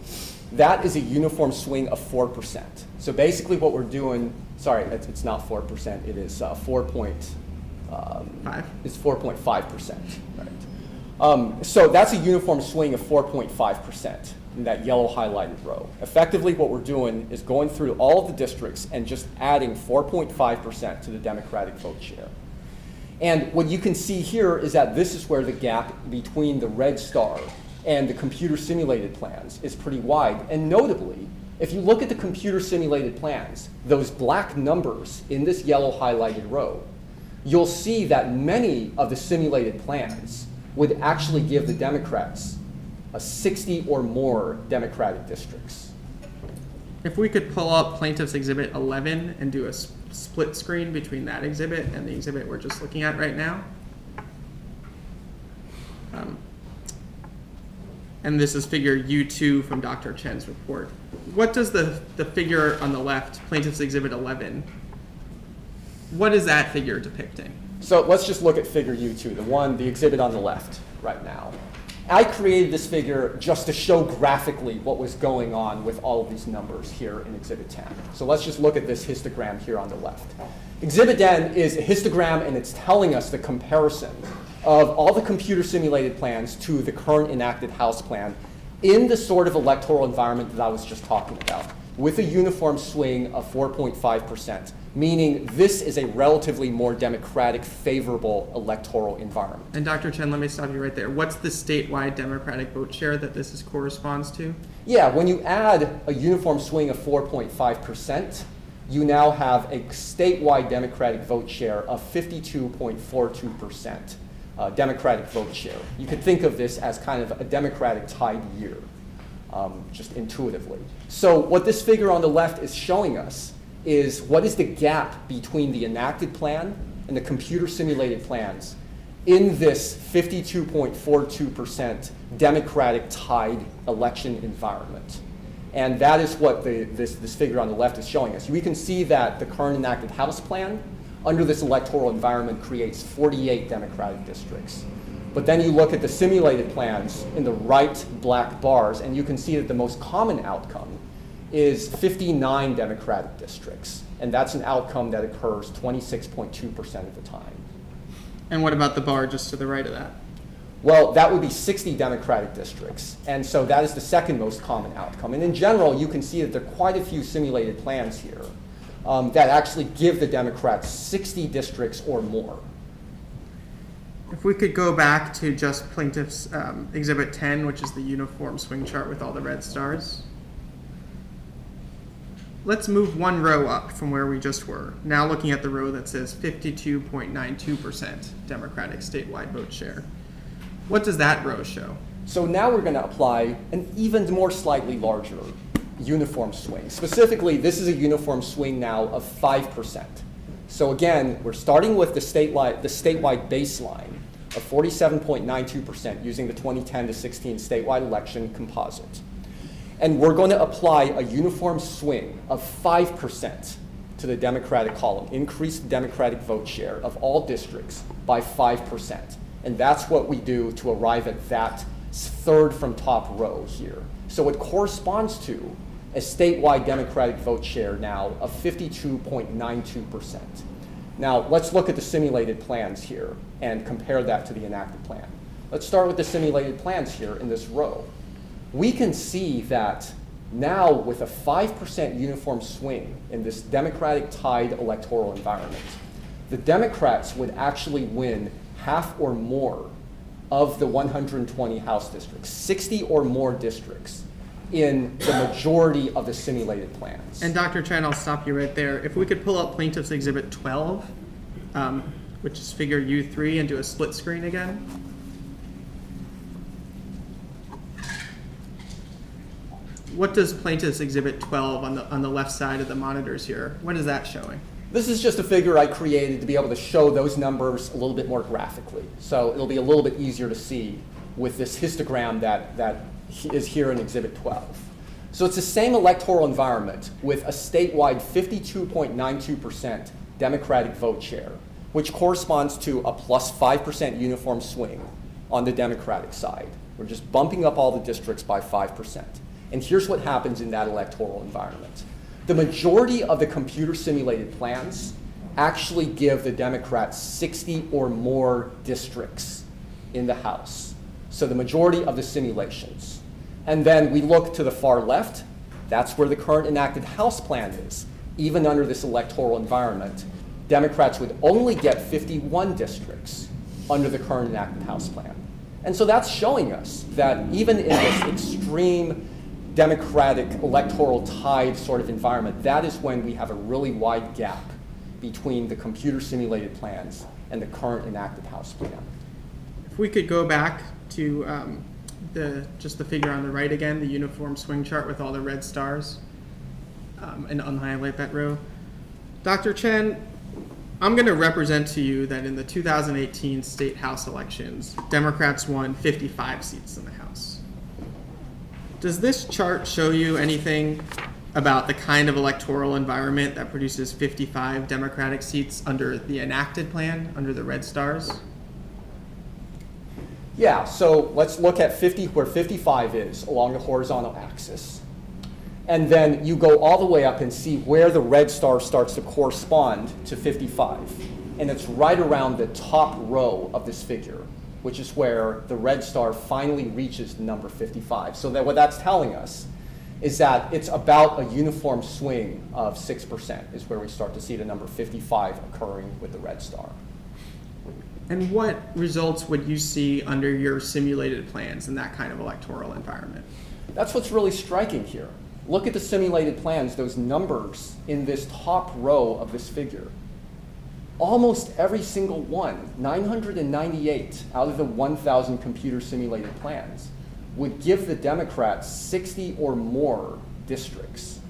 that is a uniform swing of 4%. So basically what we're doing, sorry, it's not 4%, it is 4.5%, right? So that's a uniform swing of 4.5% in that yellow highlighted row. Effectively what we're doing is going through all of the districts and just adding 4.5% to the Democratic vote share. And what you can see here is that this is where the gap between the red star and the computer simulated plans is pretty wide. And notably, if you look at the computer simulated plans, those black numbers in this yellow highlighted row, you'll see that many of the simulated plans would actually give the Democrats 60 or more Democratic districts. If we could pull up Plaintiff's Exhibit 11 and do a split screen between that exhibit and the exhibit we're just looking at right now. And this is figure U2 from Dr. Chen's report. What does the figure on the left, Plaintiff's Exhibit 11, what is that figure depicting? So let's just look at figure U2, the exhibit on the left right now. I created this figure just to show graphically what was going on with all of these numbers here in Exhibit 10. So let's just look at this histogram here on the left. Exhibit 10 is a histogram, and it's telling us the comparison of all the computer simulated plans to the current enacted House plan in the sort of electoral environment that I was just talking about, with a uniform swing of 4.5%, meaning this is a relatively more democratic, favorable electoral environment. And Dr. Chen, let me stop you right there. What's the statewide Democratic vote share that this corresponds to? Yeah, when you add a uniform swing of 4.5%, you now have a statewide Democratic vote share of 52.42%. Democratic vote share. You could think of this as kind of a Democratic tied year, just intuitively. So what this figure on the left is showing us is what is the gap between the enacted plan and the computer simulated plans in this 52.42% Democratic tied election environment. And that is what this figure on the left is showing us. We can see that the current enacted House plan under this electoral environment creates 48 Democratic districts. But then you look at the simulated plans in the right black bars, and you can see that the most common outcome is 59 Democratic districts. And that's an outcome that occurs 26.2% of the time. And what about the bar just to the right of that? Well, that would be 60 Democratic districts. And so that is the second most common outcome. And in general, you can see that there are quite a few simulated plans here that actually give the Democrats 60 districts or more. If we could go back to just Plaintiff's Exhibit 10, which is the uniform swing chart with all the red stars. Let's move one row up from where we just were. Now looking at the row that says 52.92% Democratic statewide vote share. What does that row show? So now we're going to apply an even more slightly larger uniform swing. Specifically, this is a uniform swing now of 5%. So again, we're starting with the statewide baseline of 47.92% using the 2010 to 16 statewide election composite. And we're going to apply a uniform swing of 5% to the Democratic column, increase the Democratic vote share of all districts by 5%. And that's what we do to arrive at that third from top row here. So it corresponds to a statewide Democratic vote share now of 52.92%. Now, let's look at the simulated plans here and compare that to the enacted plan. Let's start with the simulated plans here in this row. We can see that now with a 5% uniform swing in this Democratic tied electoral environment, the Democrats would actually win half or more of the 120 House districts, 60 or more districts in the majority of the simulated plans. And Dr. Chen, I'll stop you right there. If we could pull up Plaintiff's Exhibit 12, which is figure U3, and do a split screen again. What does Plaintiff's Exhibit 12 on the left side of the monitors here, what is that showing? This is just a figure I created to be able to show those numbers a little bit more graphically. So it'll be a little bit easier to see with this histogram that is here in Exhibit 12. So it's the same electoral environment with a statewide 52.92% Democratic vote share, which corresponds to a plus 5% uniform swing on the Democratic side. We're just bumping up all the districts by 5%. And here's what happens in that electoral environment. The majority of the computer simulated plans actually give the Democrats 60 or more districts in the House. So the majority of the simulations. And then we look to the far left. That's where the current enacted House plan is. Even under this electoral environment, Democrats would only get 51 districts under the current enacted House plan. And so that's showing us that even in this extreme Democratic electoral tide sort of environment, that is when we have a really wide gap between the computer simulated plans and the current enacted House plan. If we could go back to just the figure on the right again, the uniform swing chart with all the red stars, and unhighlight that row. Dr. Chen, I'm going to represent to you that in the 2018 state House elections, Democrats won 55 seats in the House. Does this chart show you anything about the kind of electoral environment that produces 55 Democratic seats under the enacted plan, under the red stars? Yeah, so let's look at where 55 is along the horizontal axis. And then you go all the way up and see where the red star starts to correspond to 55. And it's right around the top row of this figure, which is where the red star finally reaches the number 55. So that what that's telling us is that it's about a uniform swing of 6% is where we start to see the number 55 occurring with the red star. And what results would you see under your simulated plans in that kind of electoral environment? That's what's really striking here. Look at the simulated plans, those numbers in this top row of this figure. Almost every single one, 998 out of the 1,000 computer simulated plans, would give the Democrats 60 or more districts.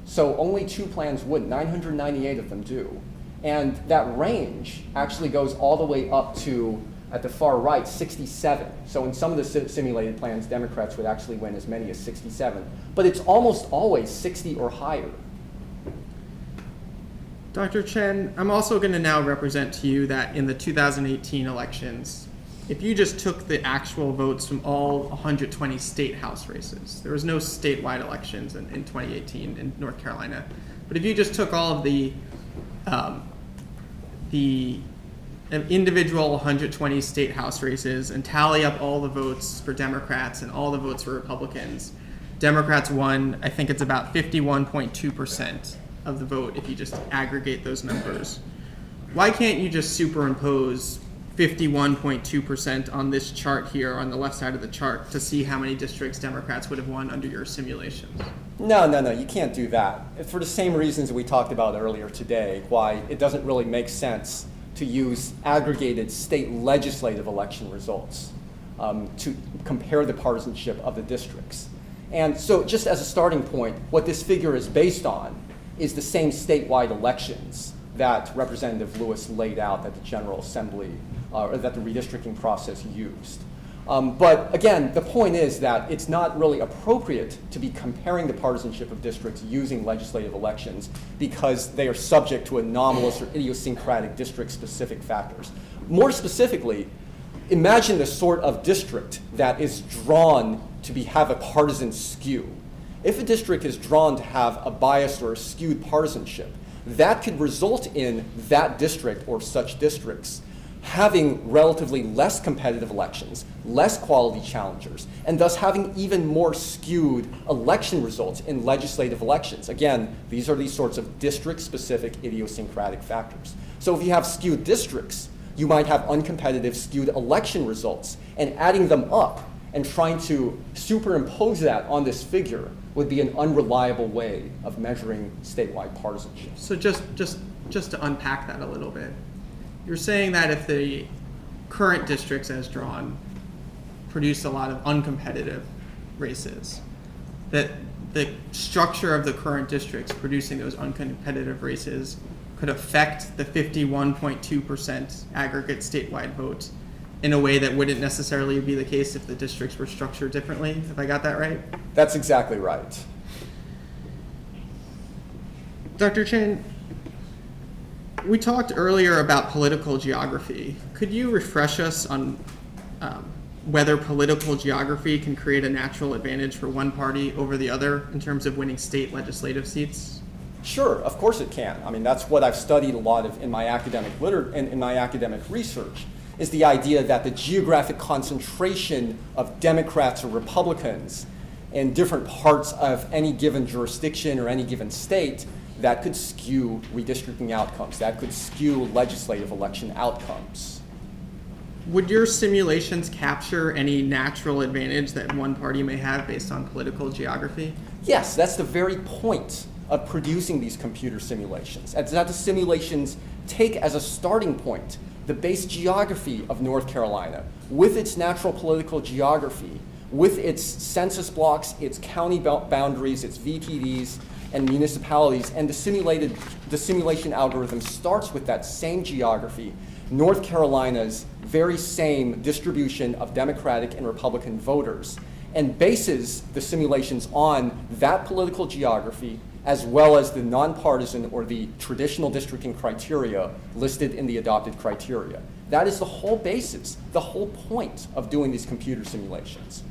So only 2 plans would, 998 of them do. And that range actually goes all the way up to, at the far right, 67. So in some of the simulated plans, Democrats would actually win as many as 67. But it's almost always 60 or higher. Dr. Chen, I'm also going to now represent to you that in the 2018 elections, if you just took the actual votes from all 120 state house races, there was no statewide elections in 2018 in North Carolina, but if you just took all of the individual 120 state house races and tally up all the votes for Democrats and all the votes for Republicans, Democrats won, I think it's about 51.2% of the vote if you just aggregate those numbers. Why can't you just superimpose 51.2% on this chart here on the left side of the chart to see how many districts Democrats would have won under your simulations? No, you can't do that. For the same reasons that we talked about earlier today, why it doesn't really make sense to use aggregated state legislative election results to compare the partisanship of the districts. And so just as a starting point, what this figure is based on is the same statewide elections that Representative Lewis laid out that the General Assembly, or that the redistricting process used. But again, the point is that it's not really appropriate to be comparing the partisanship of districts using legislative elections because they are subject to anomalous or idiosyncratic district-specific factors. More specifically, imagine the sort of district that is drawn to have a partisan skew. If a district is drawn to have a biased or a skewed partisanship, that could result in that district or such districts having relatively less competitive elections, less quality challengers, and thus having even more skewed election results in legislative elections. Again, these are these sorts of district-specific idiosyncratic factors. So if you have skewed districts, you might have uncompetitive skewed election results, and adding them up and trying to superimpose that on this figure would be an unreliable way of measuring statewide partisanship. So just to unpack that a little bit, you're saying that if the current districts as drawn produce a lot of uncompetitive races, that the structure of the current districts producing those uncompetitive races could affect the 51.2% aggregate statewide vote in a way that wouldn't necessarily be the case if the districts were structured differently. Have I got that right? That's exactly right. Dr. Chen, we talked earlier about political geography. Could you refresh us on whether political geography can create a natural advantage for one party over the other in terms of winning state legislative seats? Sure, of course it can. I mean, that's what I've studied a lot of in my academic research, is the idea that the geographic concentration of Democrats or Republicans in different parts of any given jurisdiction or any given state, that could skew redistricting outcomes, that could skew legislative election outcomes. Would your simulations capture any natural advantage that one party may have based on political geography? Yes, that's the very point of producing these computer simulations. It's that the simulations take as a starting point the base geography of North Carolina with its natural political geography, with its census blocks, its county boundaries, its VPDs, and municipalities, and the simulation algorithm starts with that same geography, North Carolina's very same distribution of Democratic and Republican voters, and bases the simulations on that political geography as well as the nonpartisan or the traditional districting criteria listed in the adopted criteria. That is the whole basis, the whole point of doing these computer simulations.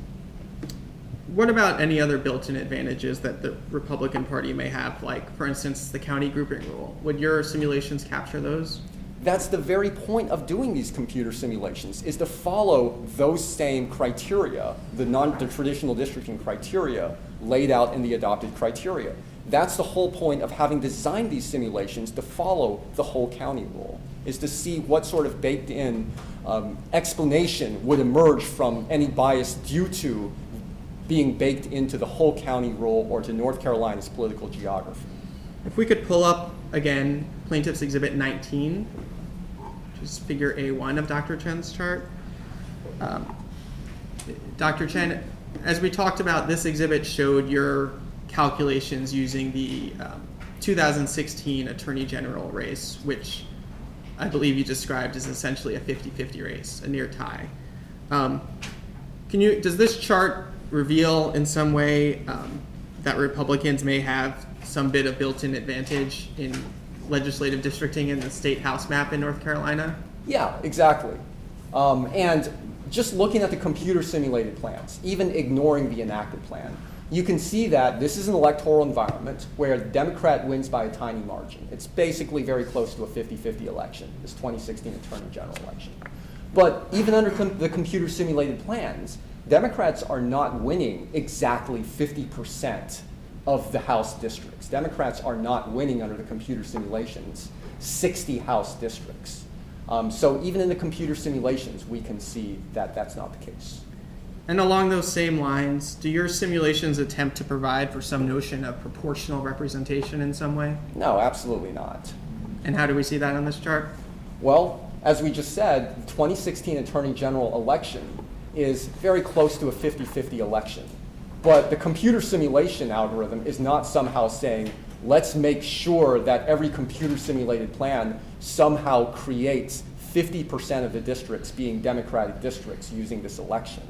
What about any other built-in advantages that the Republican Party may have, like, for instance, the county grouping rule? Would your simulations capture those? That's the very point of doing these computer simulations, is to follow those same criteria, the traditional districting criteria laid out in the adopted criteria. That's the whole point of having designed these simulations, to follow the whole county rule, is to see what sort of baked-in explanation would emerge from any bias due to being baked into the whole county rule or to North Carolina's political geography. If we could pull up, again, Plaintiff's Exhibit 19, which is figure A1 of Dr. Chen's chart. Dr. Chen, as we talked about, this exhibit showed your calculations using the 2016 Attorney General race, which I believe you described as essentially a 50-50 race, a near tie. Does this chart reveal in some way that Republicans may have some bit of built-in advantage in legislative districting in the state house map in North Carolina? Yeah, exactly. And just looking at the computer simulated plans, even ignoring the enacted plan, you can see that this is an electoral environment where the Democrat wins by a tiny margin. It's basically very close to a 50-50 election, this 2016 Attorney General election. But even under the computer simulated plans, Democrats are not winning exactly 50% of the House districts. Democrats are not winning under the computer simulations 60 House districts. So even in the computer simulations, we can see that that's not the case. And along those same lines, do your simulations attempt to provide for some notion of proportional representation in some way? No, absolutely not. And how do we see that on this chart? Well, as we just said, the 2016 Attorney General election is very close to a 50-50 election. But the computer simulation algorithm is not somehow saying, let's make sure that every computer simulated plan somehow creates 50% of the districts being Democratic districts using this election.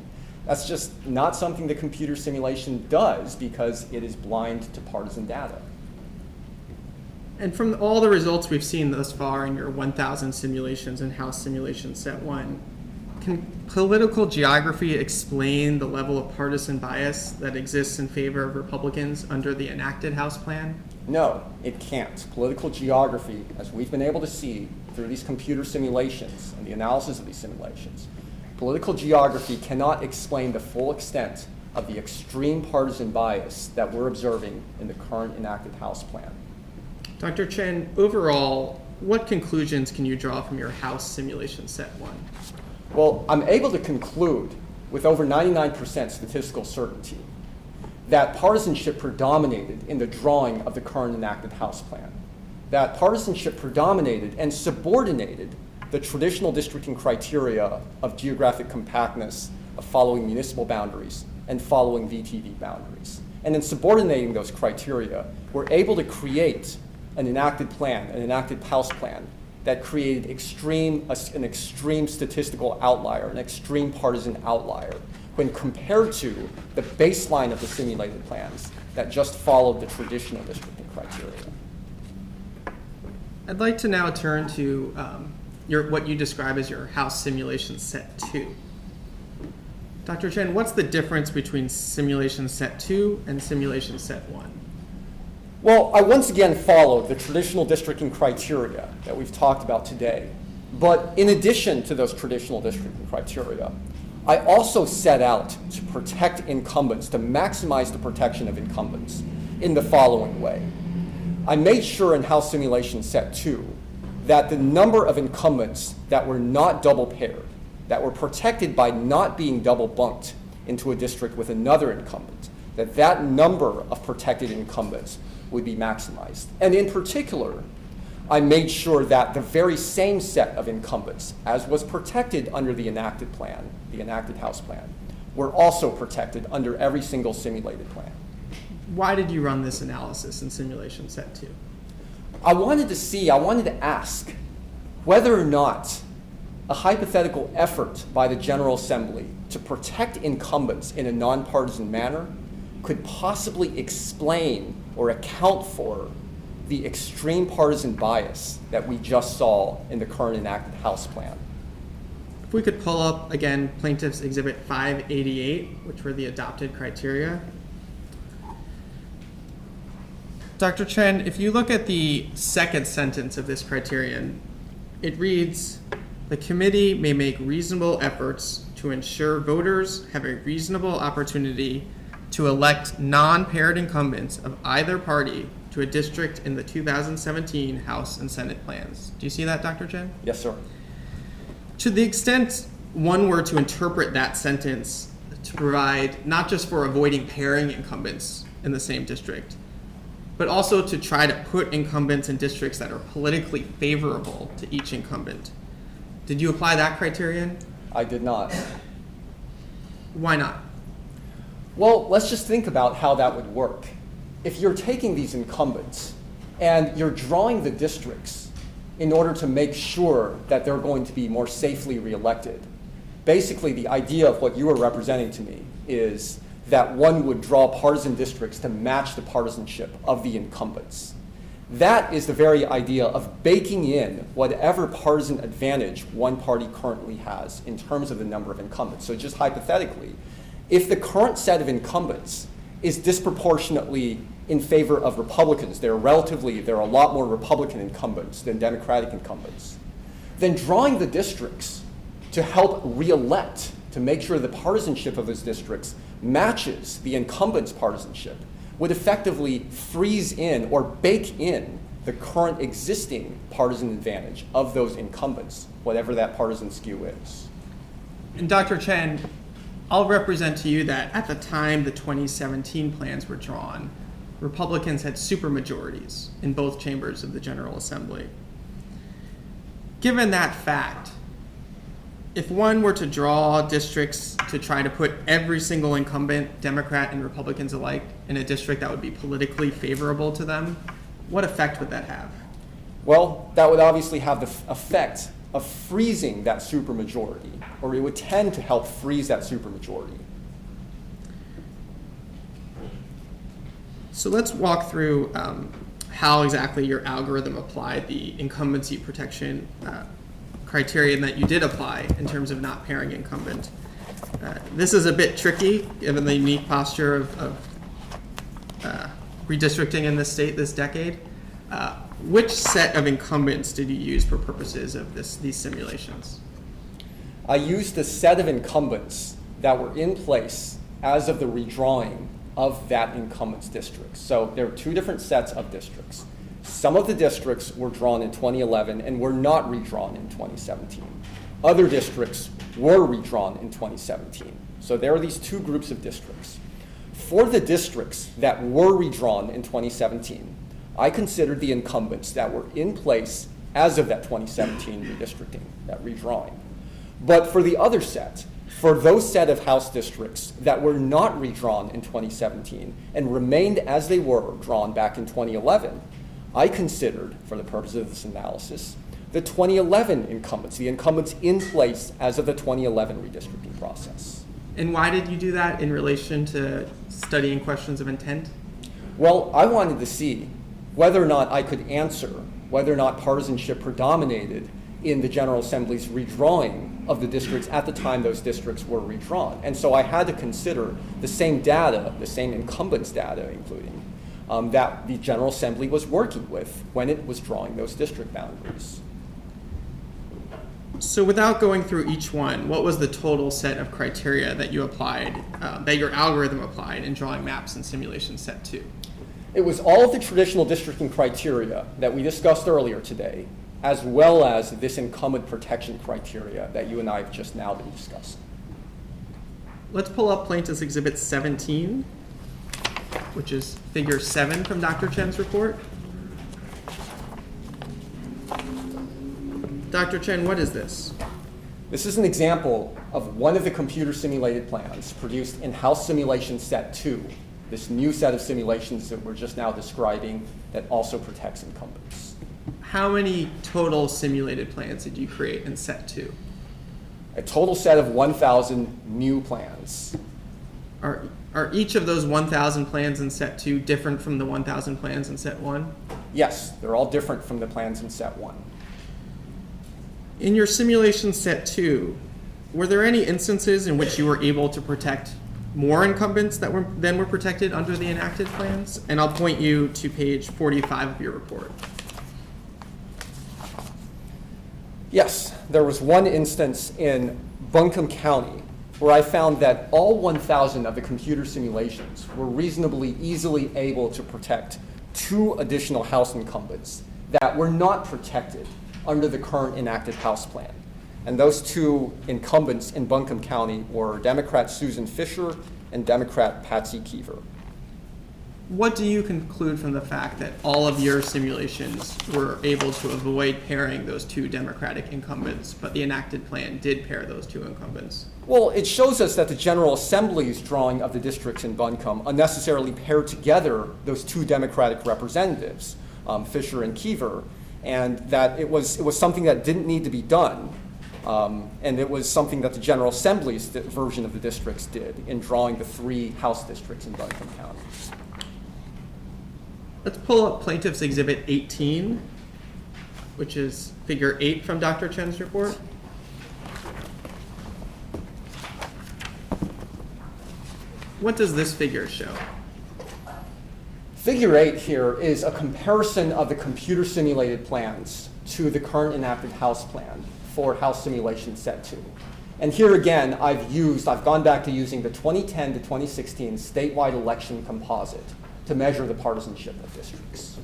That's just not something the computer simulation does because it is blind to partisan data. And from all the results we've seen thus far in your 1,000 simulations and House Simulation Set 1, can political geography explain the level of partisan bias that exists in favor of Republicans under the enacted House plan? No, it can't. Political geography, as we've been able to see through these computer simulations and the analysis of these simulations, political geography cannot explain the full extent of the extreme partisan bias that we're observing in the current enacted House plan. Dr. Chen, overall, what conclusions can you draw from your House Simulation Set 1? Well, I'm able to conclude with over 99% statistical certainty that partisanship predominated in the drawing of the current enacted House plan. That partisanship predominated and subordinated the traditional districting criteria of geographic compactness, of following municipal boundaries, and following VTV boundaries. And in subordinating those criteria, we're able to create an enacted plan, an enacted House plan, that created an extreme statistical outlier, an extreme partisan outlier, when compared to the baseline of the simulated plans that just followed the traditional districting criteria. I'd like to now turn to what you describe as your House Simulation Set 2. Dr. Chen, what's the difference between Simulation Set 2 and Simulation Set 1? Well, I once again followed the traditional districting criteria that we've talked about today. But in addition to those traditional districting criteria, I also set out to protect incumbents, to maximize the protection of incumbents in the following way. I made sure in House Simulation Set 2 that the number of incumbents that were not double paired, that were protected by not being double bunked into a district with another incumbent, that number of protected incumbents would be maximized. And in particular, I made sure that the very same set of incumbents, as was protected under the enacted plan, the enacted House plan, were also protected under every single simulated plan. Why did you run this analysis in Simulation Set 2? I wanted to ask whether or not a hypothetical effort by the General Assembly to protect incumbents in a nonpartisan manner could possibly explain or account for the extreme partisan bias that we just saw in the current enacted House plan. If we could pull up, again, Plaintiff's Exhibit 588, which were the adopted criteria. Dr. Chen, if you look at the second sentence of this criterion, it reads, "The committee may make reasonable efforts to ensure voters have a reasonable opportunity to elect non-paired incumbents of either party to a district in the 2017 House and Senate plans." Do you see that, Dr. Chen? Yes, sir. To the extent one were to interpret that sentence to provide not just for avoiding pairing incumbents in the same district, but also to try to put incumbents in districts that are politically favorable to each incumbent, did you apply that criterion? I did not. Why not? Well, let's just think about how that would work. If you're taking these incumbents and you're drawing the districts in order to make sure that they're going to be more safely reelected, basically the idea of what you are representing to me is that one would draw partisan districts to match the partisanship of the incumbents. That is the very idea of baking in whatever partisan advantage one party currently has in terms of the number of incumbents. So just hypothetically, if the current set of incumbents is disproportionately in favor of Republicans, there are a lot more Republican incumbents than Democratic incumbents, then drawing the districts to help re-elect, to make sure the partisanship of those districts matches the incumbents' partisanship, would effectively freeze in or bake in the current existing partisan advantage of those incumbents, whatever that partisan skew is. And Dr. Chen, I'll represent to you that at the time the 2017 plans were drawn, Republicans had supermajorities in both chambers of the General Assembly. Given that fact, if one were to draw districts to try to put every single incumbent, Democrat and Republicans alike, in a district that would be politically favorable to them, what effect would that have? Well, that would obviously have the effect of freezing that supermajority, or it would tend to help freeze that supermajority. So let's walk through how exactly your algorithm applied the incumbency protection criterion that you did apply in terms of not pairing incumbent. This is a bit tricky given the unique posture of redistricting in this state this decade. Which set of incumbents did you use for purposes of these simulations? I used the set of incumbents that were in place as of the redrawing of that incumbent's districts. So there are two different sets of districts. Some of the districts were drawn in 2011 and were not redrawn in 2017. Other districts were redrawn in 2017. So there are these two groups of districts. For the districts that were redrawn in 2017, I considered the incumbents that were in place as of that 2017 redistricting, that redrawing. But for the other set, for those set of House districts that were not redrawn in 2017 and remained as they were drawn back in 2011, I considered, for the purpose of this analysis, the 2011 incumbents, the incumbents in place as of the 2011 redistricting process. And why did you do that in relation to studying questions of intent? Well, I wanted to see whether or not I could answer whether or not partisanship predominated in the General Assembly's redrawing of the districts at the time those districts were redrawn. And so I had to consider the same data, the same incumbents data, including, that the General Assembly was working with when it was drawing those district boundaries. So without going through each one, what was the total set of criteria that you applied, that your algorithm applied in drawing maps and simulations set 2? It was all of the traditional districting criteria that we discussed earlier today, as well as this incumbent protection criteria that you and I have just now been discussing. Let's pull up Plaintiff's Exhibit 17, which is Figure 7 from Dr. Chen's report. Dr. Chen, what is this? This is an example of one of the computer simulated plans produced in House Simulation Set 2, this new set of simulations that we're just now describing that also protects incumbents. How many total simulated plans did you create in Set 2? A total set of 1,000 new plans. Are each of those 1,000 plans in Set 2 different from the 1,000 plans in Set 1? Yes, they're all different from the plans in Set 1. In your simulation Set 2, were there any instances in which you were able to protect more incumbents than were protected under the enacted plans? And I'll point you to page 45 of your report. Yes, there was one instance in Buncombe County where I found that all 1,000 of the computer simulations were reasonably easily able to protect 2 additional House incumbents that were not protected under the current enacted House plan. And those 2 incumbents in Buncombe County were Democrat Susan Fisher and Democrat Patsy Keever. What do you conclude from the fact that all of your simulations were able to avoid pairing those 2 Democratic incumbents, but the enacted plan did pair those 2 incumbents? Well, it shows us that the General Assembly's drawing of the districts in Buncombe unnecessarily paired together those 2 Democratic representatives, Fisher and Keever, and that it was something that didn't need to be done. And it was something that the General Assembly's version of the districts did in drawing the 3 House districts in Buncombe County. Let's pull up Plaintiff's Exhibit 18, which is figure 8 from Dr. Chen's report. What does this figure show? Figure 8 here is a comparison of the computer simulated plans to the current enacted House plan for House Simulation Set 2. And here again, I've gone back to using the 2010 to 2016 statewide election composite to measure the partisanship of districts.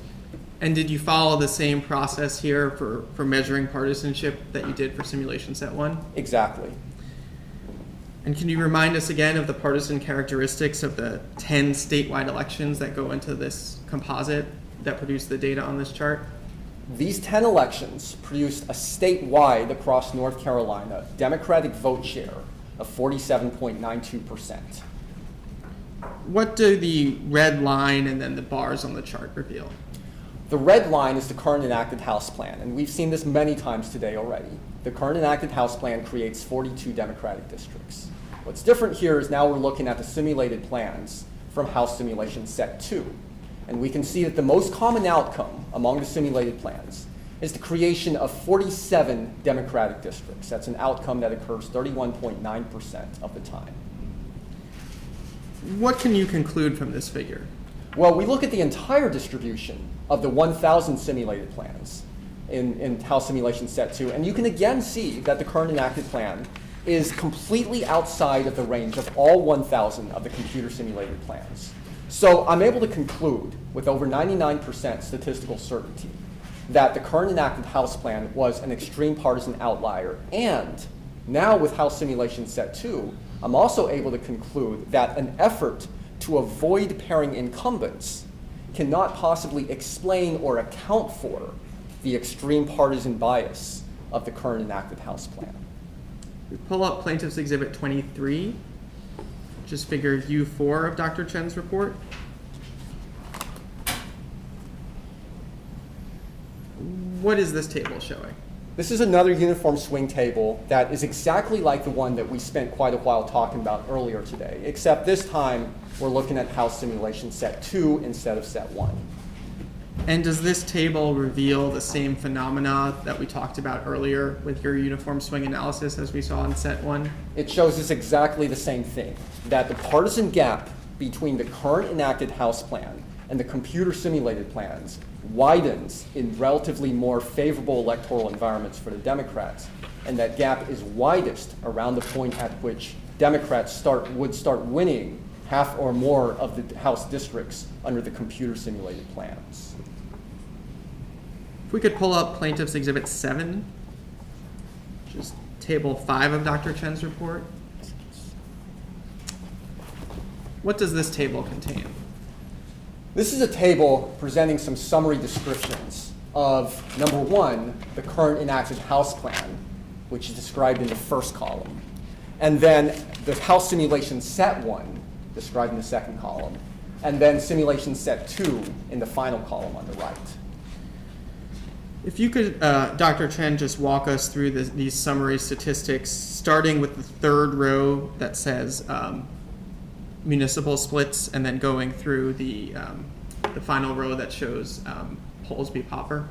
And did you follow the same process here for measuring partisanship that you did for Simulation Set 1? Exactly. And can you remind us again of the partisan characteristics of the 10 statewide elections that go into this composite that produce the data on this chart? These 10 elections produced a statewide across North Carolina Democratic vote share of 47.92%. What do the red line and then the bars on the chart reveal? The red line is the current enacted House plan, and we've seen this many times today already. The current enacted House plan creates 42 Democratic districts. What's different here is now we're looking at the simulated plans from House Simulation Set 2. And we can see that the most common outcome among the simulated plans is the creation of 47 Democratic districts. That's an outcome that occurs 31.9% of the time. What can you conclude from this figure? Well, we look at the entire distribution of the 1,000 simulated plans in House Simulation Set 2, and you can again see that the current enacted plan is completely outside of the range of all 1,000 of the computer simulated plans. So I'm able to conclude with over 99% statistical certainty that the current enacted House plan was an extreme partisan outlier. And now with House Simulation Set 2, I'm also able to conclude that an effort to avoid pairing incumbents cannot possibly explain or account for the extreme partisan bias of the current enacted House plan. We pull up Plaintiff's Exhibit 23, which is figure U4 of Dr. Chen's report. What is this table showing? This is another uniform swing table that is exactly like the one that we spent quite a while talking about earlier today, except this time we're looking at House Simulation Set 2 instead of Set 1. And does this table reveal the same phenomena that we talked about earlier with your uniform swing analysis as we saw in Set 1? It shows us exactly the same thing, that the partisan gap between the current enacted House plan and the computer simulated plans widens in relatively more favorable electoral environments for the Democrats, and that gap is widest around the point at which Democrats would start winning half or more of the House districts under the computer simulated plans. If we could pull up Plaintiff's Exhibit 7, which is Table 5 of Dr. Chen's report. What does this table contain? This is a table presenting some summary descriptions of, number one, the current enacted House plan, which is described in the first column, and then the House Simulation Set 1, described in the second column, and then Simulation Set 2 in the final column on the right. If you could, Dr. Chen, just walk us through these summary statistics, starting with the third row that says municipal splits, and then going through the final row that shows polls be pauper.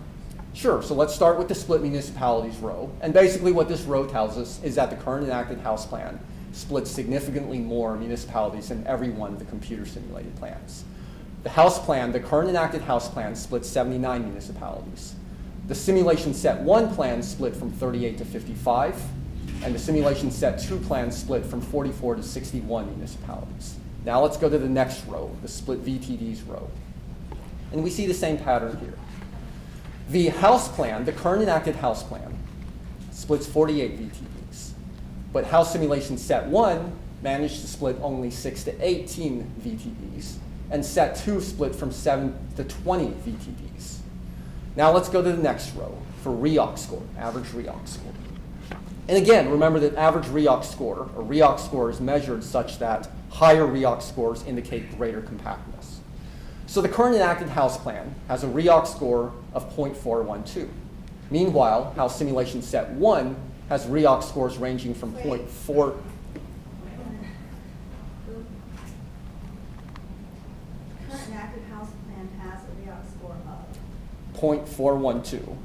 Sure, so let's start with the split municipalities row. And basically what this row tells us is that the current enacted House plan splits significantly more municipalities than every one of the computer simulated plans. The House plan, the current enacted House plan, splits 79 municipalities. The Simulation Set 1 plan split from 38 to 55, and the Simulation Set 2 plan split from 44 to 61 municipalities. Now let's go to the next row, the split VTDs row. And we see the same pattern here. The House plan, the current enacted House plan, splits 48 VTDs. But House Simulation Set 1 managed to split only 6 to 18 VTDs, and Set 2 split from 7 to 20 VTDs. Now let's go to the next row for REOC score, average REOC score. And again, remember that average REOC score, or REOC score, is measured such that higher REOC scores indicate greater compactness. So the current enacted House plan has a REOC score of 0.412. Meanwhile, House Simulation Set 1 has REOC scores ranging from 0.4. Current enacted House plan has a REOC 0.412.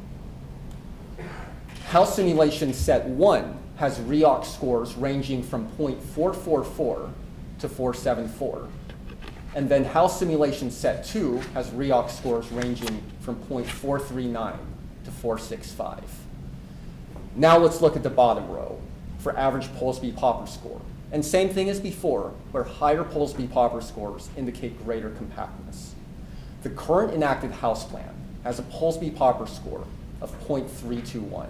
House simulation set 1 has REOC scores ranging from 0.444 to 474. And then House simulation set 2 has REOC scores ranging from 0.439 to 465. Now let's look at the bottom row for average Polsby-Popper score. And same thing as before, where higher Polsby-Popper scores indicate greater compactness. The current enacted House plan has a Polsby-Popper score of 0.321.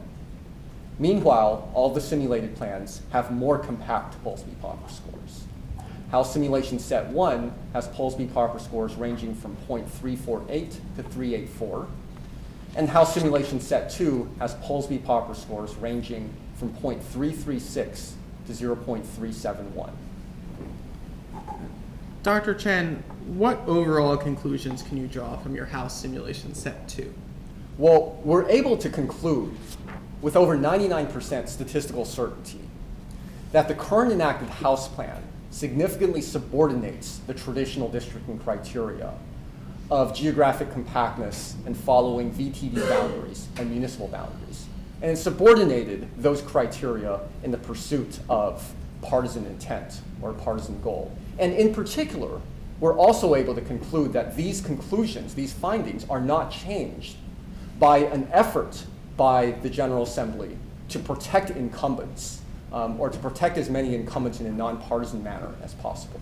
Meanwhile, all the simulated plans have more compact Polsby-Popper scores. House simulation set 1 has Polsby-Popper scores ranging from 0.348 to 384. And House simulation set 2 has Polsby-Popper scores ranging from 0.336 to 0.371. Dr. Chen, what overall conclusions can you draw from your House simulation set 2? Well, we're able to conclude with over 99% statistical certainty that the current enacted House plan significantly subordinates the traditional districting criteria of geographic compactness and following VTV boundaries and municipal boundaries. And it subordinated those criteria in the pursuit of partisan intent or partisan goal. And in particular, we're also able to conclude that these conclusions, these findings, are not changed by an effort by the General Assembly to protect incumbents or to protect as many incumbents in a nonpartisan manner as possible.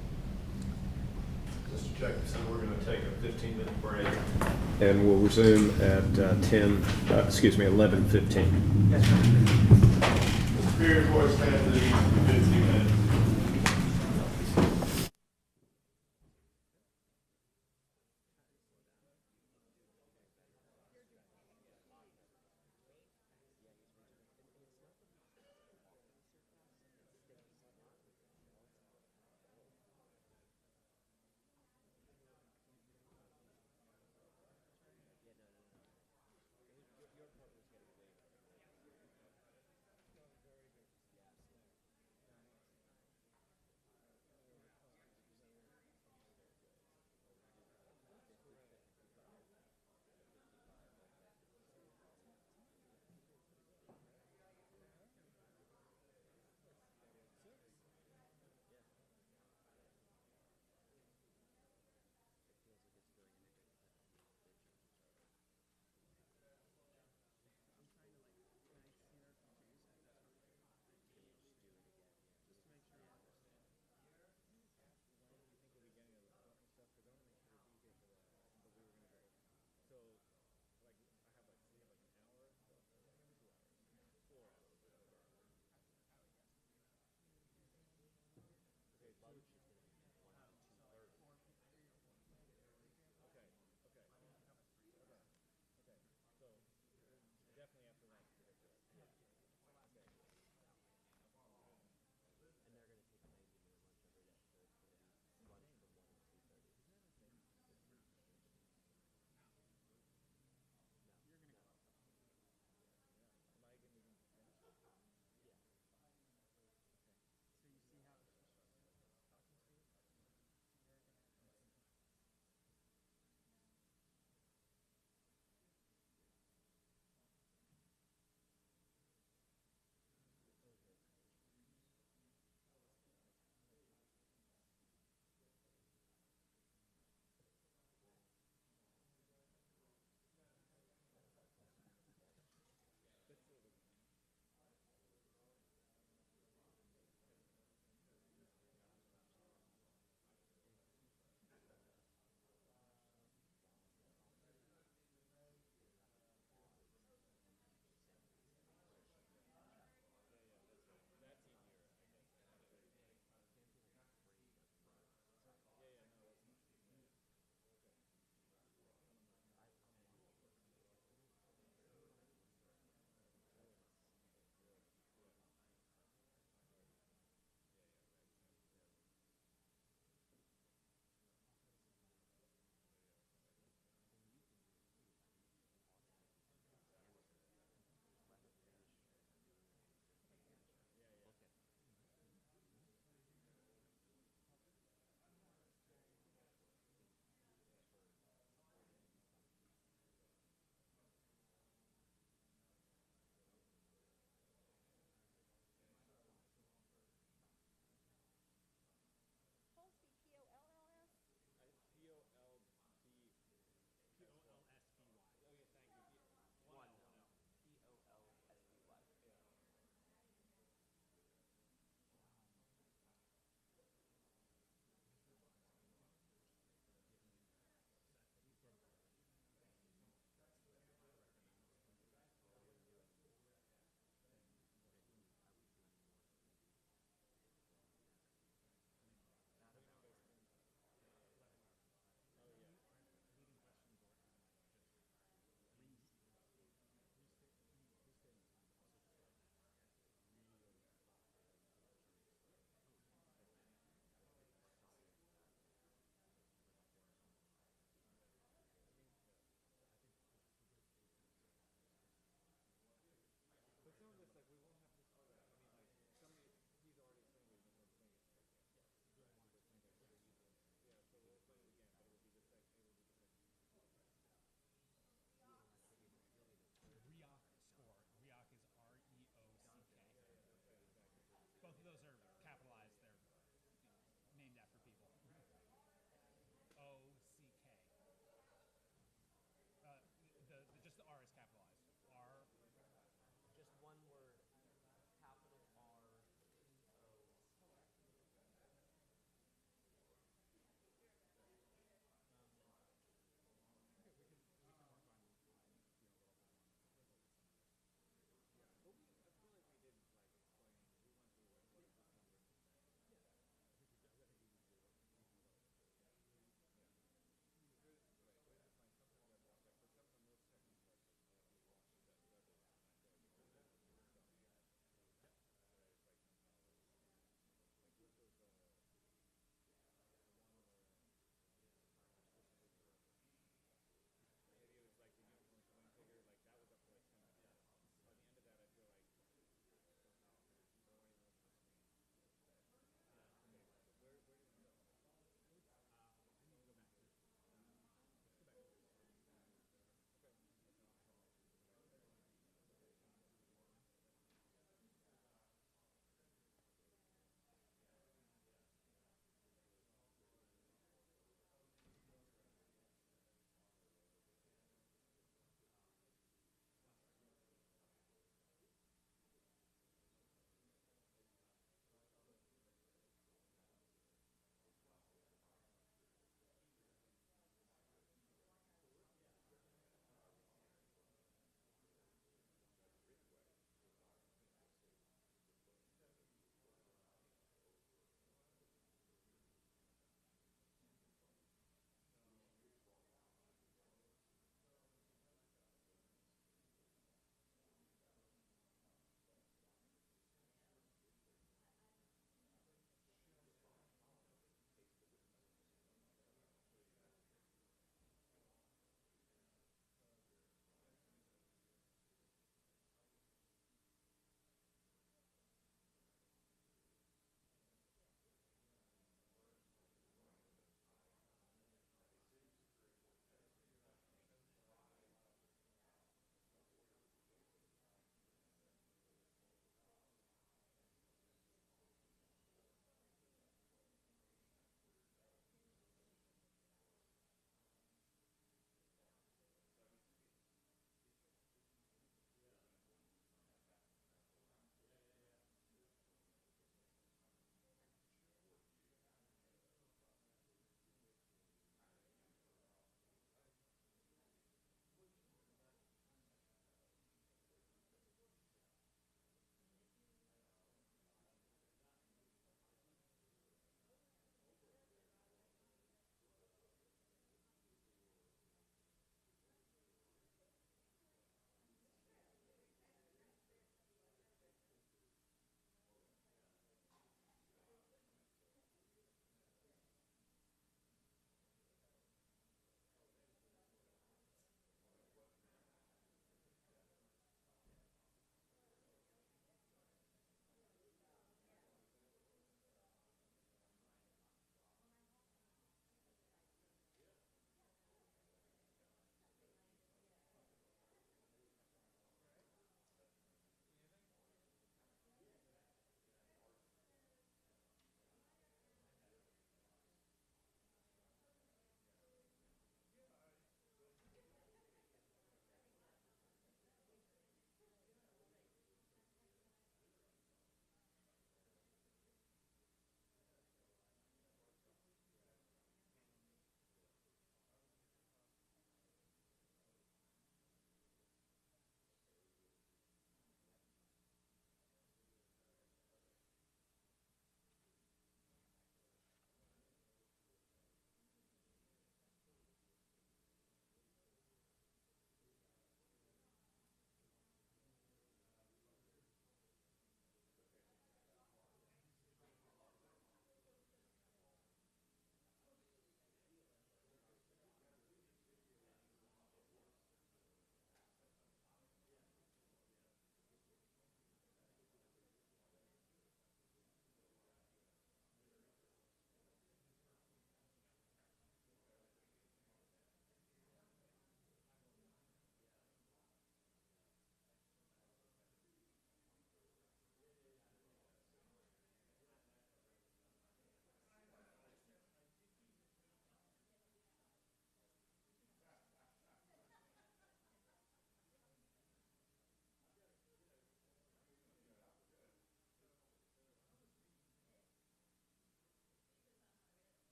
Mr. Jacobson, we're going to take a 15-minute break, and we'll resume at 11:15. Yes, sir. The Superior Court stands at 15 minutes.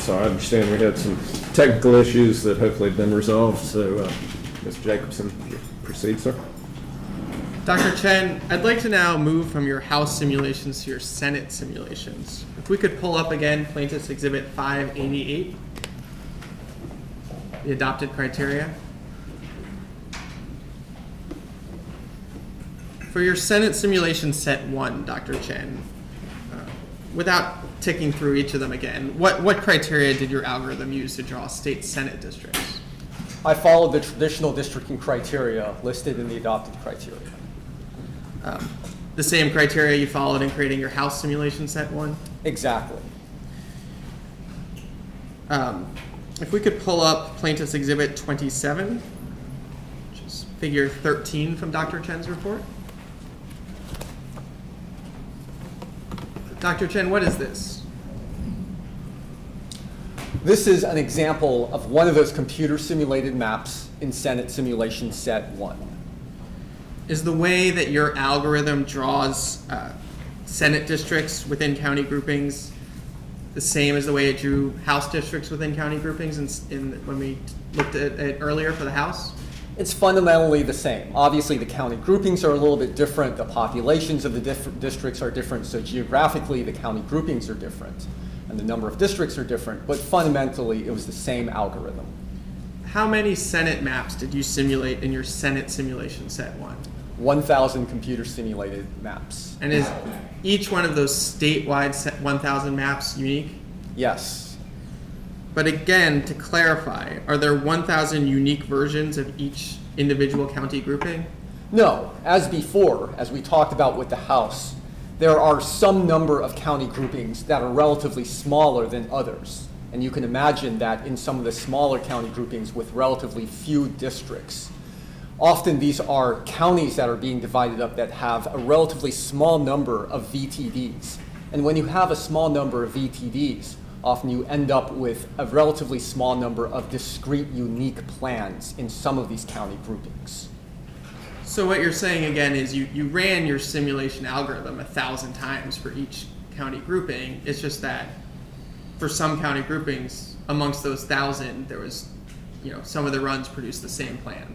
So I understand we had some technical issues that hopefully have been resolved. So, Mr. Jacobson, proceed, sir. Dr. Chen, I'd like to now move from your House simulations to your Senate simulations. If we could pull up again Plaintiff's Exhibit 588, the adopted criteria. For your Senate simulation set 1, Dr. Chen, without ticking through each of them again, what criteria did your algorithm use to draw state Senate districts? I followed the traditional districting criteria listed in the adopted criteria. The same criteria you followed in creating your House simulation set 1? Exactly. If we could pull up Plaintiff's Exhibit 27, which is figure 13 from Dr. Chen's report. Dr. Chen, what is this? This is an example of one of those computer simulated maps in Senate simulation set 1. Is the way that your algorithm draws Senate districts within county groupings the same as the way it drew House districts within county groupings when we looked at it earlier for the House? It's fundamentally the same. Obviously, the county groupings are a little bit different. The populations of the districts are different. So geographically, the county groupings are different. And the number of districts are different. But fundamentally, it was the same algorithm. How many Senate maps did you simulate in your Senate simulation set 1? 1,000 computer simulated maps. And is each one of those statewide 1,000 maps unique? Yes. But again, to clarify, are there 1,000 unique versions of each individual county grouping? No. As before, as we talked about with the House, there are some number of county groupings that are relatively smaller than others. And you can imagine that in some of the smaller county groupings with relatively few districts, often these are counties that are being divided up that have a relatively small number of VTDs. And when you have a small number of VTDs, often you end up with a relatively small number of discrete, unique plans in some of these county groupings. So what you're saying again is you ran your simulation algorithm 1,000 times for each county grouping. It's just that for some county groupings, amongst those 1,000, there was, some of the runs produced the same plan.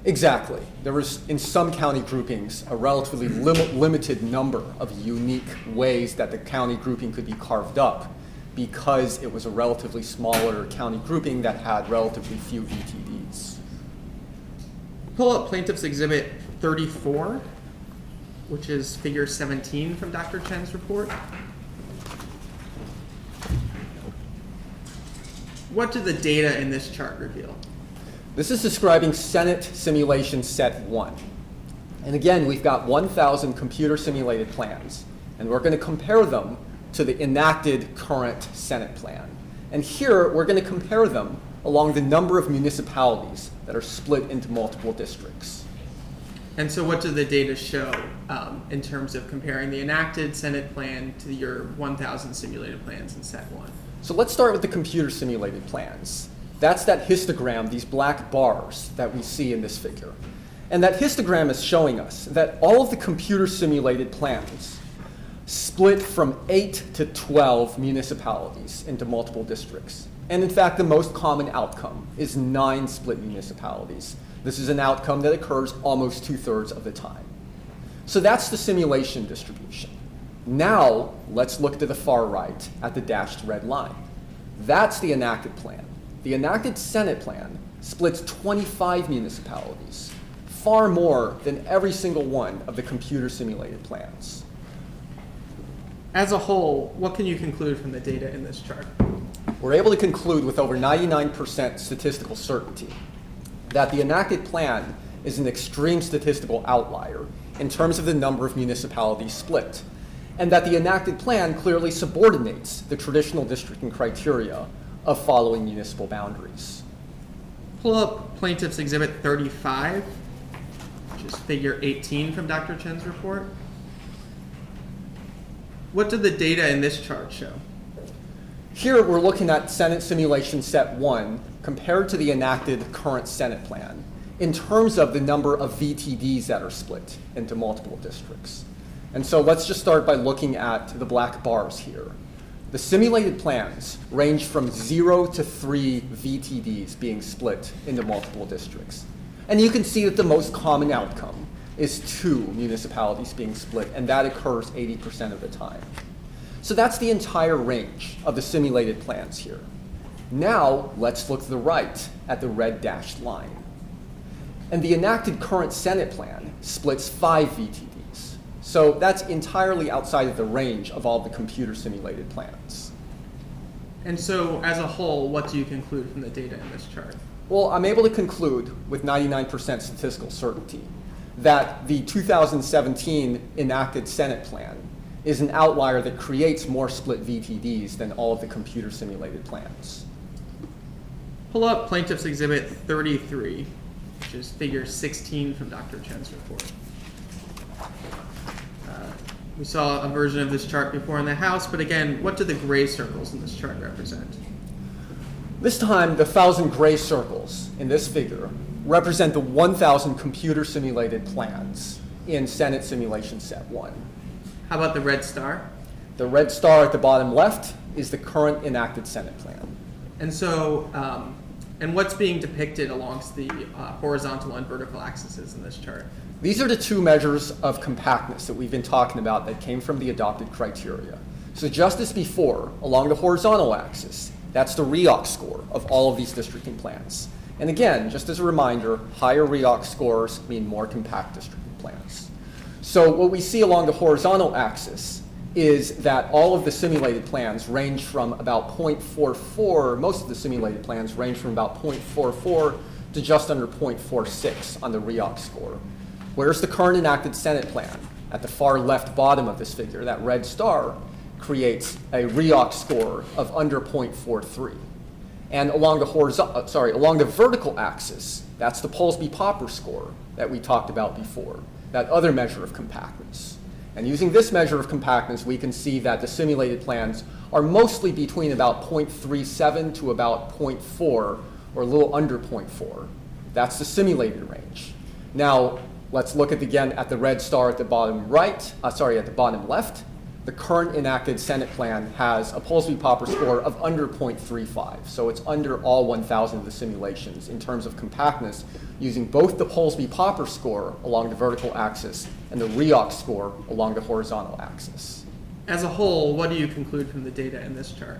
Exactly. There was, in some county groupings, a relatively limited number of unique ways that the county grouping could be carved up because it was a relatively smaller county grouping that had relatively few VTDs. Pull up Plaintiff's Exhibit 34, which is figure 17 from Dr. Chen's report. What do the data in this chart reveal? This is describing Senate simulation set 1. And again, we've got 1,000 computer simulated plans, and we're going to compare them to the enacted current Senate plan. And here, we're going to compare them along the number of municipalities that are split into multiple districts. And so what do the data show in terms of comparing the enacted Senate plan to your 1,000 simulated plans in set 1? So let's start with the computer simulated plans. That's that histogram, these black bars that we see in this figure. And that histogram is showing us that all of the computer simulated plans split from 8 to 12 municipalities into multiple districts. And in fact, the most common outcome is 9 split municipalities. This is an outcome that occurs almost 2/3 of the time. So that's the simulation distribution. Now, let's look to the far right at the dashed red line. That's the enacted plan. The enacted Senate plan splits 25 municipalities, far more than every single one of the computer simulated plans. As a whole, what can you conclude from the data in this chart? We're able to conclude with over 99% statistical certainty that the enacted plan is an extreme statistical outlier in terms of the number of municipalities split, and that the enacted plan clearly subordinates the traditional districting criteria of following municipal boundaries. Pull up Plaintiff's Exhibit 35, which is figure 18 from Dr. Chen's report. What do the data in this chart show? Here we're looking at Senate simulation set 1 compared to the enacted current Senate plan in terms of the number of VTDs that are split into multiple districts. And so let's just start by looking at the black bars here. the simulated plans range from 0 to 3 VTDs being split into multiple districts. And you can see that the most common outcome is 2 municipalities being split, and that occurs 80% of the time. So that's the entire range of the simulated plans here. Now, let's look to the right at the red dashed line. And the enacted current Senate plan splits 5 VTDs. So that's entirely outside of the range of all the computer simulated plans. And so, as a whole, what do you conclude from the data in this chart? Well, I'm able to conclude with 99% statistical certainty that the 2017 enacted Senate plan is an outlier that creates more split VTDs than all of the computer simulated plans. Pull up Plaintiff's Exhibit 33, which is figure 16 from Dr. Chen's report. We saw a version of this chart before in the House, but again, what do the gray circles in this chart represent? This time, the 1,000 gray circles in this figure represent the 1,000 computer simulated plans in Senate Simulation Set 1. How about the red star? The red star at the bottom left is the current enacted Senate plan. And so, and what's being depicted alongst the horizontal and vertical axes in this chart? These are the 2 measures of compactness that we've been talking about that came from the adopted criteria. So just as before, along the horizontal axis, that's the REOC score of all of these districting plans. And again, just as a reminder, higher REOC scores mean more compact districting plans. So what we see along the horizontal axis is that all of the simulated plans range from about 0.44, most of the simulated plans range from about 0.44 to just under 0.46 on the REOC score. Whereas the current enacted Senate plan, at the far left bottom of this figure, that red star, creates a REOC score of under 0.43. And along the vertical axis, that's the Polsby-Popper score that we talked about before, that other measure of compactness. And using this measure of compactness, we can see that the simulated plans are mostly between about 0.37 to about 0.4, or a little under 0.4. That's the simulated range. Now, let's look again at the red star at the bottom at the bottom left. The current enacted Senate plan has a Polsby-Popper score of under 0.35, so it's under all 1,000 of the simulations in terms of compactness, using both the Polsby-Popper score along the vertical axis and the REOC score along the horizontal axis. As a whole, what do you conclude from the data in this chart?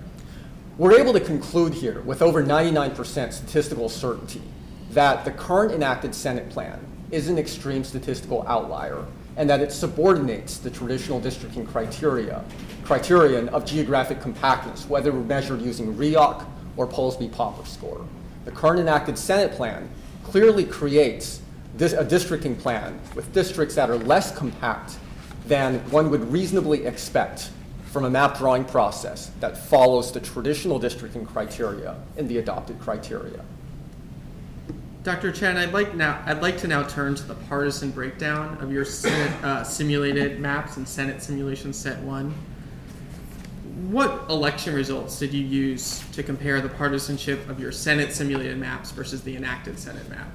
We're able to conclude here with over 99% statistical certainty that the current enacted Senate plan is an extreme statistical outlier, and that it subordinates the traditional districting criterion of geographic compactness, whether measured using REOC or Polsby-Popper score. The current enacted Senate plan clearly creates a districting plan with districts that are less compact than one would reasonably expect from a map drawing process that follows the traditional districting criteria in the adopted criteria. Dr. Chen, I'd like to now turn to the partisan breakdown of your Senate simulated maps in Senate Simulation Set 1. What election results did you use to compare the partisanship of your Senate simulated maps versus the enacted Senate map?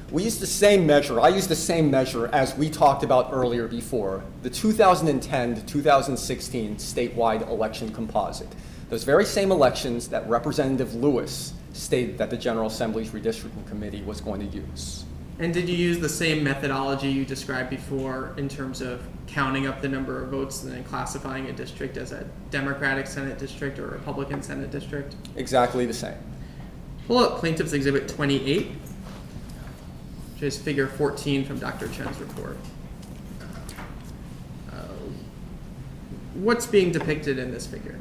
We used the same measure. I used the same measure as we talked about earlier before, the 2010 to 2016 statewide election composite. Those very same elections that Representative Lewis stated that the General Assembly's Redistricting Committee was going to use. And did you use the same methodology you described before in terms of counting up the number of votes and then classifying a district as a Democratic Senate district or a Republican Senate district? Exactly the same. Pull up Plaintiff's Exhibit 28, which is figure 14 from Dr. Chen's report. What's being depicted in this figure?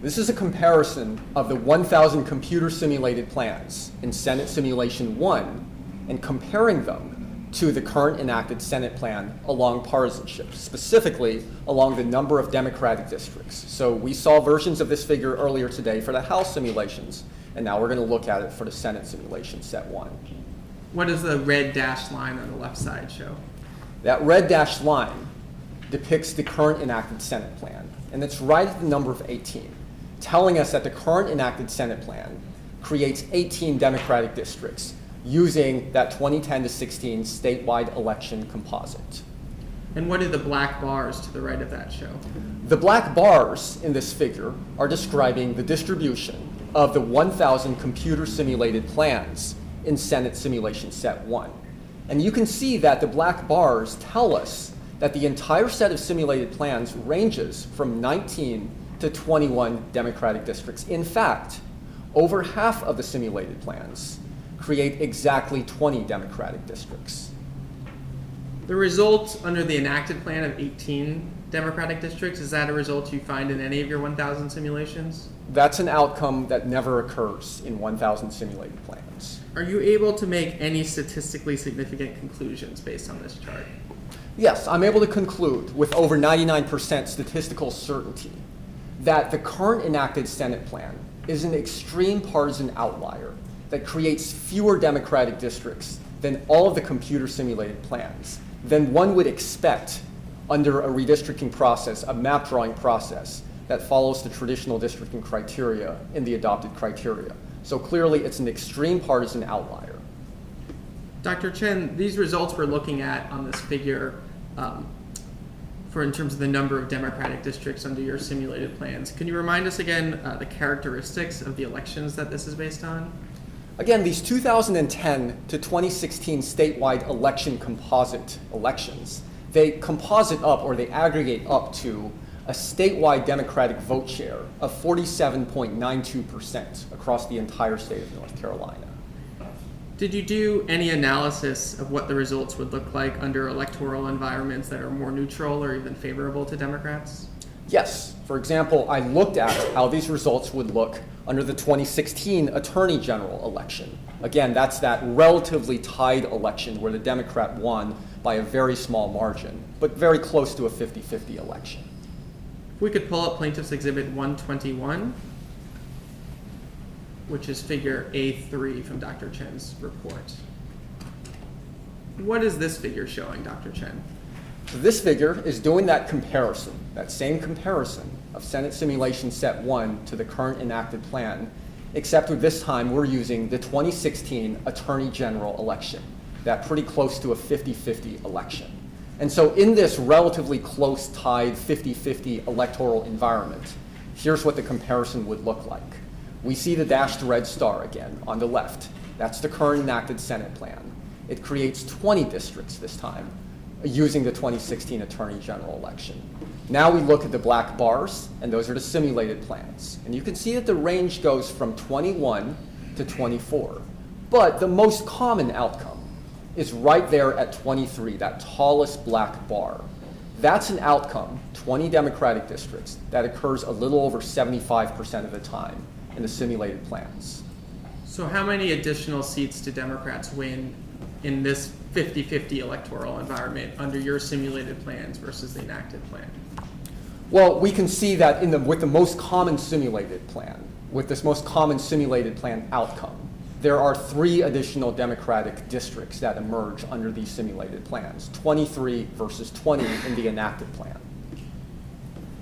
This is a comparison of the 1,000 computer simulated plans in Senate Simulation 1 and comparing them to the current enacted Senate plan along partisanship, specifically along the number of Democratic districts. So we saw versions of this figure earlier today for the House simulations, and now we're going to look at it for the Senate Simulation Set 1. What does the red dashed line on the left side show? That red dashed line depicts the current enacted Senate plan, and it's right at the number of 18. Telling us that the current enacted Senate plan creates 18 Democratic districts using that 2010 to 16 statewide election composite. And what do the black bars to the right of that show? The black bars in this figure are describing the distribution of the 1,000 computer simulated plans in Senate Simulation Set 1. And you can see that the black bars tell us that the entire set of simulated plans ranges from 19 to 21 Democratic districts. In fact, over half of the simulated plans create exactly 20 Democratic districts. The result under the enacted plan of 18 Democratic districts, is that a result you find in any of your 1,000 simulations? That's an outcome that never occurs in 1,000 simulated plans. Are you able to make any statistically significant conclusions based on this chart? Yes, I'm able to conclude with over 99% statistical certainty that the current enacted Senate plan is an extreme partisan outlier that creates fewer Democratic districts than all of the computer simulated plans than one would expect under a redistricting process, a map drawing process that follows the traditional districting criteria in the adopted criteria. So clearly it's an extreme partisan outlier. Dr. Chen, these results we're looking at on this figure for in terms of the number of Democratic districts under your simulated plans, can you remind us again the characteristics of the elections that this is based on? Again, these 2010 to 2016 statewide election composite elections, they composite up or they aggregate up to a statewide Democratic vote share of 47.92% across the entire state of North Carolina. Did you do any analysis of what the results would look like under electoral environments that are more neutral or even favorable to Democrats? Yes. For example, I looked at how these results would look under the 2016 Attorney General election. Again, that's that relatively tied election where the Democrat won by a very small margin, but very close to a 50-50 election. If we could pull up Plaintiff's Exhibit 121, which is figure A3 from Dr. Chen's report. What is this figure showing, Dr. Chen? This figure is doing that comparison, that same comparison of Senate Simulation Set 1 to the current enacted plan, except with this time we're using the 2016 Attorney General election, that pretty close to a 50-50 election. And so in this relatively close tied 50-50 electoral environment, here's what the comparison would look like. We see the dashed red star again on the left. That's the current enacted Senate plan. It creates 20 districts this time using the 2016 Attorney General election. Now we look at the black bars, and those are the simulated plans. And you can see that the range goes from 21 to 24. But the most common outcome is right there at 23, that tallest black bar. That's an outcome, 20 Democratic districts, that occurs a little over 75% of the time in the simulated plans. So how many additional seats do Democrats win in this 50-50 electoral environment under your simulated plans versus the enacted plan? Well, we can see that with the most common simulated plan, with this most common simulated plan outcome, there are 3 additional Democratic districts that emerge under these simulated plans, 23 versus 20 in the enacted plan.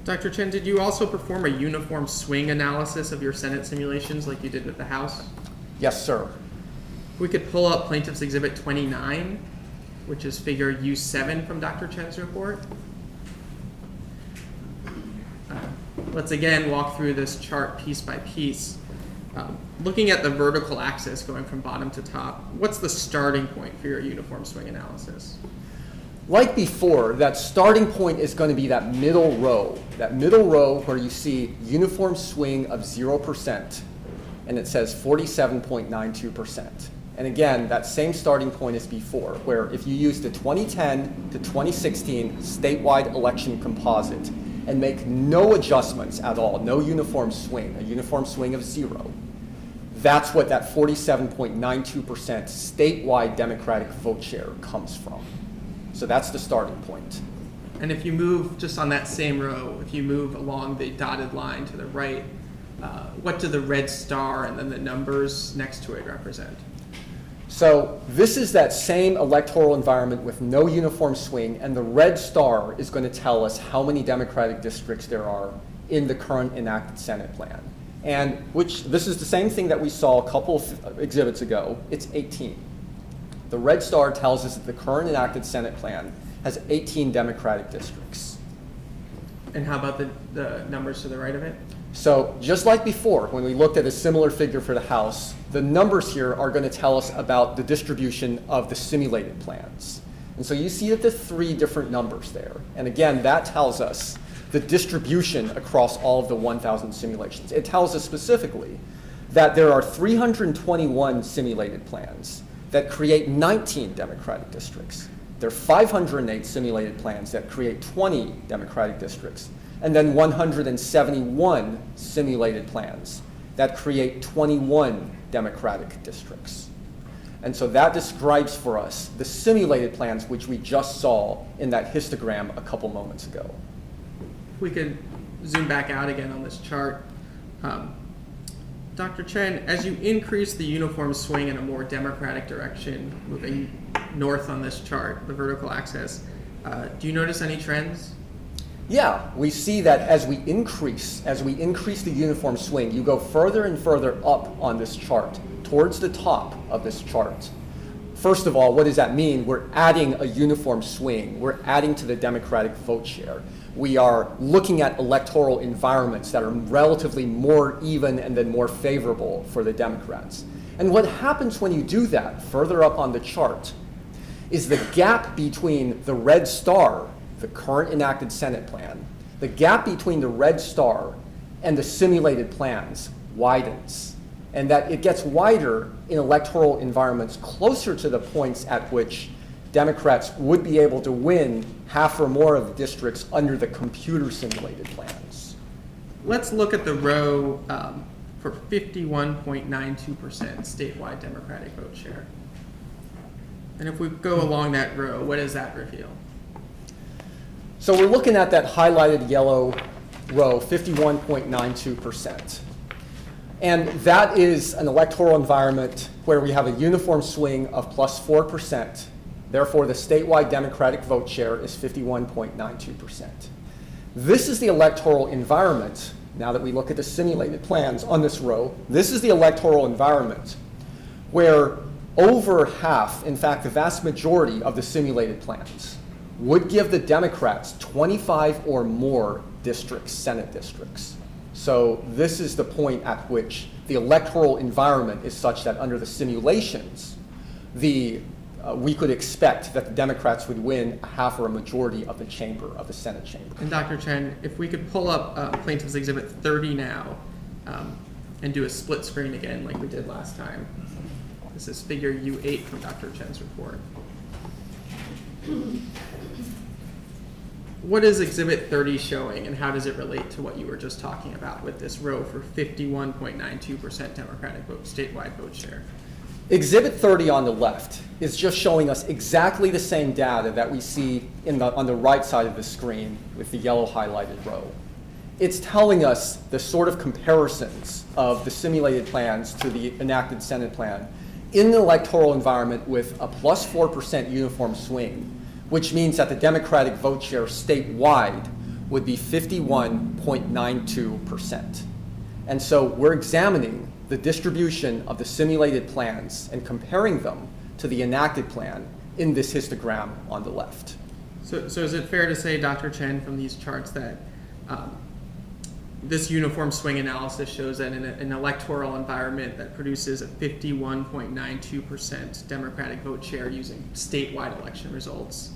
Dr. Chen, did you also perform a uniform swing analysis of your Senate simulations like you did with the House? Yes, sir. We could pull up Plaintiff's Exhibit 29, which is figure U7 from Dr. Chen's report. Let's again walk through this chart piece by piece. Looking at the vertical axis going from bottom to top, what's the starting point for your uniform swing analysis? Like before, that starting point is going to be that middle row where you see uniform swing of 0%, and it says 47.92%. And again, that same starting point as before, where if you use the 2010 to 2016 statewide election composite and make no adjustments at all, no uniform swing, a uniform swing of 0, that's what that 47.92% statewide Democratic vote share comes from. So that's the starting point. And if you move just on that same row, if you move along the dotted line to the right, what do the red star and then the numbers next to it represent? So this is that same electoral environment with no uniform swing, and the red star is going to tell us how many Democratic districts there are in the current enacted Senate plan. And this is the same thing that we saw a couple of exhibits ago. It's 18. The red star tells us that the current enacted Senate plan has 18 Democratic districts. And how about the numbers to the right of it? So just like before, when we looked at a similar figure for the House, the numbers here are going to tell us about the distribution of the simulated plans. And so you see that the 3 different numbers there. And again, that tells us the distribution across all of the 1,000 simulations. It tells us specifically that there are 321 simulated plans that create 19 Democratic districts. There are 508 simulated plans that create 20 Democratic districts, and then 171 simulated plans that create 21 Democratic districts. And so that describes for us the simulated plans which we just saw in that histogram a couple moments ago. If we could zoom back out again on this chart. Dr. Chen, as you increase the uniform swing in a more Democratic direction, moving north on this chart, the vertical axis, do you notice any trends? Yeah, we see that as we increase the uniform swing, you go further and further up on this chart, towards the top of this chart. First of all, what does that mean? We're adding a uniform swing. We're adding to the Democratic vote share. We are looking at electoral environments that are relatively more even and then more favorable for the Democrats. And what happens when you do that, further up on the chart, is the gap between the red star, the current enacted Senate plan, the gap between the red star and the simulated plans widens. And that it gets wider in electoral environments closer to the points at which Democrats would be able to win half or more of the districts under the computer simulated plans. Let's look at the row for 51.92% statewide Democratic vote share. And if we go along that row, what does that reveal? So we're looking at that highlighted yellow row, 51.92%. And that is an electoral environment where we have a uniform swing of plus 4%. Therefore, the statewide Democratic vote share is 51.92%. This is the electoral environment, now that we look at the simulated plans on this row, this is the electoral environment where over half, in fact, the vast majority of the simulated plans would give the Democrats 25 or more districts, Senate districts. So this is the point at which the electoral environment is such that under the simulations, we could expect that the Democrats would win a half or a majority of the chamber, of the Senate chamber. And Dr. Chen, if we could pull up Plaintiff's Exhibit 30 now and do a split screen again like we did last time. This is figure U8 from Dr. Chen's report. What is Exhibit 30 showing, and how does it relate to what you were just talking about with this row for 51.92% Democratic vote, statewide vote share? Exhibit 30 on the left is just showing us exactly the same data that we see on the right side of the screen with the yellow highlighted row. It's telling us the sort of comparisons of the simulated plans to the enacted Senate plan in the electoral environment with a plus 4% uniform swing, which means that the Democratic vote share statewide would be 51.92%. And so we're examining the distribution of the simulated plans and comparing them to the enacted plan in this histogram on the left. So is it fair to say, Dr. Chen, from these charts that this uniform swing analysis shows that in an electoral environment that produces a 51.92% Democratic vote share using statewide election results,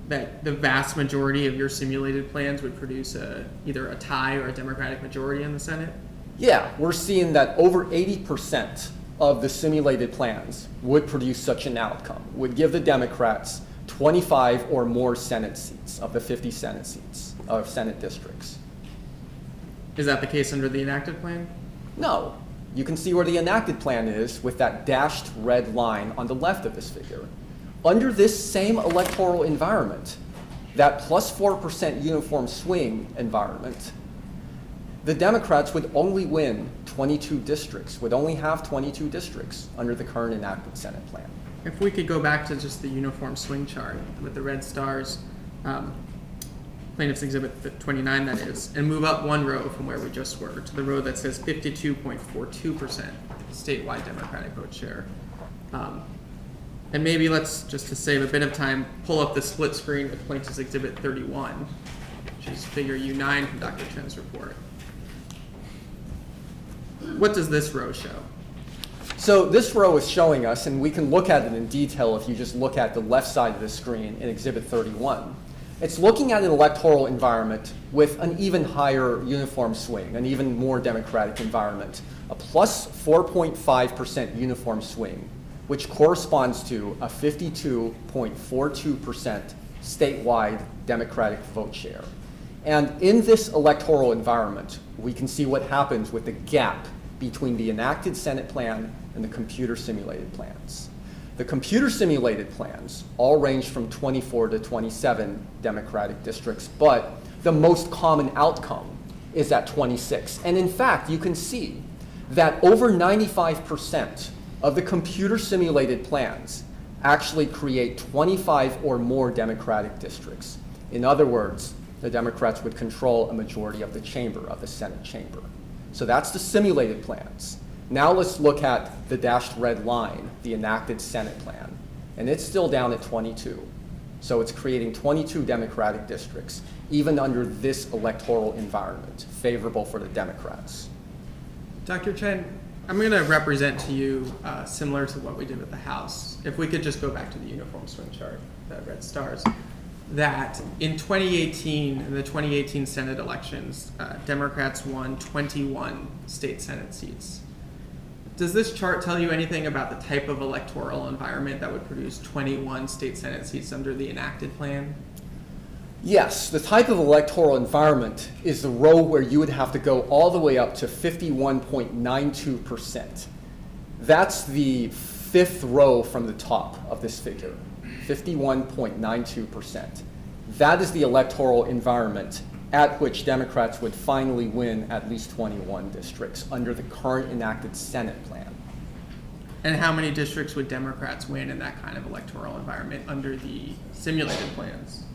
that the vast majority of your simulated plans would produce either a tie or a Democratic majority in the Senate? Yeah, we're seeing that over 80% of the simulated plans would produce such an outcome, would give the Democrats 25 or more Senate seats of the 50 Senate seats of Senate districts. Is that the case under the enacted plan? No. You can see where the enacted plan is with that dashed red line on the left of this figure. Under this same electoral environment, that plus 4% uniform swing environment, the Democrats would only win 22 districts, would only have 22 districts under the current enacted Senate plan. If we could go back to just the uniform swing chart with the red stars, Plaintiff's Exhibit 29 that is, and move up one row from where we just were to the row that says 52.42% statewide Democratic vote share. And maybe let's, just to save a bit of time, pull up the split screen with Plaintiff's Exhibit 31, which is figure U9 from Dr. Chen's report. What does this row show? So this row is showing us, and we can look at it in detail if you just look at the left side of the screen in Exhibit 31. It's looking at an electoral environment with an even higher uniform swing, an even more democratic environment, a plus 4.5% uniform swing, which corresponds to a 52.42% statewide Democratic vote share. And in this electoral environment, we can see what happens with the gap between the enacted Senate plan and the computer simulated plans. The computer simulated plans all range from 24 to 27 Democratic districts, but the most common outcome is at 26. And in fact, you can see that over 95% of the computer simulated plans actually create 25 or more Democratic districts. In other words, the Democrats would control a majority of the chamber, of the Senate chamber. So that's the simulated plans. Now let's look at the dashed red line, the enacted Senate plan. And it's still down at 22. So it's creating 22 Democratic districts, even under this electoral environment, favorable for the Democrats. Dr. Chen, I'm going to represent to you, similar to what we did with the House. If we could just go back to the uniform swing chart, the red stars, that in 2018, in the 2018 Senate elections, Democrats won 21 state Senate seats. Does this chart tell you anything about the type of electoral environment that would produce 21 state Senate seats under the enacted plan? Yes, the type of electoral environment is the row where you would have to go all the way up to 51.92%. That's the fifth row from the top of this figure, 51.92%. That is the electoral environment at which Democrats would finally win at least 21 districts under the current enacted Senate plan. And how many districts would Democrats win in that kind of electoral environment under the simulated plans?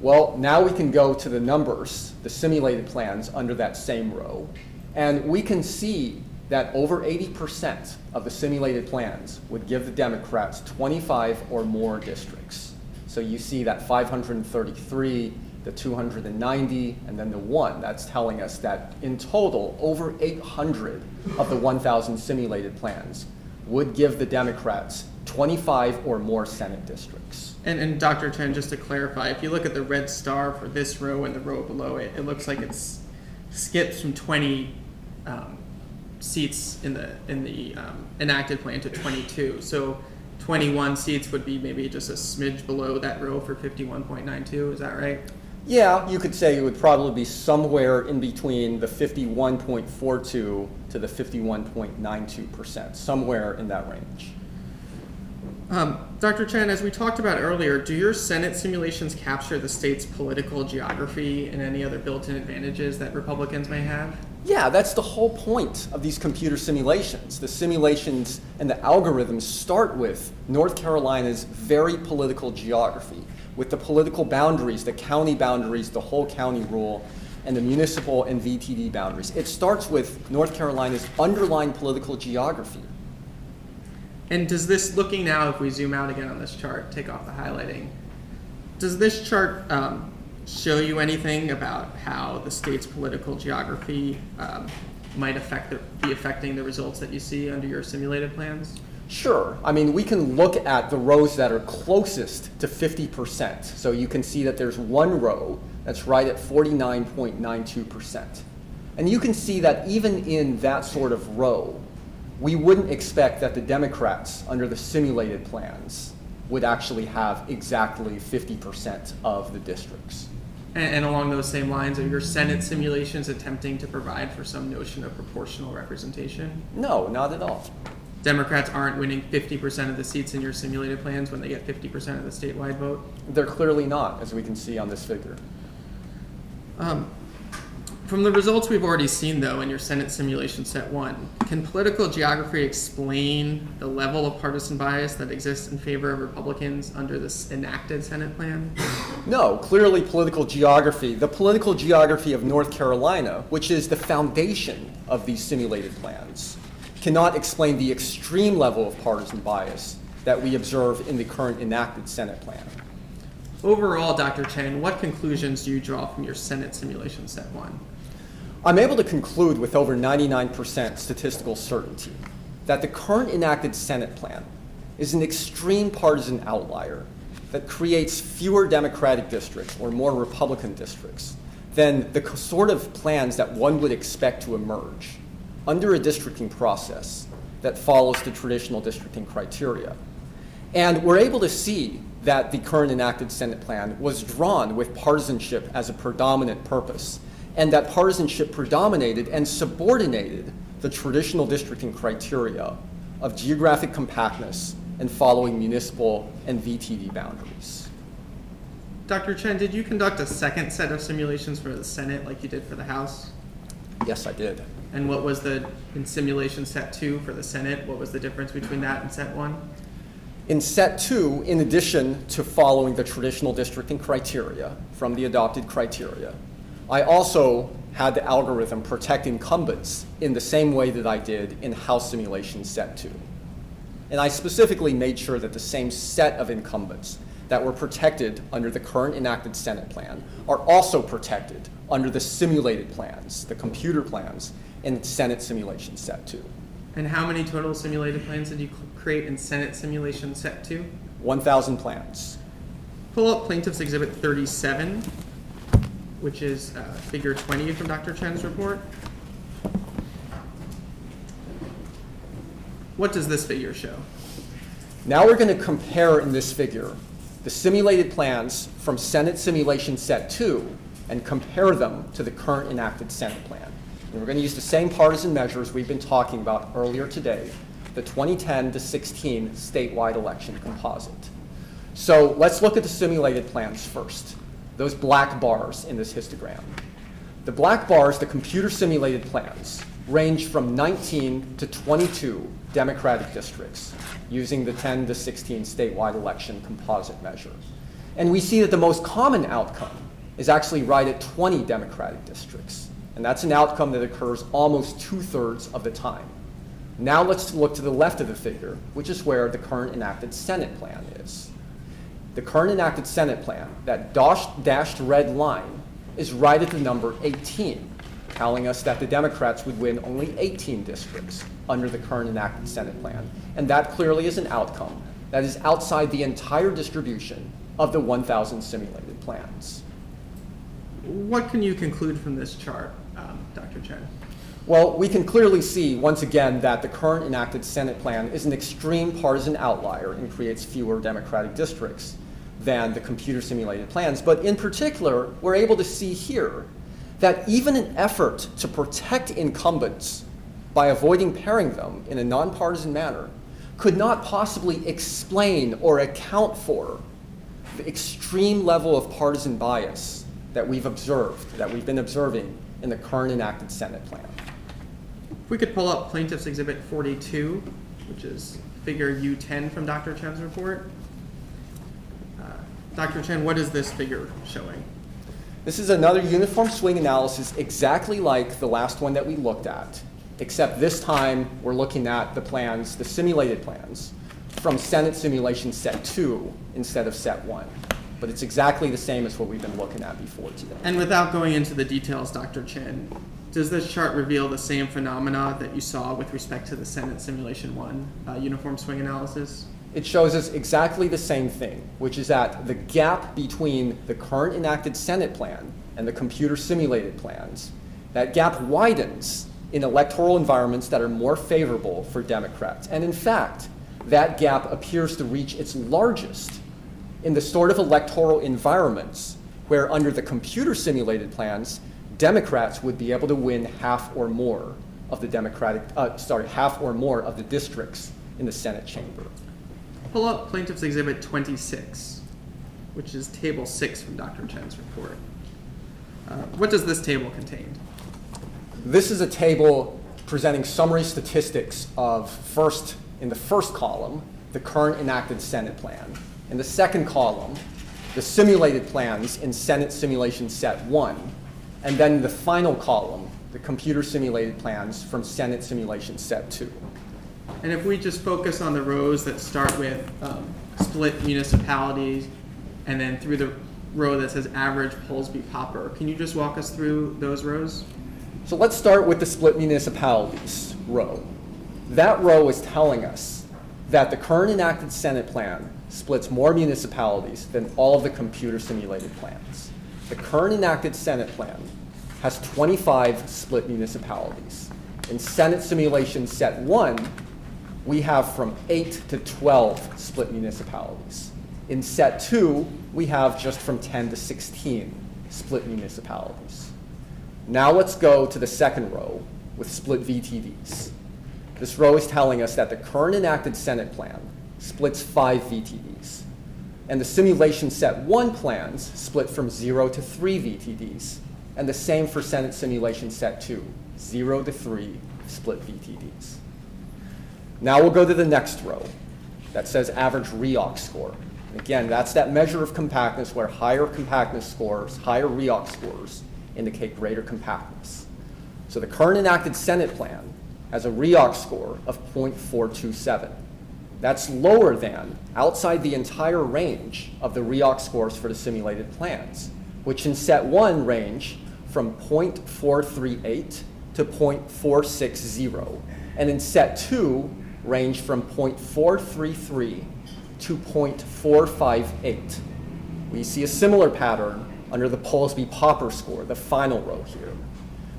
Well, now we can go to the numbers, the simulated plans under that same row, and we can see that over 80% of the simulated plans would give the Democrats 25 or more districts. So you see that 533, the 290, and then the 1. That's telling us that in total, over 800 of the 1,000 simulated plans would give the Democrats 25 or more Senate districts. And Dr. Chen, just to clarify, if you look at the red star for this row and the row below it, it looks like it's skipped from 20 seats in the enacted plan to 22. So 21 seats would be maybe just a smidge below that row for 51.92. Is that right? Yeah, you could say it would probably be somewhere in between the 51.42 to the 51.92%, somewhere in that range. Dr. Chen, as we talked about earlier, do your Senate simulations capture the state's political geography and any other built-in advantages that Republicans may have? Yeah, that's the whole point of these computer simulations. The simulations and the algorithms start with North Carolina's very political geography, with the political boundaries, the county boundaries, the whole county rule, and the municipal and VTD boundaries. It starts with North Carolina's underlying political geography. And does this, looking now, if we zoom out again on this chart, take off the highlighting, does this chart show you anything about how the state's political geography might be affecting the results that you see under your simulated plans? Sure. I mean, we can look at the rows that are closest to 50%. So you can see that there's one row that's right at 49.92%. And you can see that even in that sort of row, we wouldn't expect that the Democrats, under the simulated plans, would actually have exactly 50% of the districts. And along those same lines, are your Senate simulations attempting to provide for some notion of proportional representation? No, not at all. Democrats aren't winning 50% of the seats in your simulated plans when they get 50% of the statewide vote? They're clearly not, as we can see on this figure. From the results we've already seen, though, in your Senate simulation set 1, can political geography explain the level of partisan bias that exists in favor of Republicans under this enacted Senate plan? No, clearly political geography, the political geography of North Carolina, which is the foundation of these simulated plans, cannot explain the extreme level of partisan bias that we observe in the current enacted Senate plan. Overall, Dr. Chen, what conclusions do you draw from your Senate simulation set 1? I'm able to conclude with over 99% statistical certainty that the current enacted Senate plan is an extreme partisan outlier that creates fewer Democratic districts or more Republican districts than the sort of plans that one would expect to emerge under a districting process that follows the traditional districting criteria. And we're able to see that the current enacted Senate plan was drawn with partisanship as a predominant purpose, and that partisanship predominated and subordinated the traditional districting criteria of geographic compactness and following municipal and VTD boundaries. Dr. Chen, did you conduct a second set of simulations for the Senate like you did for the House? Yes, I did. And what was in simulation set 2 for the Senate, what was the difference between that and set 1? In set 2, in addition to following the traditional districting criteria from the adopted criteria, I also had the algorithm protect incumbents in the same way that I did in House simulation set 2. And I specifically made sure that the same set of incumbents that were protected under the current enacted Senate plan are also protected under the simulated plans, the computer plans, in Senate simulation set 2. And how many total simulated plans did you create in Senate simulation set 2? 1,000 plans. Pull up Plaintiff's Exhibit 37, which is figure 20 from Dr. Chen's report. What does this figure show? Now we're going to compare in this figure the simulated plans from Senate simulation set 2 and compare them to the current enacted Senate plan. And we're going to use the same partisan measures we've been talking about earlier today, the 2010 to 16 statewide election composite. So let's look at the simulated plans first, those black bars in this histogram. The black bars, the computer simulated plans, range from 19 to 22 Democratic districts using the 10 to 16 statewide election composite measure. And we see that the most common outcome is actually right at 20 Democratic districts. And that's an outcome that occurs almost 2/3 of the time. Now let's look to the left of the figure, which is where the current enacted Senate plan is. The current enacted Senate plan, that dashed red line, is right at the number 18, telling us that the Democrats would win only 18 districts under the current enacted Senate plan. And that clearly is an outcome that is outside the entire distribution of the 1,000 simulated plans. What can you conclude from this chart, Dr. Chen? Well, we can clearly see, once again, that the current enacted Senate plan is an extreme partisan outlier and creates fewer Democratic districts than the computer simulated plans. But in particular, we're able to see here that even an effort to protect incumbents by avoiding pairing them in a nonpartisan manner could not possibly explain or account for the extreme level of partisan bias that we've observed, that we've been observing in the current enacted Senate plan. If we could pull up Plaintiff's Exhibit 42, which is figure U10 from Dr. Chen's report. Dr. Chen, what is this figure showing? This is another uniform swing analysis exactly like the last one that we looked at, except this time we're looking at the plans, the simulated plans, from Senate simulation set 2 instead of set 1. But it's exactly the same as what we've been looking at before today. And without going into the details, Dr. Chen, does this chart reveal the same phenomena that you saw with respect to the Senate simulation 1 uniform swing analysis? It shows us exactly the same thing, which is that the gap between the current enacted Senate plan and the computer simulated plans, that gap widens in electoral environments that are more favorable for Democrats. And in fact, that gap appears to reach its largest in the sort of electoral environments where under the computer simulated plans, Democrats would be able to win half or more of the districts in the Senate chamber. Pull up Plaintiff's Exhibit 26, which is Table 6 from Dr. Chen's report. What does this table contain? This is a table presenting summary statistics of in the first column, the current enacted Senate plan. In the second column, the simulated plans in Senate simulation set 1. And then the final column, the computer simulated plans from Senate simulation set 2. And if we just focus on the rows that start with split municipalities and then through the row that says average Polsby-Popper, can you just walk us through those rows? So let's start with the split municipalities row. That row is telling us that the current enacted Senate plan splits more municipalities than all of the computer simulated plans. The current enacted Senate plan has 25 split municipalities. In Senate simulation set 1, we have from 8 to 12 split municipalities. In set 2, we have just from 10 to 16 split municipalities. Now let's go to the second row with split VTDs. This row is telling us that the current enacted Senate plan splits 5 VTDs. And the simulation set 1 plans split from 0 to 3 VTDs. And the same for Senate simulation set 2, 0 to 3 split VTDs. Now we'll go to the next row that says average REOC score. Again, that's that measure of compactness where higher compactness scores, higher REOC scores, indicate greater compactness. So the current enacted Senate plan has a REOC score of 0.427. That's lower than, outside the entire range of the REOC scores for the simulated plans, which in set 1 range from 0.438 to 0.460, and in set 2 range from 0.433 to 0.458. We see a similar pattern under the Polsby-Popper score, the final row here,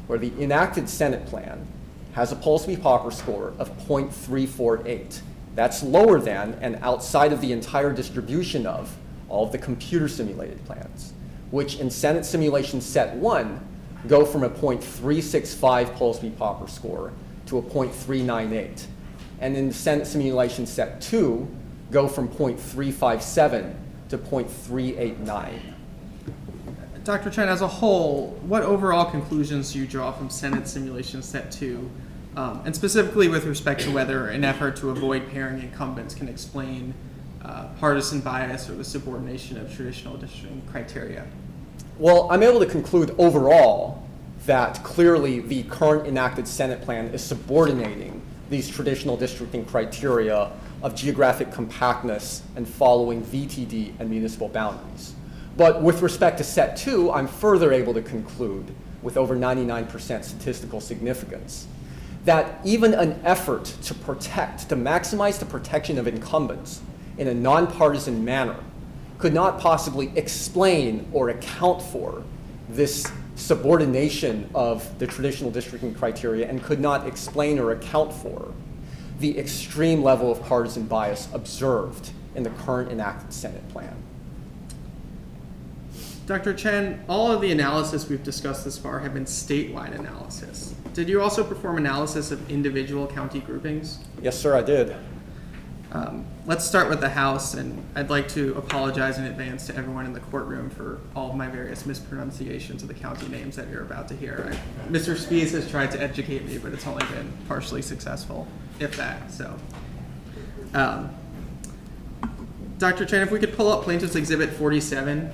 where the enacted Senate plan has a Polsby-Popper score of 0.348. That's lower than and outside of the entire distribution of all of the computer simulated plans, which in Senate simulation set 1 go from a 0.365 Polsby-Popper score to a 0.398. And in the Senate simulation set 2 go from 0.357 to 0.389. Dr. Chen, as a whole, what overall conclusions do you draw from Senate simulation set 2, and specifically with respect to whether an effort to avoid pairing incumbents can explain partisan bias or the subordination of traditional districting criteria? Well, I'm able to conclude overall that clearly the current enacted Senate plan is subordinating these traditional districting criteria of geographic compactness and following VTD and municipal boundaries. But with respect to set 2, I'm further able to conclude with over 99% statistical significance that even an effort to protect, to maximize the protection of incumbents in a nonpartisan manner could not possibly explain or account for this subordination of the traditional districting criteria and could not explain or account for the extreme level of partisan bias observed in the current enacted Senate plan. Dr. Chen, all of the analysis we've discussed this far have been statewide analysis. Did you also perform analysis of individual county groupings? Yes, sir, I did. Let's start with the House, and I'd like to apologize in advance to everyone in the courtroom for all of my various mispronunciations of the county names that you're about to hear. Mr. Spies has tried to educate me, but it's only been partially successful, if that. So, Dr. Chen, if we could pull up Plaintiff's Exhibit 47.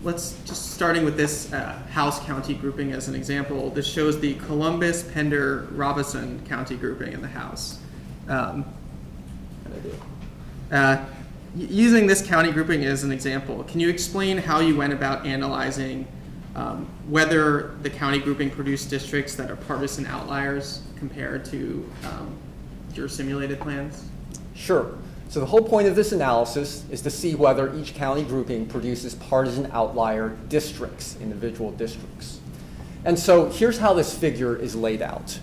Let's just starting with this House county grouping as an example. This shows the Columbus, Pender, Robeson county grouping in the House. Using this county grouping as an example, can you explain how you went about analyzing whether the county grouping produced districts that are partisan outliers compared to your simulated plans? Sure. So the whole point of this analysis is to see whether each county grouping produces partisan outlier districts, individual districts. And so here's how this figure is laid out.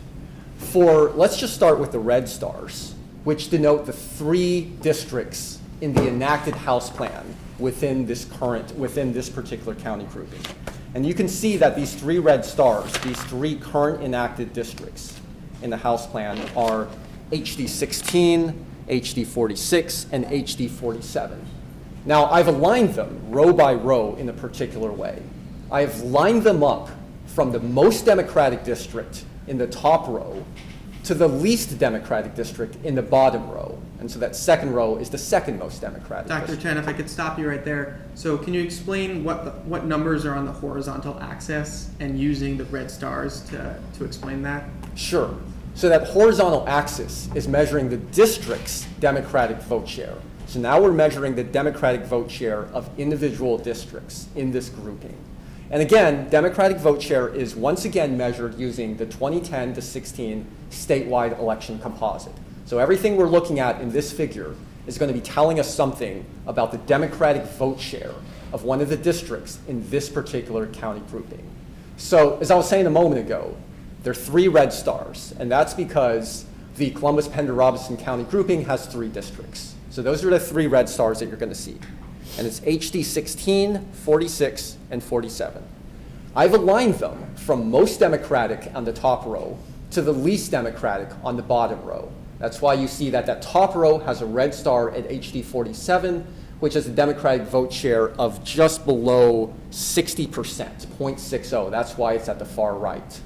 Let's just start with the red stars, which denote the 3 districts in the enacted House plan within this particular county grouping. And you can see that these 3 red stars, these 3 current enacted districts in the House plan are HD 16, HD 46, and HD 47. Now, I've aligned them row by row in a particular way. I've lined them up from the most Democratic district in the top row to the least Democratic district in the bottom row. And so that second row is the second most Democratic Dr. district. Chen, if I could stop you right there. So can you explain what numbers are on the horizontal axis and using the red stars to explain that? Sure. So that horizontal axis is measuring the district's Democratic vote share. So now we're measuring the Democratic vote share of individual districts in this grouping. And again, Democratic vote share is once again measured using the 2010 to 16 statewide election composite. So everything we're looking at in this figure is going to be telling us something about the Democratic vote share of one of the districts in this particular county grouping. So as I was saying a moment ago, there are 3 red stars, and that's because the Columbus-Pender-Robeson County grouping has 3 districts. So those are the 3 red stars that you're going to see. And it's HD 16, 46, and 47. I've aligned them from most Democratic on the top row to the least Democratic on the bottom row. That's why you see that that top row has a red star at HD 47, which is a Democratic vote share of just below 60%, 0.60. That's why it's at the far right.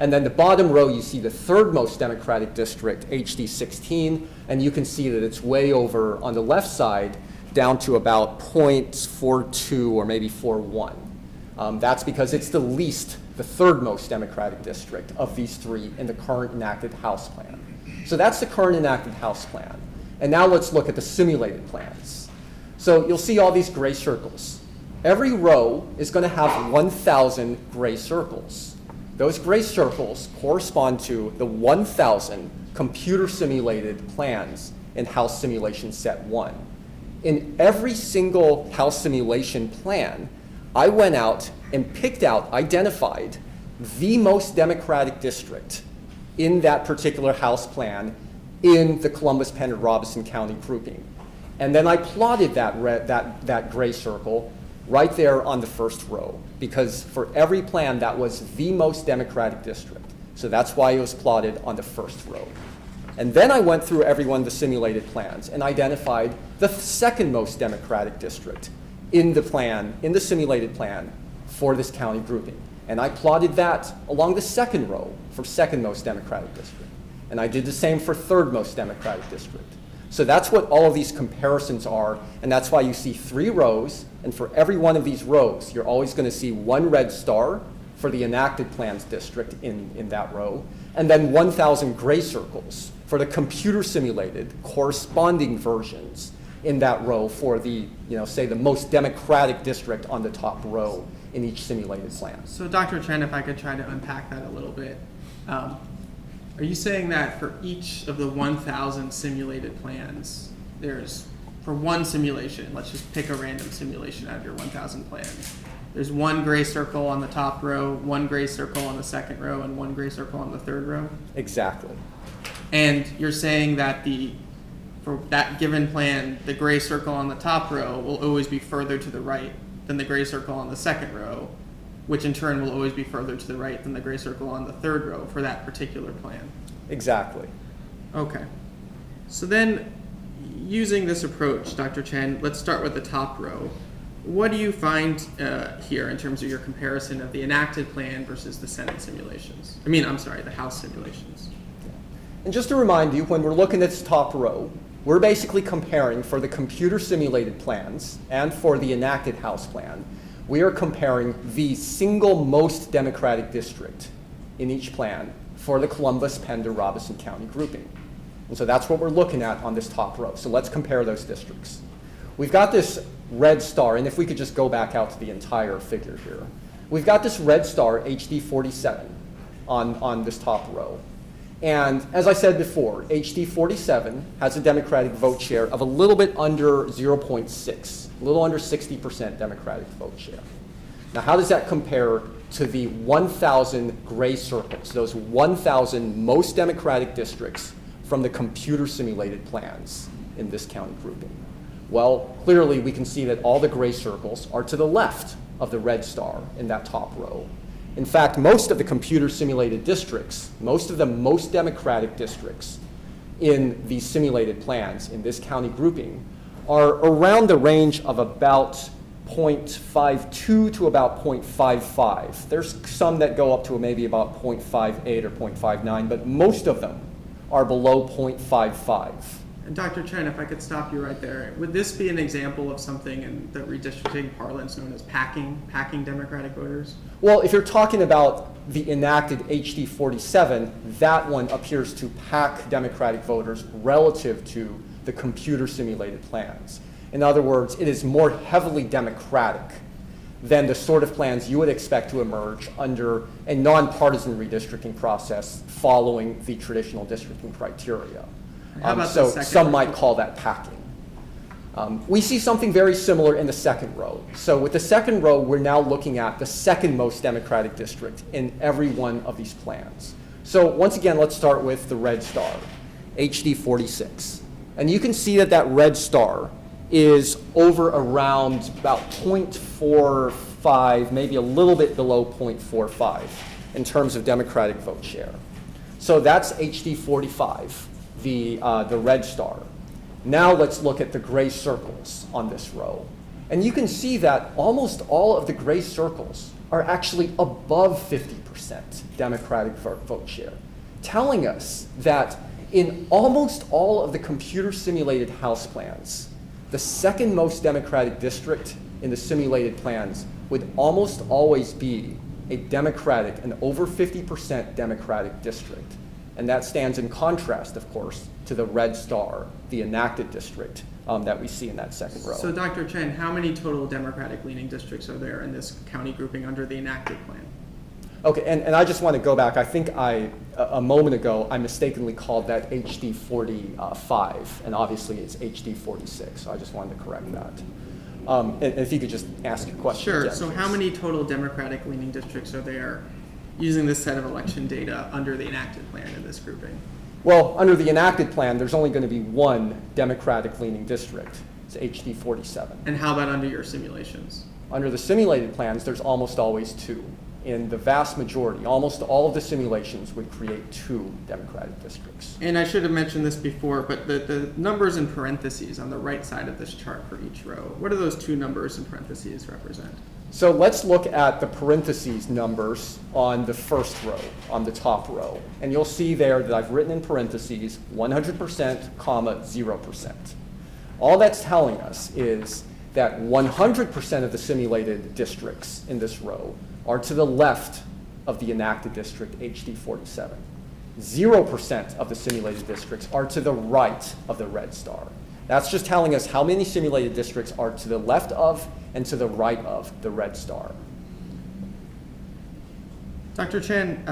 And then the bottom row, you see the third most Democratic district, HD 16, and you can see that it's way over on the left side, down to about 0.42 or maybe 0.41. That's because it's the third most Democratic district of these 3 in the current enacted House plan. So that's the current enacted House plan. And now let's look at the simulated plans. So you'll see all these gray circles. Every row is going to have 1,000 gray circles. Those gray circles correspond to the 1,000 computer simulated plans in House Simulation Set 1. In every single House simulation plan, I went out and identified the most Democratic district in that particular House plan in the Columbus-Pender-Robeson County grouping. And then I plotted that gray circle right there on the first row, because for every plan that was the most Democratic district. So that's why it was plotted on the first row. And then I went through every one of the simulated plans and identified the second most Democratic district in the simulated plan for this county grouping. And I plotted that along the second row for second most Democratic district. And I did the same for third most Democratic district. So that's what all of these comparisons are, and that's why you see 3 rows, and for every one of these rows, you're always going to see 1 red star for the enacted plans district in that row, and then 1,000 gray circles for the computer simulated corresponding versions in that row for the, say the most Democratic district on the top row in each simulated plan. So Dr. Chen, if I could try to unpack that a little bit. Are you saying that for each of the 1,000 simulated plans, for one simulation, let's just pick a random simulation out of your 1,000 plans, there's 1 gray circle on the top row, 1 gray circle on the second row, and 1 gray circle on the third row? Exactly. And you're saying that for that given plan, the gray circle on the top row will always be further to the right than the gray circle on the second row, which in turn will always be further to the right than the gray circle on the third row for that particular plan. Exactly. Okay. So then, using this approach, Dr. Chen, let's start with the top row. What do you find here in terms of your comparison of the enacted plan versus the Senate simulations? The House simulations. And just to remind you, when we're looking at this top row, we're basically comparing for the computer simulated plans and for the enacted House plan. We are comparing the single most Democratic district in each plan for the Columbus-Pender-Robeson County grouping. And so that's what we're looking at on this top row. So let's compare those districts. We've got this red star, and if we could just go back out to the entire figure here. We've got this red star, HD 47, on this top row. And as I said before, HD 47 has a Democratic vote share of a little bit under 0.6, a little under 60% Democratic vote share. Now, how does that compare to the 1,000 gray circles, those 1,000 most Democratic districts from the computer simulated plans in this county grouping? Well, clearly we can see that all the gray circles are to the left of the red star in that top row. In fact, most of the computer simulated districts, most of the most Democratic districts in these simulated plans in this county grouping are around the range of about 0.52 to about 0.55. There's some that go up to maybe about 0.58 or 0.59, but most of them are below 0.55. And Dr. Chen, if I could stop you right there, would this be an example of something in the redistricting parlance known as packing Democratic voters? Well, if you're talking about the enacted HD 47, that one appears to pack Democratic voters relative to the computer simulated plans. In other words, it is more heavily Democratic than the sort of plans you would expect to emerge under a nonpartisan redistricting process following the traditional districting criteria. How about So the second some row? might call that packing. We see something very similar in the second row. So with the second row, we're now looking at the second most Democratic district in every one of these plans. So once again, let's start with the red star, HD 46. And you can see that that red star is over around about 0.45, maybe a little bit below 0.45 in terms of Democratic vote share. So that's HD 45, the red star. Now let's look at the gray circles on this row. And you can see that almost all of the gray circles are actually above 50% Democratic vote share, telling us that in almost all of the computer simulated House plans, the second most Democratic district in the simulated plans would almost always be a Democratic, an over 50% Democratic district. And that stands in contrast, of course, to the red star, the enacted district that we see in that second row. So Dr. Chen, how many total Democratic leaning districts are there in this county grouping under the enacted plan? Okay, and I just want to go back. I think a moment ago, I mistakenly called that HD 45, and obviously it's HD 46, so I just wanted to correct that. And if you could just ask your question Sure, again, so please. how many total Democratic leaning districts are there using this set of election data under the enacted plan in this grouping? Well, under the enacted plan, there's only going to be one Democratic leaning district. It's HD 47. And how about under your simulations? Under the simulated plans, there's almost always two. In the vast majority, almost all of the simulations would create two Democratic districts. And I should have mentioned this before, but the numbers in parentheses on the right side of this chart for each row, what do those two numbers in parentheses represent? So let's look at the parentheses numbers on the first row, on the top row. And you'll see there that I've written in parentheses 100%, 0%. All that's telling us is that 100% of the simulated districts in this row are to the left of the enacted district, HD 47. 0% of the simulated districts are to the right of the red star. That's just telling us how many simulated districts are to the left of and to the right of the red star. Dr. Chen,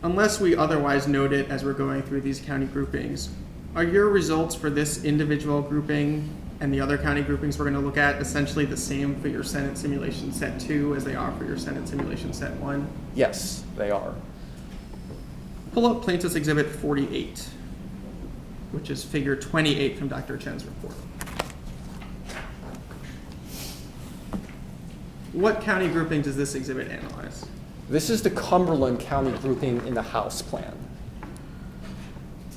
unless we otherwise note it as we're going through these county groupings, are your results for this individual grouping and the other county groupings we're going to look at essentially the same for your Senate simulation set 2 as they are for your Senate simulation set 1? Yes, they are. Pull up Plaintiff's Exhibit 48, which is figure 28 from Dr. Chen's report. What county grouping does this exhibit analyze? This is the Cumberland County grouping in the House plan.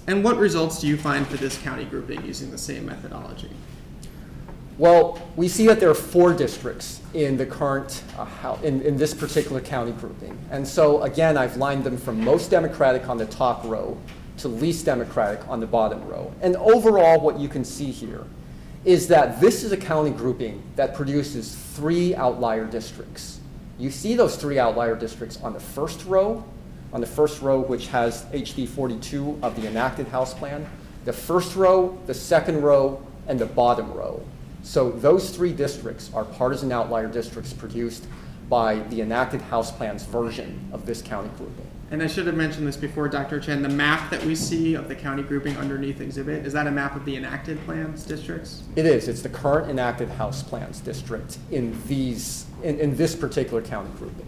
And what results do you find for this county grouping using the same methodology? Well, we see that there are 4 districts in the current, in this particular county grouping. And so, again, I've lined them from most Democratic on the top row to least Democratic on the bottom row. And overall, what you can see here is that this is a county grouping that produces 3 outlier districts. You see those 3 outlier districts on the first row, which has HD 42 of the enacted House plan, the first row, the second row, and the bottom row. So those 3 districts are partisan outlier districts produced by the enacted House plan's version of this county grouping. And I should have mentioned this before, Dr. Chen, the map that we see of the county grouping underneath exhibit, is that a map of the enacted plans districts? It is. It's the current enacted House plans district in this particular county grouping.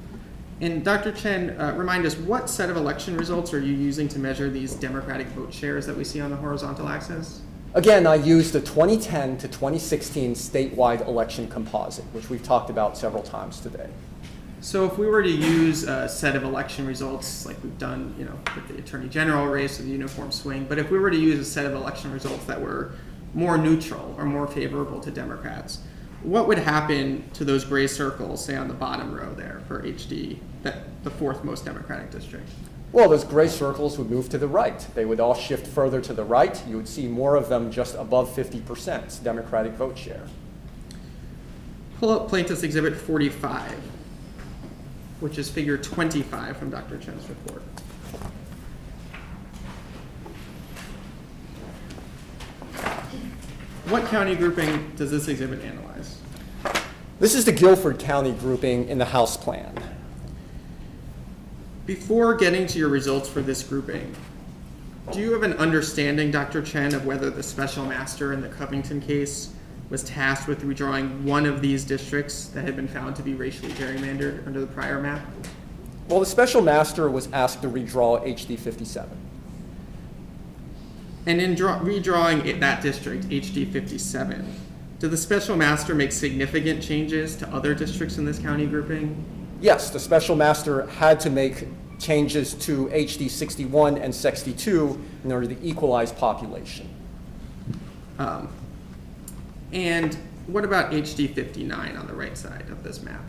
And Dr. Chen, remind us, what set of election results are you using to measure these Democratic vote shares that we see on the horizontal axis? Again, I used the 2010 to 2016 statewide election composite, which we've talked about several times today. So if we were to use a set of election results like we've done, with the Attorney General race or the uniform swing, but if we were to use a set of election results that were more neutral or more favorable to Democrats, what would happen to those gray circles, say on the bottom row there for HD, the 4th most Democratic district? Well, those gray circles would move to the right. They would all shift further to the right. You would see more of them just above 50% Democratic vote share. Pull up Plaintiff's Exhibit 45, which is figure 25 from Dr. Chen's report. What county grouping does this exhibit analyze? This is the Guilford County grouping in the House plan. Before getting to your results for this grouping, do you have an understanding, Dr. Chen, of whether the special master in the Covington case was tasked with redrawing one of these districts that had been found to be racially gerrymandered under the prior map? Well, the special master was asked to redraw HD 57. And in redrawing that district, HD 57, did the special master make significant changes to other districts in this county grouping? Yes, the special master had to make changes to HD 61 and 62 in order to equalize population. And what about HD 59 on the right side of this map?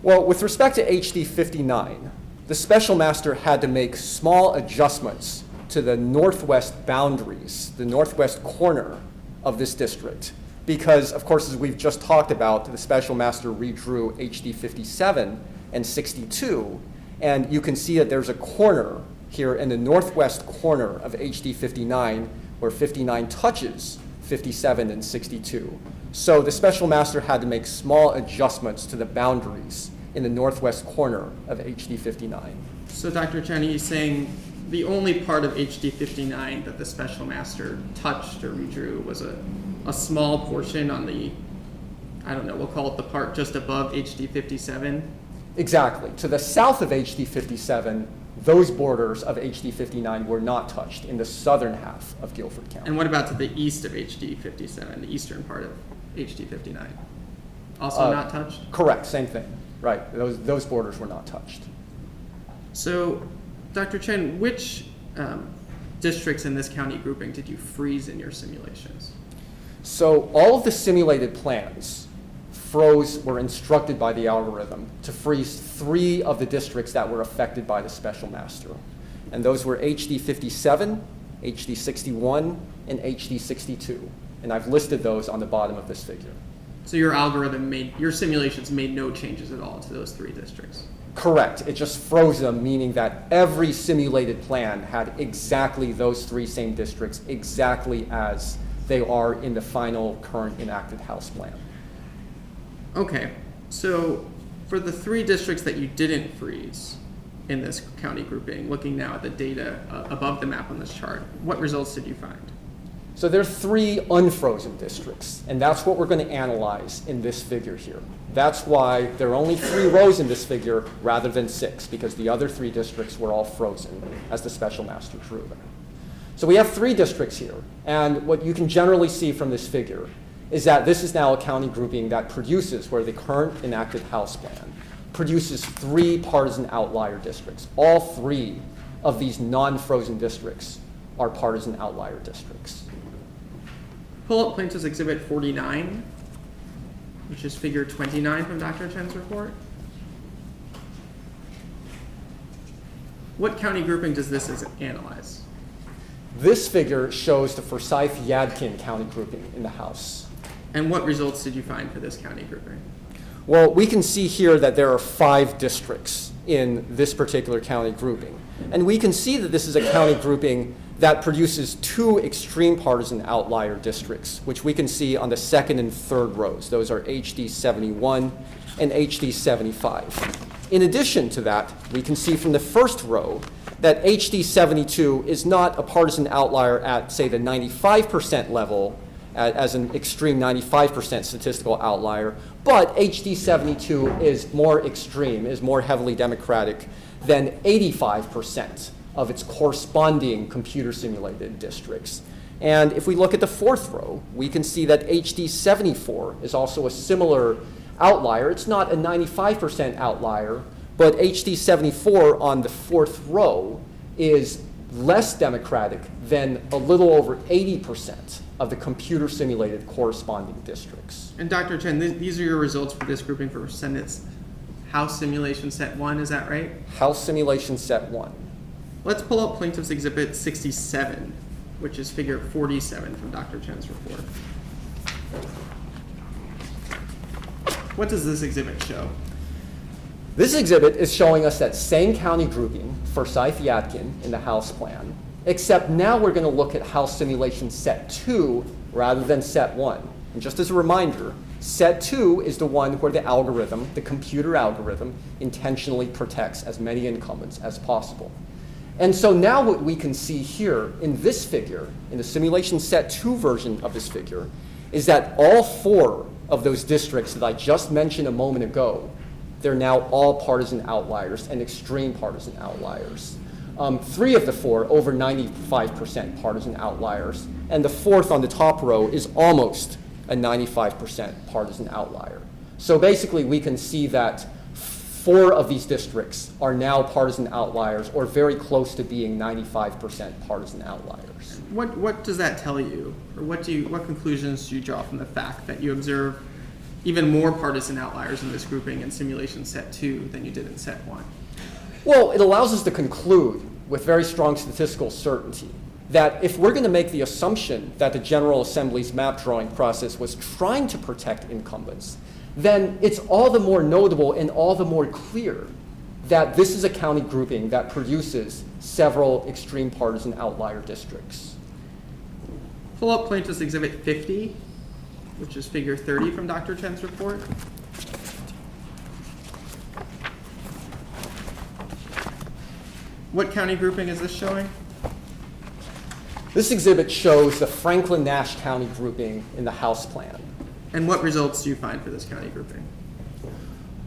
Well, with respect to HD 59, the special master had to make small adjustments to the northwest boundaries, the northwest corner of this district. Because, of course, as we've just talked about, the special master redrew HD 57 and 62, and you can see that there's a corner here in the northwest corner of HD 59 where 59 touches 57 and 62. So the special master had to make small adjustments to the boundaries in the northwest corner of HD 59. So Dr. Chen, are you saying the only part of HD 59 that the special master touched or redrew was a small portion on the, I don't know, we'll call it the part just above HD 57? Exactly. To the south of HD 57, those borders of HD 59 were not touched in the southern half of Guilford County. And what about to the east of HD 57, the eastern part of HD 59? Also not touched? Correct, same thing. Right, those borders were not touched. So, Dr. Chen, which districts in this county grouping did you freeze in your simulations? So all of the simulated plans were instructed by the algorithm to freeze 3 of the districts that were affected by the special master. And those were HD 57, HD 61, and HD 62. And I've listed those on the bottom of this figure. So your simulations made no changes at all to those 3 districts? Correct. It just froze them, meaning that every simulated plan had exactly those 3 same districts, exactly as they are in the final current enacted House plan. Okay. So for the 3 districts that you didn't freeze in this county grouping, looking now at the data above the map on this chart, what results did you find? So there are 3 unfrozen districts, and that's what we're going to analyze in this figure here. That's why there are only 3 rows in this figure rather than 6, because the other 3 districts were all frozen as the special master drew them. So we have 3 districts here, and what you can generally see from this figure is that this is now a county grouping that produces, where the current enacted House plan produces 3 partisan outlier districts. All 3 of these non-frozen districts are partisan outlier districts. Pull up Plaintiff's Exhibit 49, which is figure 29 from Dr. Chen's report. What county grouping does this analyze? This figure shows the Forsyth-Yadkin county grouping in the House. And what results did you find for this county grouping? Well, we can see here that there are 5 districts in this particular county grouping. And we can see that this is a county grouping that produces 2 extreme partisan outlier districts, which we can see on the 2nd and 3rd rows. Those are HD 71 and HD 75. In addition to that, we can see from the 1st row that HD 72 is not a partisan outlier at, say, the 95% level, as an extreme 95% statistical outlier, but HD 72 is more extreme, is more heavily Democratic than 85% of its corresponding computer simulated districts. And if we look at the 4th row, we can see that HD 74 is also a similar outlier. It's not a 95% outlier, but HD 74 on the 4th row is less Democratic than a little over 80% of the computer simulated corresponding districts. And Dr. Chen, these are your results for this grouping for Senate's House simulation set 1, is that right? House simulation set 1. Let's pull up Plaintiff's Exhibit 67, which is figure 47 from Dr. Chen's report. What does this exhibit show? This exhibit is showing us that same county grouping for Forsyth-Yadkin in the house plan, except now we're going to look at house simulation set 2 rather than set 1. And just as a reminder, set 2 is the one where the algorithm, the computer algorithm, intentionally protects as many incumbents as possible. And so now what we can see here in this figure, in the simulation set 2 version of this figure, is that all 4 of those districts that I just mentioned a moment ago, they're now all partisan outliers and extreme partisan outliers. 3 of the 4 over 95% partisan outliers, and the 4th on the top row is almost a 95% partisan outlier. So basically we can see that 4 of these districts are now partisan outliers or very close to being 95% partisan outliers. What does that tell you? Or what conclusions do you draw from the fact that you observe even more partisan outliers in this grouping in simulation set 2 than you did in set 1? Well, it allows us to conclude with very strong statistical certainty that if we're going to make the assumption that the General Assembly's map drawing process was trying to protect incumbents, then it's all the more notable and all the more clear that this is a county grouping that produces several extreme partisan outlier districts. Pull up Plaintiff's Exhibit 50, which is figure 30 from Dr. Chen's report. What county grouping is this showing? This exhibit shows the Franklin-Nash County grouping in the House plan. And what results do you find for this county grouping?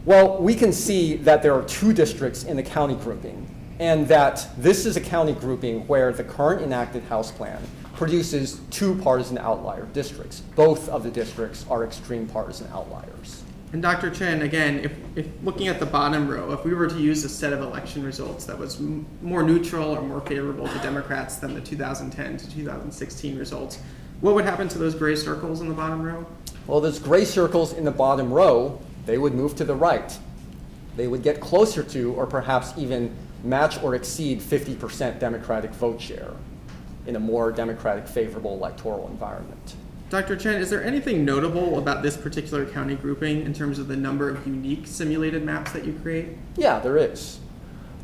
Well, we can see that there are 2 districts in the county grouping, and that this is a county grouping where the current enacted House plan produces 2 partisan outlier districts. Both of the districts are extreme partisan outliers. And Dr. Chen, again, if looking at the bottom row, if we were to use a set of election results that was more neutral or more favorable to Democrats than the 2010 to 2016 results, what would happen to those gray circles in the bottom row? Well, those gray circles in the bottom row, they would move to the right. They would get closer to, or perhaps even match or exceed 50% Democratic vote share in a more Democratic favorable electoral environment. Dr. Chen, is there anything notable about this particular county grouping in terms of the number of unique simulated maps that you create? Yeah, there is.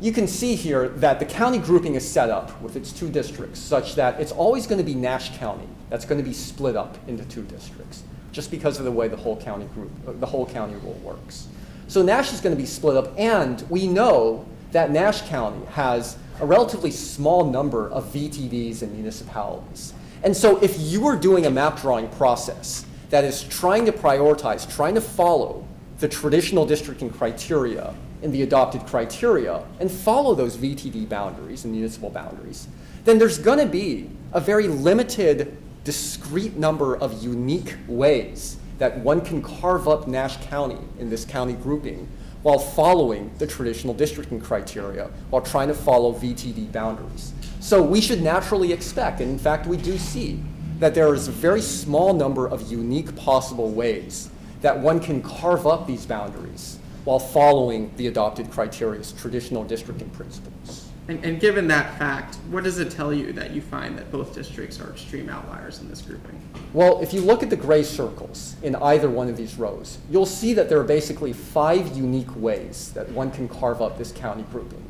You can see here that the county grouping is set up with its 2 districts such that it's always going to be Nash County that's going to be split up into 2 districts, just because of the way the whole county rule works. So Nash is going to be split up, and we know that Nash County has a relatively small number of VTDs and municipalities. And so if you were doing a map drawing process that is trying to prioritize, trying to follow the traditional districting criteria in the adopted criteria and follow those VTD boundaries and municipal boundaries, then there's going to be a very limited, discrete number of unique ways that one can carve up Nash County in this county grouping while following the traditional districting criteria, while trying to follow VTD boundaries. So we should naturally expect, and in fact we do see, that there is a very small number of unique possible ways that one can carve up these boundaries while following the adopted criteria's traditional districting principles. And given that fact, what does it tell you that you find that both districts are extreme outliers in this grouping? Well, if you look at the gray circles in either one of these rows, you'll see that there are basically 5 unique ways that one can carve up this county grouping.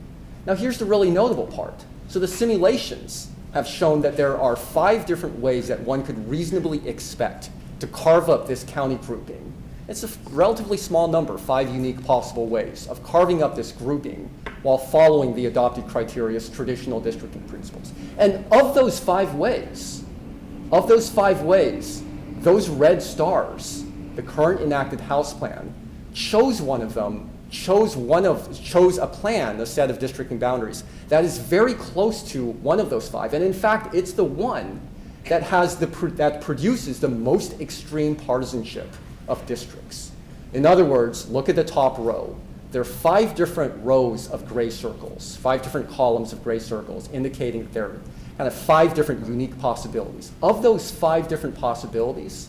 Now here's the really notable part. So the simulations have shown that there are 5 different ways that one could reasonably expect to carve up this county grouping. It's a relatively small number, 5 unique possible ways of carving up this grouping while following the adopted criteria's traditional districting principles. And of those 5 ways, those red stars, the current enacted House plan, chose a plan, a set of districting boundaries that is very close to one of those 5. And in fact, it's the one that produces the most extreme partisanship of districts. In other words, look at the top row. There are 5 different rows of gray circles, 5 different columns of gray circles, indicating there are kind of 5 different unique possibilities. Of those 5 different possibilities,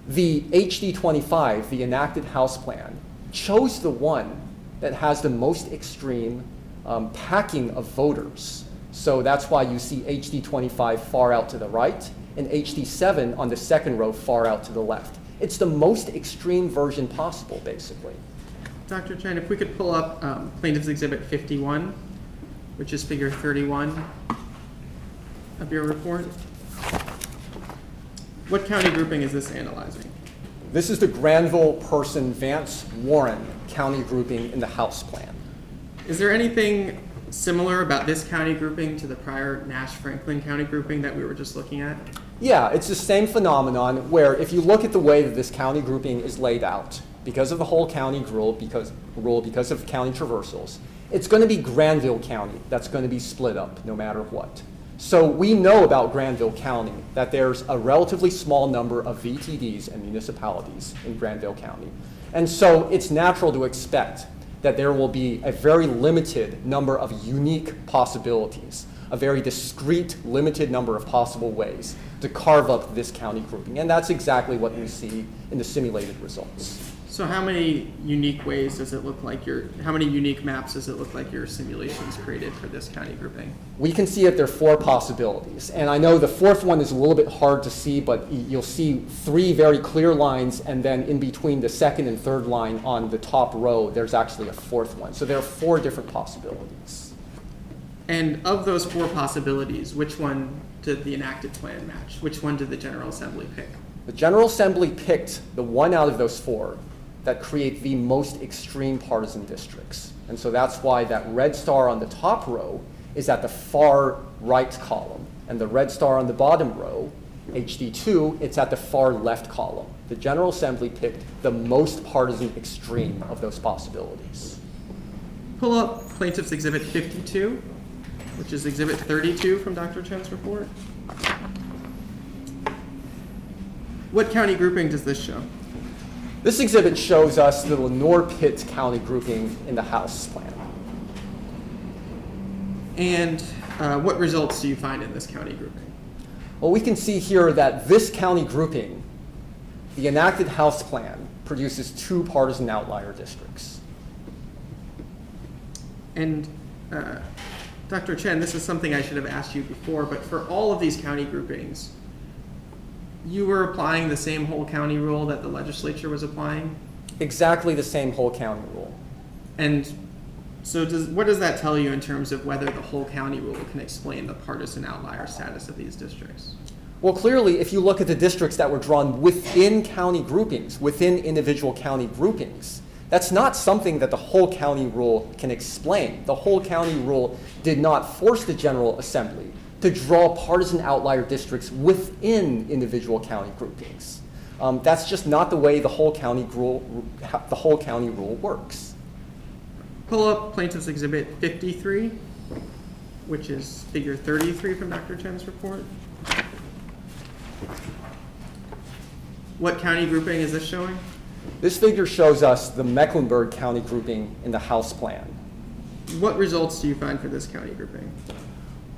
the HD25, the enacted House plan, chose the one that has the most extreme packing of voters. So that's why you see HD25 far out to the right and HD7 on the second row far out to the left. It's the most extreme version possible, basically. Dr. Chen, if we could pull up Plaintiff's Exhibit 51, which is figure 31 of your report. What county grouping is this analyzing? This is the Granville, Person, Vance, Warren county grouping in the House plan. Is there anything similar about this county grouping to the prior Nash-Franklin county grouping that we were just looking at? Yeah, it's the same phenomenon where if you look at the way that this county grouping is laid out, because of the whole county rule, because of county traversals, it's going to be Granville County that's going to be split up no matter what. So we know about Granville County that there's a relatively small number of VTDs and municipalities in Granville County. And so it's natural to expect that there will be a very limited number of unique possibilities, a very discrete, limited number of possible ways to carve up this county grouping. And that's exactly what we see in the simulated results. So how many unique ways does it look like how many unique maps does it look like your simulations created for this county grouping? We can see that there are 4 possibilities. And I know the 4th one is a little bit hard to see, but you'll see 3 very clear lines, and then in between the 2nd and 3rd line on the top row, there's actually a 4th one. So there are 4 different possibilities. And of those 4 possibilities, which one did the enacted plan match? Which one did the General Assembly pick? The General Assembly picked the one out of those 4 that create the most extreme partisan districts. And so that's why that red star on the top row is at the far right column, and the red star on the bottom row, HD2, it's at the far left column. The General Assembly picked the most partisan extreme of those possibilities. Pull up Plaintiff's Exhibit 52, which is Exhibit 32 from Dr. Chen's report. What county grouping does this show? This exhibit shows us the Lenore-Pitt county grouping in the House plan. And what results do you find in this county grouping? Well, we can see here that this county grouping, the enacted House plan, produces 2 partisan outlier districts. And Dr. Chen, this is something I should have asked you before, but for all of these county groupings, you were applying the same whole county rule that the legislature was applying? Exactly the same whole county rule. And so what does that tell you in terms of whether the whole county rule can explain the partisan outlier status of these districts? Well, clearly, if you look at the districts that were drawn within county groupings, within individual county groupings, that's not something that the whole county rule can explain. The whole county rule did not force the General Assembly to draw partisan outlier districts within individual county groupings. That's just not the way the whole county rule works. Pull up Plaintiff's Exhibit 53, which is figure 33 from Dr. Chen's report. What county grouping is this showing? This figure shows us the Mecklenburg county grouping in the House plan. What results do you find for this county grouping?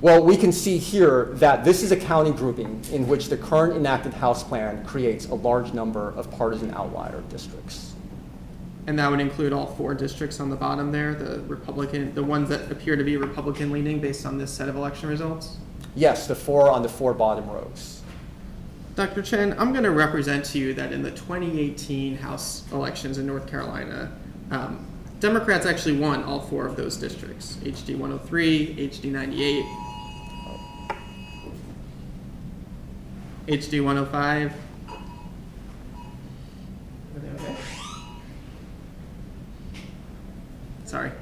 Well, we can see here that this is a county grouping in which the current enacted House plan creates a large number of partisan outlier districts. And that would include all 4 districts on the bottom there, the ones that appear to be Republican leaning based on this set of election results? Yes, the 4 on the 4 bottom rows. Dr. Chen, I'm going to represent to you that in the 2018 House elections in North Carolina, Democrats actually won all 4 of those districts, HD 103, HD 98, HD 105. Are they okay? Sorry.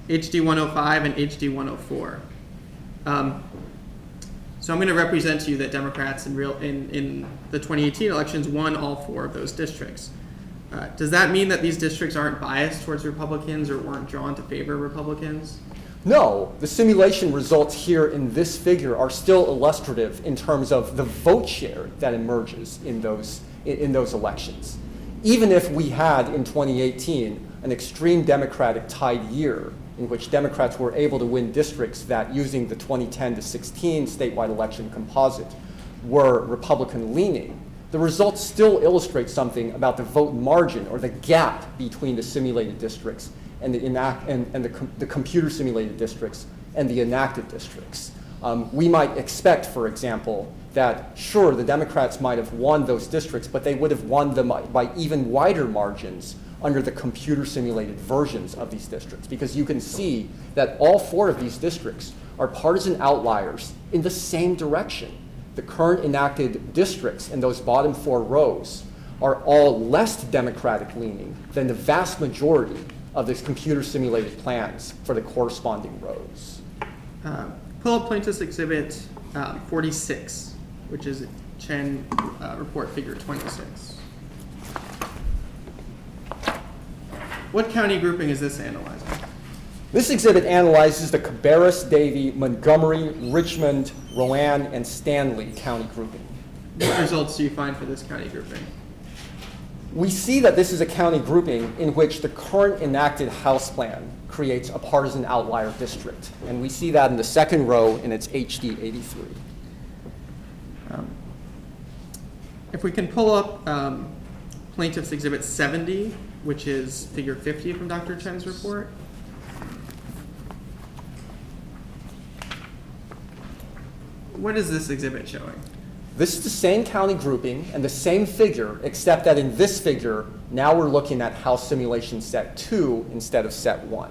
HD 105 and HD 104. So I'm going to represent to you that Democrats in the 2018 elections won all 4 of those districts. Does that mean that these districts aren't biased towards Republicans or weren't drawn to favor Republicans? No, the simulation results here in this figure are still illustrative in terms of the vote share that emerges in those elections. Even if we had in 2018 an extreme Democratic tied year in which Democrats were able to win districts that, using the 2010 to 16 statewide election composite, were Republican leaning, the results still illustrate something about the vote margin or the gap between the simulated districts and the computer simulated districts and the enacted districts. We might expect, for example, that sure, the Democrats might have won those districts, but they would have won them by even wider margins under the computer simulated versions of these districts, because you can see that all 4 of these districts are partisan outliers in the same direction. The current enacted districts in those bottom 4 rows are all less Democratic leaning than the vast majority of these computer simulated plans for the corresponding rows. Pull up Plaintiff's Exhibit 46, which is Chen Report Figure 26. What county grouping is this analyzing? This exhibit analyzes the Cabarrus, Davie, Montgomery, Richmond, Rowan, and Stanley county grouping. What results do you find for this county grouping? We see that this is a county grouping in which the current enacted House plan creates a partisan outlier district. And we see that in the second row in its HD 83. If we can pull up Plaintiff's Exhibit 70, which is Figure 50 from Dr. Chen's report. What is this exhibit showing? This is the same county grouping and the same figure, except that in this figure, now we're looking at House simulation set 2 instead of set 1.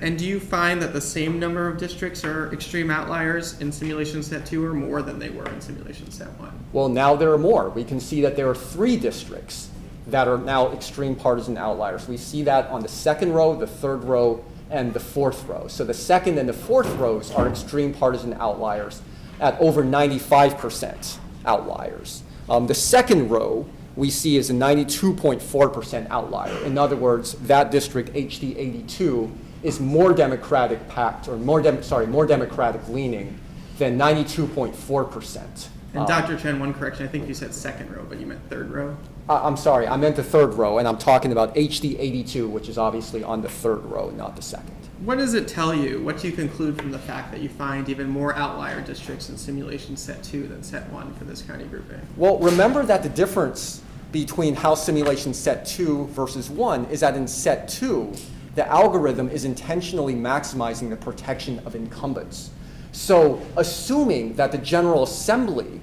And do you find that the same number of districts are extreme outliers in simulation set 2 or more than they were in simulation set 1? Well, now there are more. We can see that there are 3 districts that are now extreme partisan outliers. We see that on the second row, the third row, and the fourth row. So the second and the fourth rows are extreme partisan outliers at over 95% outliers. The second row we see is a 92.4% outlier. In other words, that district, HD 82, is more Democratic packed, or more Democratic leaning than 92.4%. And Dr. Chen, one correction, I think you said second row, but you meant third row? I'm sorry, I meant the third row, and I'm talking about HD 82, which is obviously on the third row, not the second. What does it tell you? What do you conclude from the fact that you find even more outlier districts in simulation set 2 than set 1 for this county grouping? Well, remember that the difference between House simulation set 2 versus 1 is that in set 2, the algorithm is intentionally maximizing the protection of incumbents. So assuming that the General Assembly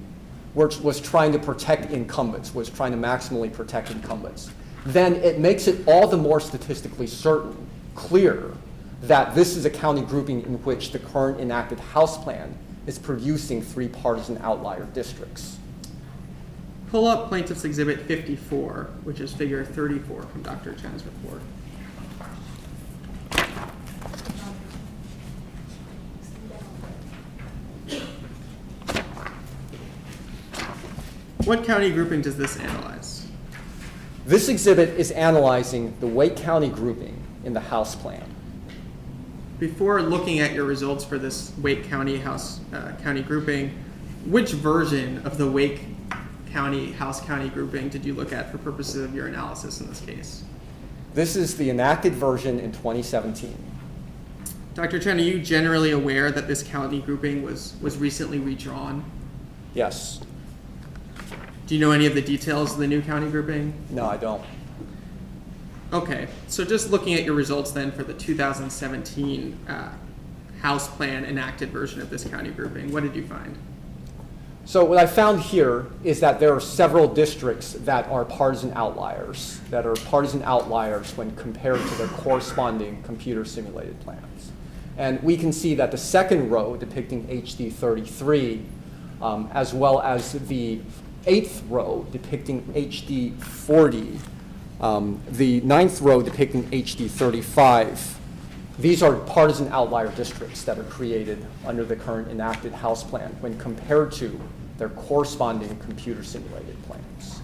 was trying to protect incumbents, was trying to maximally protect incumbents, then it makes it all the more statistically clear that this is a county grouping in which the current enacted House plan is producing 3 partisan outlier districts. Pull up Plaintiff's Exhibit 54, which is Figure 34 from Dr. Chen's report. What county grouping does this analyze? This exhibit is analyzing the Wake County grouping in the House plan. Before looking at your results for this Wake County county grouping, which version of the Wake County House county grouping did you look at for purposes of your analysis in this case? This is the enacted version in 2017. Dr. Chen, are you generally aware that this county grouping was recently redrawn? Yes. Do you know any of the details of the new county grouping? No, I don't. Okay, so just looking at your results then for the 2017 House plan enacted version of this county grouping, what did you find? So what I found here is that there are several districts that are partisan outliers, when compared to their corresponding computer simulated plans. And we can see that the second row depicting HD 33, as well as the 8th row depicting HD 40, the 9th row depicting HD 35. These are partisan outlier districts that are created under the current enacted House plan when compared to their corresponding computer simulated plans.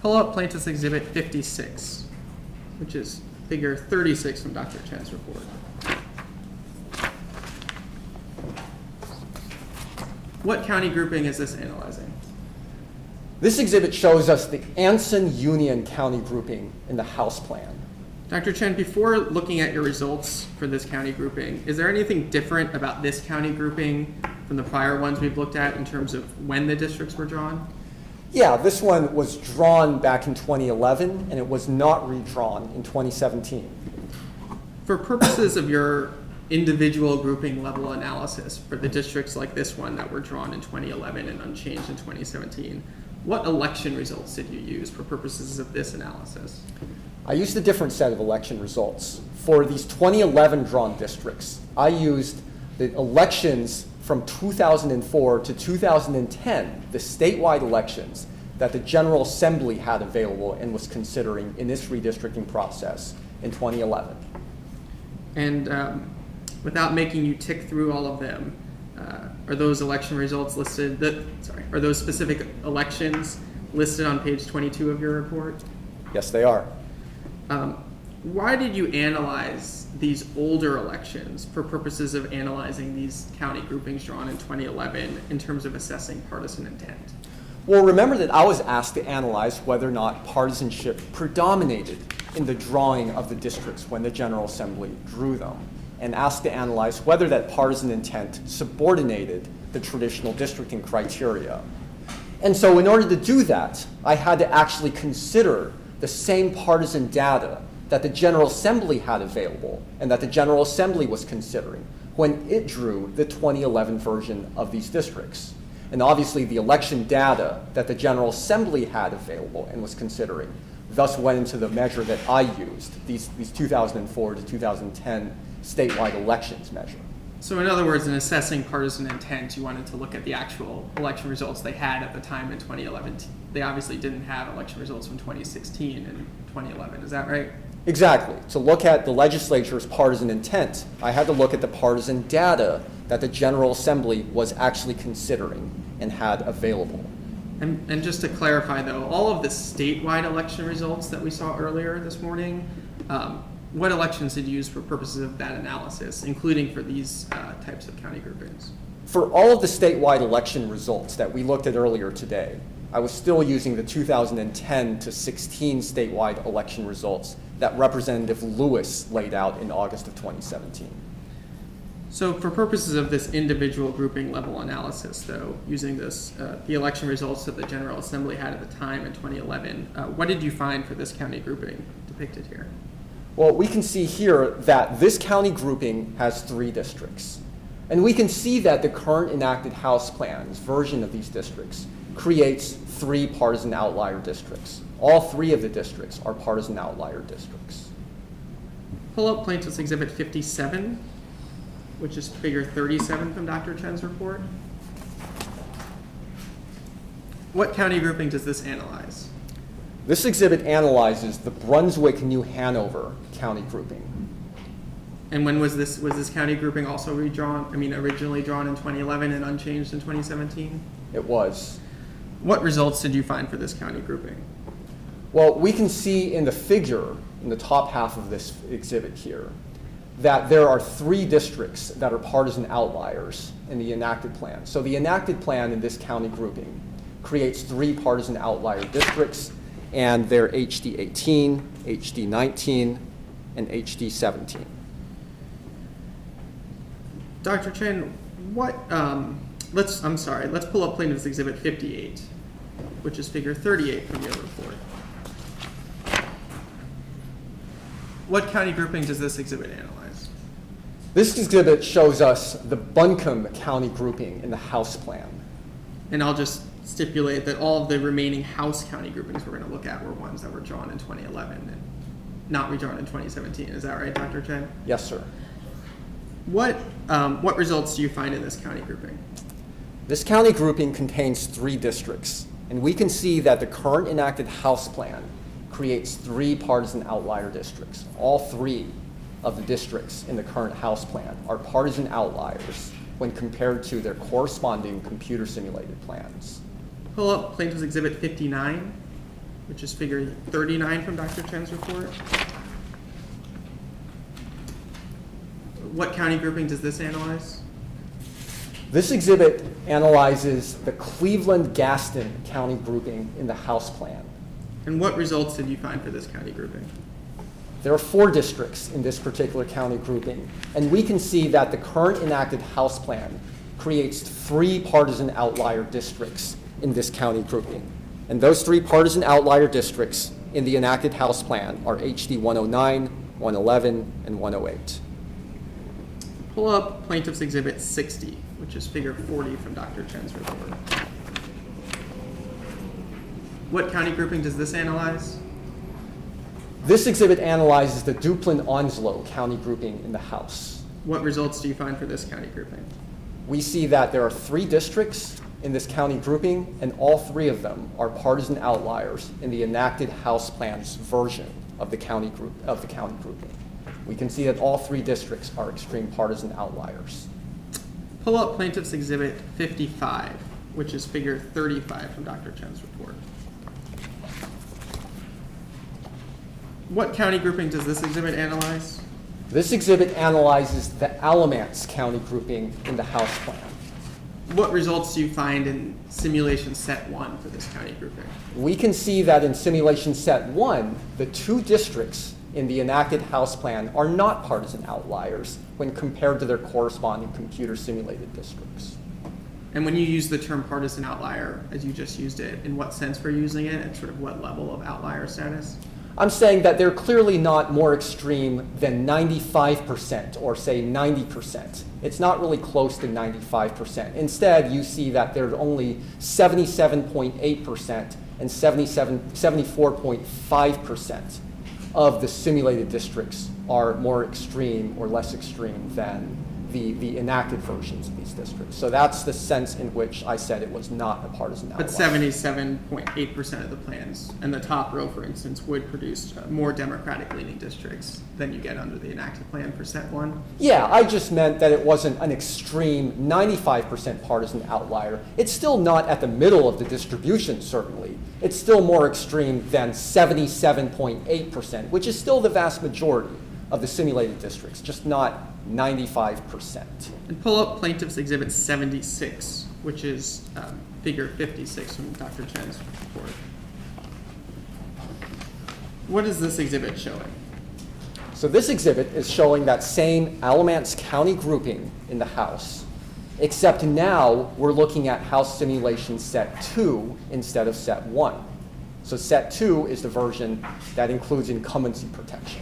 Pull up Plaintiff's Exhibit 56, which is Figure 36 from Dr. Chen's report. What county grouping is this analyzing? This exhibit shows us the Anson Union County grouping in the House plan. Dr. Chen, before looking at your results for this county grouping, is there anything different about this county grouping from the prior ones we've looked at in terms of when the districts were drawn? Yeah, this one was drawn back in 2011, and it was not redrawn in 2017. For purposes of your individual grouping level analysis for the districts like this one that were drawn in 2011 and unchanged in 2017, what election results did you use for purposes of this analysis? I used a different set of election results. For these 2011 drawn districts, I used the elections from 2004 to 2010, the statewide elections that the General Assembly had available and was considering in this redistricting process in 2011. And without making you tick through all of them, are those election results listed, are those specific elections listed on page 22 of your report? Yes, they are. Why did you analyze these older elections for purposes of analyzing these county groupings drawn in 2011 in terms of assessing partisan intent? Well, remember that I was asked to analyze whether or not partisanship predominated in the drawing of the districts when the General Assembly drew them, and asked to analyze whether that partisan intent subordinated the traditional districting criteria. And so in order to do that, I had to actually consider the same partisan data that the General Assembly had available and that the General Assembly was considering when it drew the 2011 version of these districts. And obviously the election data that the General Assembly had available and was considering thus went into the measure that I used, these 2004 to 2010 statewide elections measure. So in other words, in assessing partisan intent, you wanted to look at the actual election results they had at the time in 2011. They obviously didn't have election results from 2016 and 2011, is that right? Exactly. To look at the legislature's partisan intent, I had to look at the partisan data that the General Assembly was actually considering and had available. And just to clarify though, all of the statewide election results that we saw earlier this morning, what elections did you use for purposes of that analysis, including for these types of county groupings? For all of the statewide election results that we looked at earlier today, I was still using the 2010 to 16 statewide election results that Representative Lewis laid out in August of 2017. So for purposes of this individual grouping level analysis, though, using this, the election results that the General Assembly had at the time in 2011, what did you find for this county grouping depicted here? Well, we can see here that this county grouping has 3 districts. And we can see that the current enacted House plan's version of these districts creates 3 partisan outlier districts. All 3 of the districts are partisan outlier districts. Pull up Plaintiff's Exhibit 57, which is figure 37 from Dr. Chen's report. What county grouping does this analyze? This exhibit analyzes the Brunswick-New Hanover county grouping. And when was this county grouping also originally drawn in 2011 and unchanged in 2017? It was. What results did you find for this county grouping? Well, we can see in the figure in the top half of this exhibit here that there are 3 districts that are partisan outliers in the enacted plan. So the enacted plan in this county grouping creates 3 partisan outlier districts, and they're HD 18, HD 19, and HD 17. Dr. Chen, let's pull up Plaintiff's Exhibit 58, which is figure 38 from your report. What county grouping does this exhibit analyze? This exhibit shows us the Buncombe county grouping in the House plan. And I'll just stipulate that all of the remaining House county groupings we're going to look at were ones that were drawn in 2011 and not redrawn in 2017. Is that right, Dr. Chen? Yes, sir. What results do you find in this county grouping? This county grouping contains 3 districts, and we can see that the current enacted House plan creates 3 partisan outlier districts. All 3 of the districts in the current House plan are partisan outliers when compared to their corresponding computer simulated plans. Pull up Plaintiff's Exhibit 59, which is figure 39 from Dr. Chen's report. What county grouping does this analyze? This exhibit analyzes the Cleveland-Gaston county grouping in the House plan. And what results did you find for this county grouping? There are 4 districts in this particular county grouping, and we can see that the current enacted House plan creates 3 partisan outlier districts in this county grouping. And those three partisan outlier districts in the enacted House plan are HD 109, 111, and 108. Pull up Plaintiff's Exhibit 60, which is figure 40 from Dr. Chen's report. What county grouping does this analyze? This exhibit analyzes the Duplin-Onslow county grouping in the House. What results do you find for this county grouping? We see that there are 3 districts in this county grouping, and all 3 of them are partisan outliers in the enacted House plan's version of the county grouping. We can see that all 3 districts are extreme partisan outliers. Pull up Plaintiff's Exhibit 55, which is figure 35 from Dr. Chen's report. What county grouping does this exhibit analyze? This exhibit analyzes the Alamance county grouping in the House plan. What results do you find in simulation set 1 for this county grouping? We can see that in simulation set 1, the 2 districts in the enacted House plan are not partisan outliers when compared to their corresponding computer simulated districts. And when you use the term partisan outlier, as you just used it, in what sense we're using it, and sort of what level of outlier status? I'm saying that they're clearly not more extreme than 95% or say 90%. It's not really close to 95%. Instead, you see that there's only 77.8% and 74.5% of the simulated districts are more extreme or less extreme than the enacted versions of these districts. So that's the sense in which I said it was not a partisan outlier. But 77.8% of the plans, and the top row, for instance, would produce more Democratic-leaning districts than you get under the enacted plan for set 1? Yeah, I just meant that it wasn't an extreme 95% partisan outlier. It's still not at the middle of the distribution, certainly. It's still more extreme than 77.8%, which is still the vast majority of the simulated districts, just not 95%. And pull up Plaintiff's Exhibit 76, which is figure 56 from Dr. Chen's report. What is this exhibit showing? So this exhibit is showing that same Alamance County grouping in the House, except now we're looking at House simulation set 2 instead of set 1. So set 2 is the version that includes incumbency protection.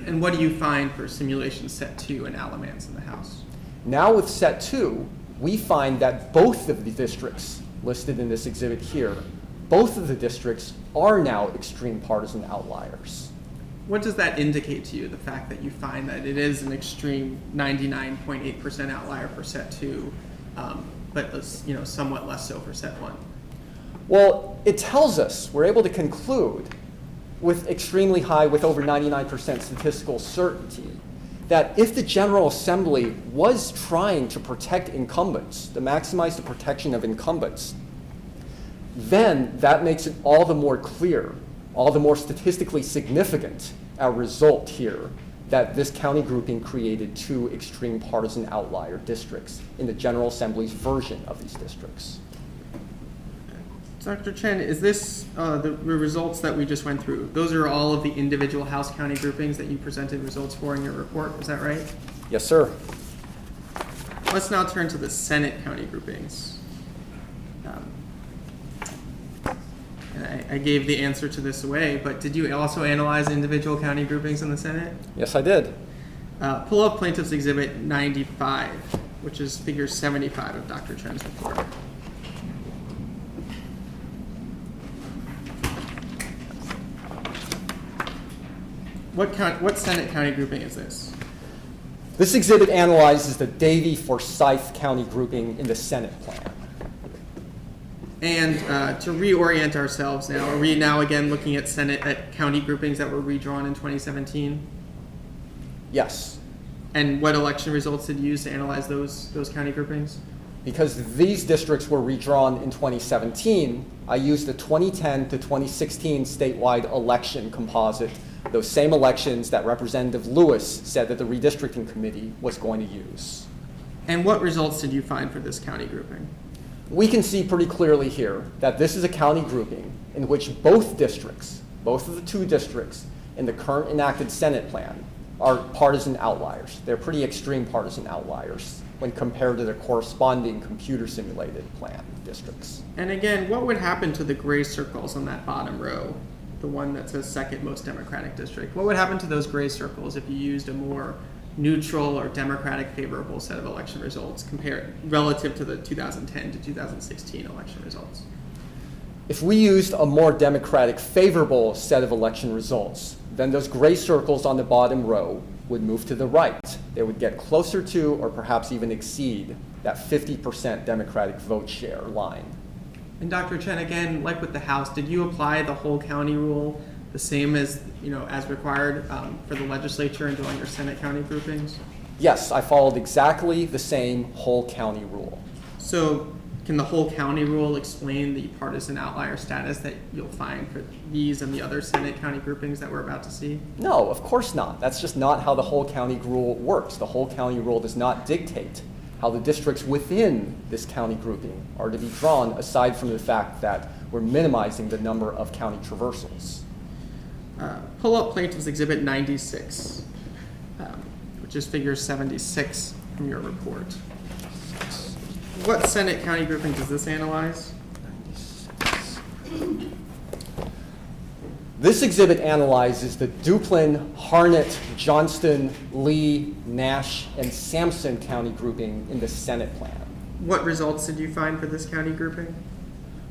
And what do you find for simulation set 2 and Alamance in the House? Now with set 2, we find that both of the districts listed in this exhibit here, both of the districts are now extreme partisan outliers. What does that indicate to you, the fact that you find that it is an extreme 99.8% outlier for set 2, but somewhat less so for set 1? Well, it tells us, we're able to conclude with extremely high, with over 99% statistical certainty, that if the General Assembly was trying to protect incumbents, to maximize the protection of incumbents, then that makes it all the more clear, all the more statistically significant a result here that this county grouping created 2 extreme partisan outlier districts in the General Assembly's version of these districts. Dr. Chen, is this the results that we just went through? Those are all of the individual House county groupings that you presented results for in your report, is that right? Yes, sir. Let's now turn to the Senate county groupings. And I gave the answer to this away, but did you also analyze individual county groupings in the Senate? Yes, I did. Pull up Plaintiff's Exhibit 95, which is figure 75 of Dr. Chen's report. What Senate county grouping is this? This exhibit analyzes the Davie-Forsyth County grouping in the Senate plan. And to reorient ourselves now, are we now again looking at county groupings that were redrawn in 2017? Yes. And what election results did you use to analyze those county groupings? Because these districts were redrawn in 2017, I used the 2010 to 2016 statewide election composite, those same elections that Representative Lewis said that the redistricting committee was going to use. And what results did you find for this county grouping? We can see pretty clearly here that this is a county grouping in which both districts, both of the 2 districts in the current enacted Senate plan, are partisan outliers. They're pretty extreme partisan outliers when compared to the corresponding computer simulated plan districts. And again, what would happen to the gray circles on that bottom row, the one that says second most Democratic district? What would happen to those gray circles if you used a more neutral or Democratic favorable set of election results compared relative to the 2010 to 2016 election results? If we used a more Democratic favorable set of election results, then those gray circles on the bottom row would move to the right. They would get closer to or perhaps even exceed that 50% Democratic vote share line. And Dr. Chen, again, like with the House, did you apply the whole county rule the same as, as required for the legislature in drawing your Senate county groupings? Yes, I followed exactly the same whole county rule. So can the whole county rule explain the partisan outlier status that you'll find for these and the other Senate county groupings that we're about to see? No, of course not. That's just not how the whole county rule works. The whole county rule does not dictate how the districts within this county grouping are to be drawn, aside from the fact that we're minimizing the number of county traversals. Pull up Plaintiff's Exhibit 96, which is figure 76 from your report. What Senate county grouping does this analyze? 96. This exhibit analyzes the Duplin, Harnett, Johnston, Lee, Nash, and Sampson county grouping in the Senate plan. What results did you find for this county grouping?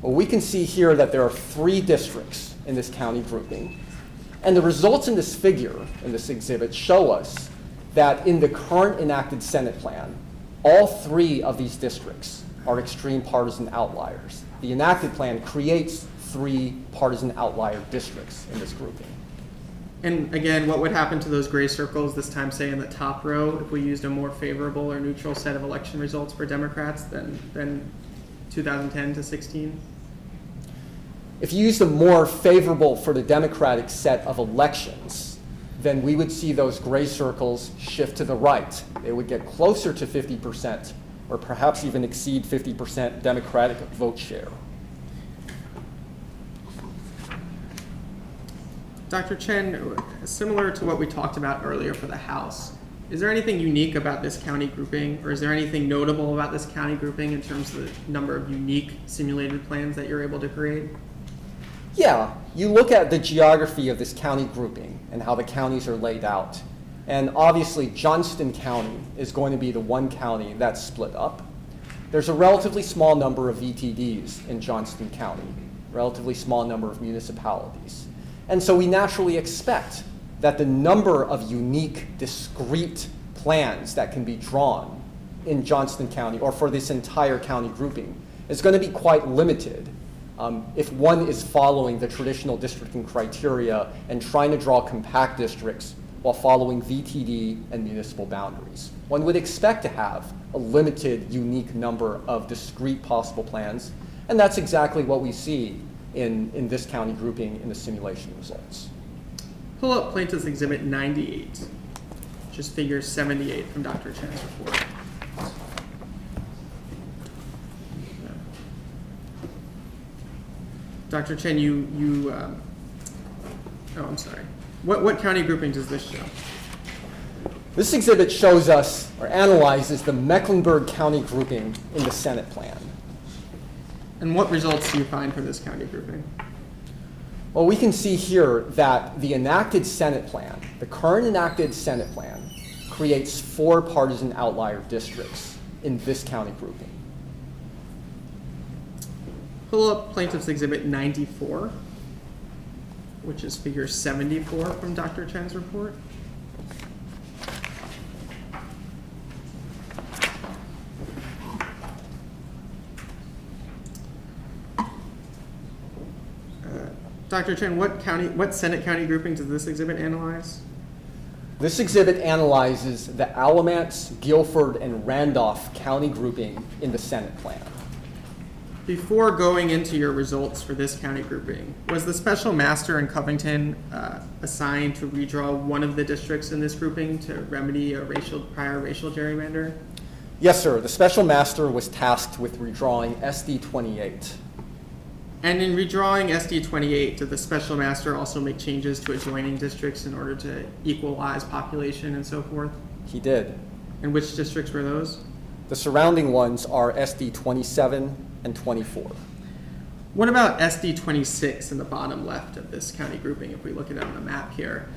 Well, we can see here that there are 3 districts in this county grouping. And the results in this figure, in this exhibit, show us that in the current enacted Senate plan, all 3 of these districts are extreme partisan outliers. The enacted plan creates 3 partisan outlier districts in this grouping. And again, what would happen to those gray circles this time, say in the top row, if we used a more favorable or neutral set of election results for Democrats than 2010 to 16? If you used a more favorable for the Democratic set of elections, then we would see those gray circles shift to the right. They would get closer to 50% or perhaps even exceed 50% Democratic vote share. Dr. Chen, similar to what we talked about earlier for the House, is there anything unique about this county grouping, or is there anything notable about this county grouping in terms of the number of unique simulated plans that you're able to create? Yeah, you look at the geography of this county grouping and how the counties are laid out. And obviously, Johnston County is going to be the one county that's split up. There's a relatively small number of VTDs in Johnston County, relatively small number of municipalities. And so we naturally expect that the number of unique, discrete plans that can be drawn in Johnston County, or for this entire county grouping, is going to be quite limited if one is following the traditional districting criteria and trying to draw compact districts while following VTD and municipal boundaries. One would expect to have a limited, unique number of discrete possible plans, and that's exactly what we see in this county grouping in the simulation results. Pull up Plaintiff's Exhibit 98, which is figure 78 from Dr. Chen's report. Dr. Chen, I'm sorry. What county grouping does this show? This exhibit shows us, or analyzes, the Mecklenburg County grouping in the Senate plan. And what results do you find for this county grouping? Well, we can see here that the enacted Senate plan, the current enacted Senate plan, creates 4 partisan outlier districts in this county grouping. Pull up Plaintiff's Exhibit 94, which is figure 74 from Dr. Chen's report. Dr. Chen, what Senate county grouping does this exhibit analyze? This exhibit analyzes the Alamance, Guilford, and Randolph county grouping in the Senate plan. Before going into your results for this county grouping, was the special master in Covington assigned to redraw one of the districts in this grouping to remedy a prior racial gerrymander? Yes, sir. The special master was tasked with redrawing SD 28. And in redrawing SD 28, did the special master also make changes to adjoining districts in order to equalize population and so forth? He did. And which districts were those? The surrounding ones are SD 27 and 24. What about SD 26 in the bottom left of this county grouping, if we look at it on the map here?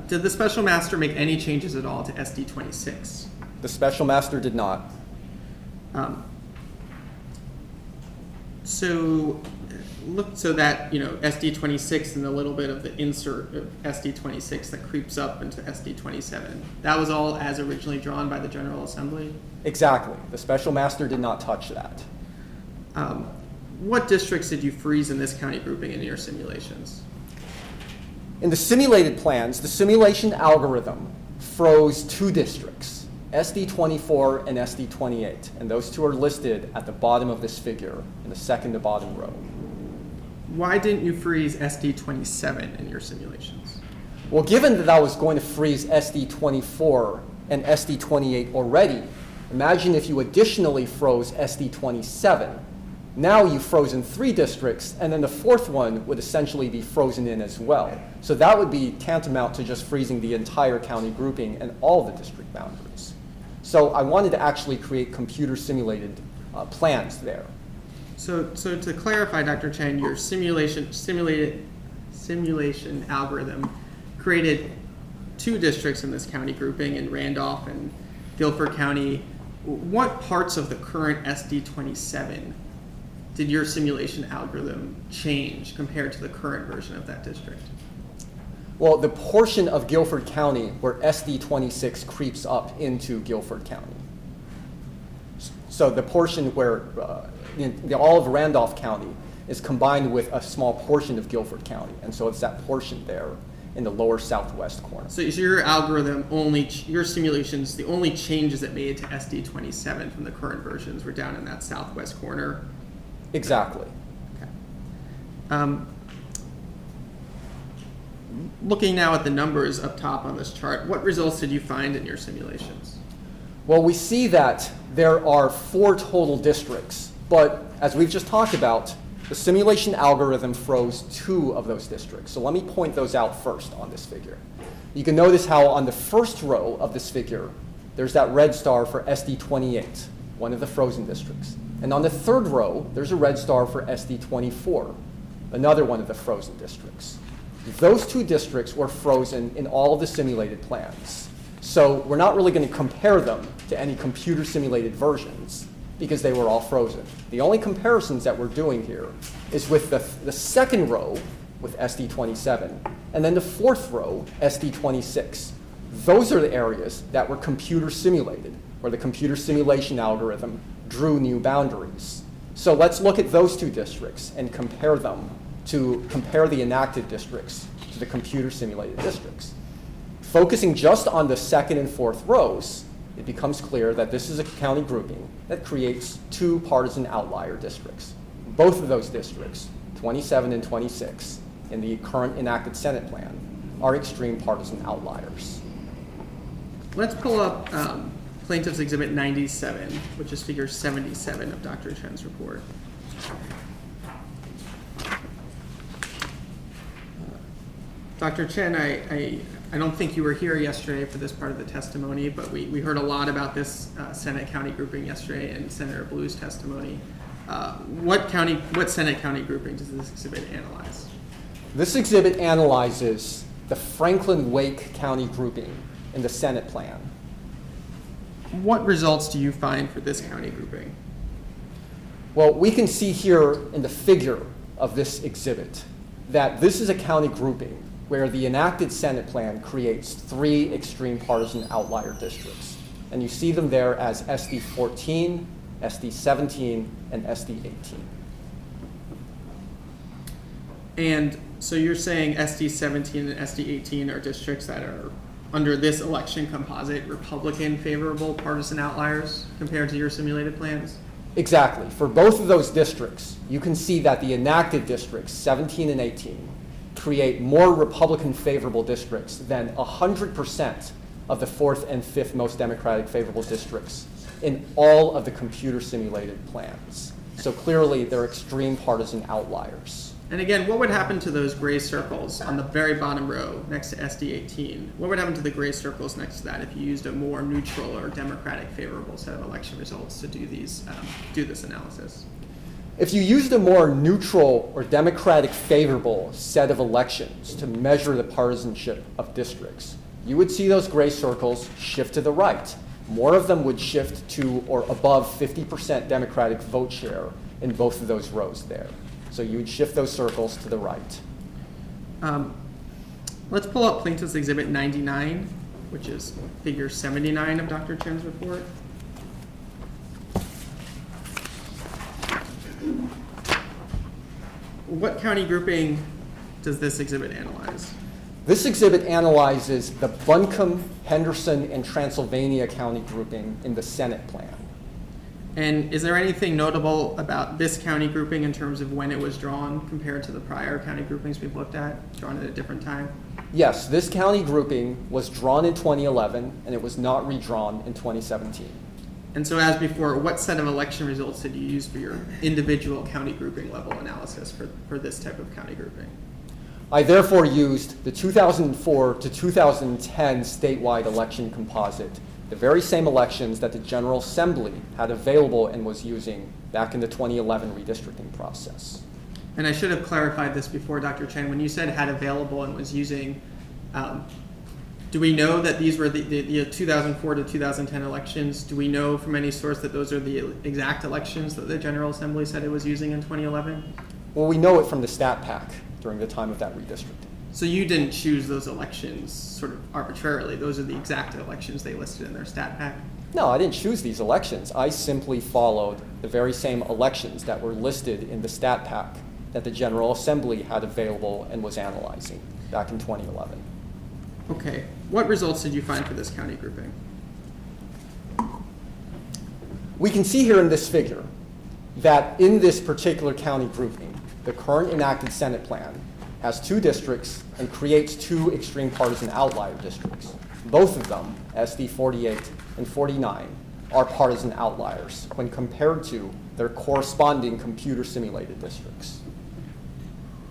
Did the special master make any changes at all to SD 26? The special master did not. So that, SD 26 and a little bit of the insert of SD 26 that creeps up into SD 27, that was all as originally drawn by the General Assembly? Exactly. The special master did not touch that. What districts did you freeze in this county grouping in your simulations? In the simulated plans, the simulation algorithm froze 2 districts, SD 24 and SD 28, and those 2 are listed at the bottom of this figure in the second to bottom row. Why didn't you freeze SD 27 in your simulations? Well, given that I was going to freeze SD 24 and SD 28 already, imagine if you additionally froze SD 27. Now you've frozen 3 districts, and then the 4th one would essentially be frozen in as well. So that would be tantamount to just freezing the entire county grouping and all the district boundaries. So I wanted to actually create computer simulated plans there. So to clarify, Dr. Chen, your simulation algorithm created 2 districts in this county grouping in Randolph and Guilford County. What parts of the current SD 27 did your simulation algorithm change compared to the current version of that district? Well, the portion of Guilford County where SD 26 creeps up into Guilford County. So the portion where all of Randolph County is combined with a small portion of Guilford County. And so it's that portion there in the lower southwest corner. So your algorithm your simulations, the only changes it made to SD 27 from the current versions were down in that southwest corner? Exactly. Okay. Looking now at the numbers up top on this chart, what results did you find in your simulations? Well, we see that there are 4 total districts, but as we've just talked about, the simulation algorithm froze 2 of those districts. So let me point those out first on this figure. You can notice how on the first row of this figure, there's that red star for SD 28, one of the frozen districts. And on the third row, there's a red star for SD 24, another one of the frozen districts. Those 2 districts were frozen in all of the simulated plans. So we're not really going to compare them to any computer simulated versions because they were all frozen. The only comparisons that we're doing here is with the second row with SD 27 and then the 4th row, SD 26. Those are the areas that were computer simulated, where the computer simulation algorithm drew new boundaries. So let's look at those 2 districts and compare the enacted districts to the computer simulated districts. Focusing just on the 2nd and 4th rows, it becomes clear that this is a county grouping that creates 2 partisan outlier districts. Both of those districts, 27 and 26, in the current enacted Senate plan, are extreme partisan outliers. Let's pull up Plaintiff's Exhibit 97, which is figure 77 of Dr. Chen's report. Dr. Chen, I don't think you were here yesterday for this part of the testimony, but we heard a lot about this Senate county grouping yesterday in Senator Blue's testimony. What Senate county grouping does this exhibit analyze? This exhibit analyzes the Franklin-Wake County grouping in the Senate plan. What results do you find for this county grouping? Well, we can see here in the figure of this exhibit that this is a county grouping where the enacted Senate plan creates 3 extreme partisan outlier districts. And you see them there as SD 14, SD 17, and SD 18. And so you're saying SD 17 and SD 18 are districts that are, under this election composite, Republican favorable partisan outliers compared to your simulated plans? Exactly. For both of those districts, you can see that the enacted districts, 17 and 18, create more Republican favorable districts than 100% of the 4th and 5th most Democratic favorable districts in all of the computer simulated plans. So clearly, they're extreme partisan outliers. And again, what would happen to those gray circles on the very bottom row next to SD18? What would happen to the gray circles next to that if you used a more neutral or Democratic favorable set of election results to do this analysis? If you used a more neutral or Democratic favorable set of elections to measure the partisanship of districts, you would see those gray circles shift to the right. More of them would shift to or above 50% Democratic vote share in both of those rows there. So you would shift those circles to the right. Let's pull up Plaintiff's Exhibit 99, which is figure 79 of Dr. Chen's report. What county grouping does this exhibit analyze? This exhibit analyzes the Buncombe, Henderson, and Transylvania county grouping in the Senate plan. And is there anything notable about this county grouping in terms of when it was drawn compared to the prior county groupings we've looked at, drawn at a different time? Yes, this county grouping was drawn in 2011, and it was not redrawn in 2017. And so as before, what set of election results did you use for your individual county grouping level analysis for this type of county grouping? I therefore used the 2004 to 2010 statewide election composite, the very same elections that the General Assembly had available and was using back in the 2011 redistricting process. And I should have clarified this before, Dr. Chen. When you said had available and was using, do we know that these were the 2004 to 2010 elections? Do we know from any source that those are the exact elections that the General Assembly said it was using in 2011? Well, we know it from the stat pack during the time of that redistricting. So you didn't choose those elections sort of arbitrarily. Those are the exact elections they listed in their stat pack? No, I didn't choose these elections. I simply followed the very same elections that were listed in the stat pack that the General Assembly had available and was analyzing back in 2011. Okay. What results did you find for this county grouping? We can see here in this figure that in this particular county grouping, the current enacted Senate plan has two districts and creates two extreme partisan outlier districts. Both of them, SD 48 and 49, are partisan outliers when compared to their corresponding computer simulated districts.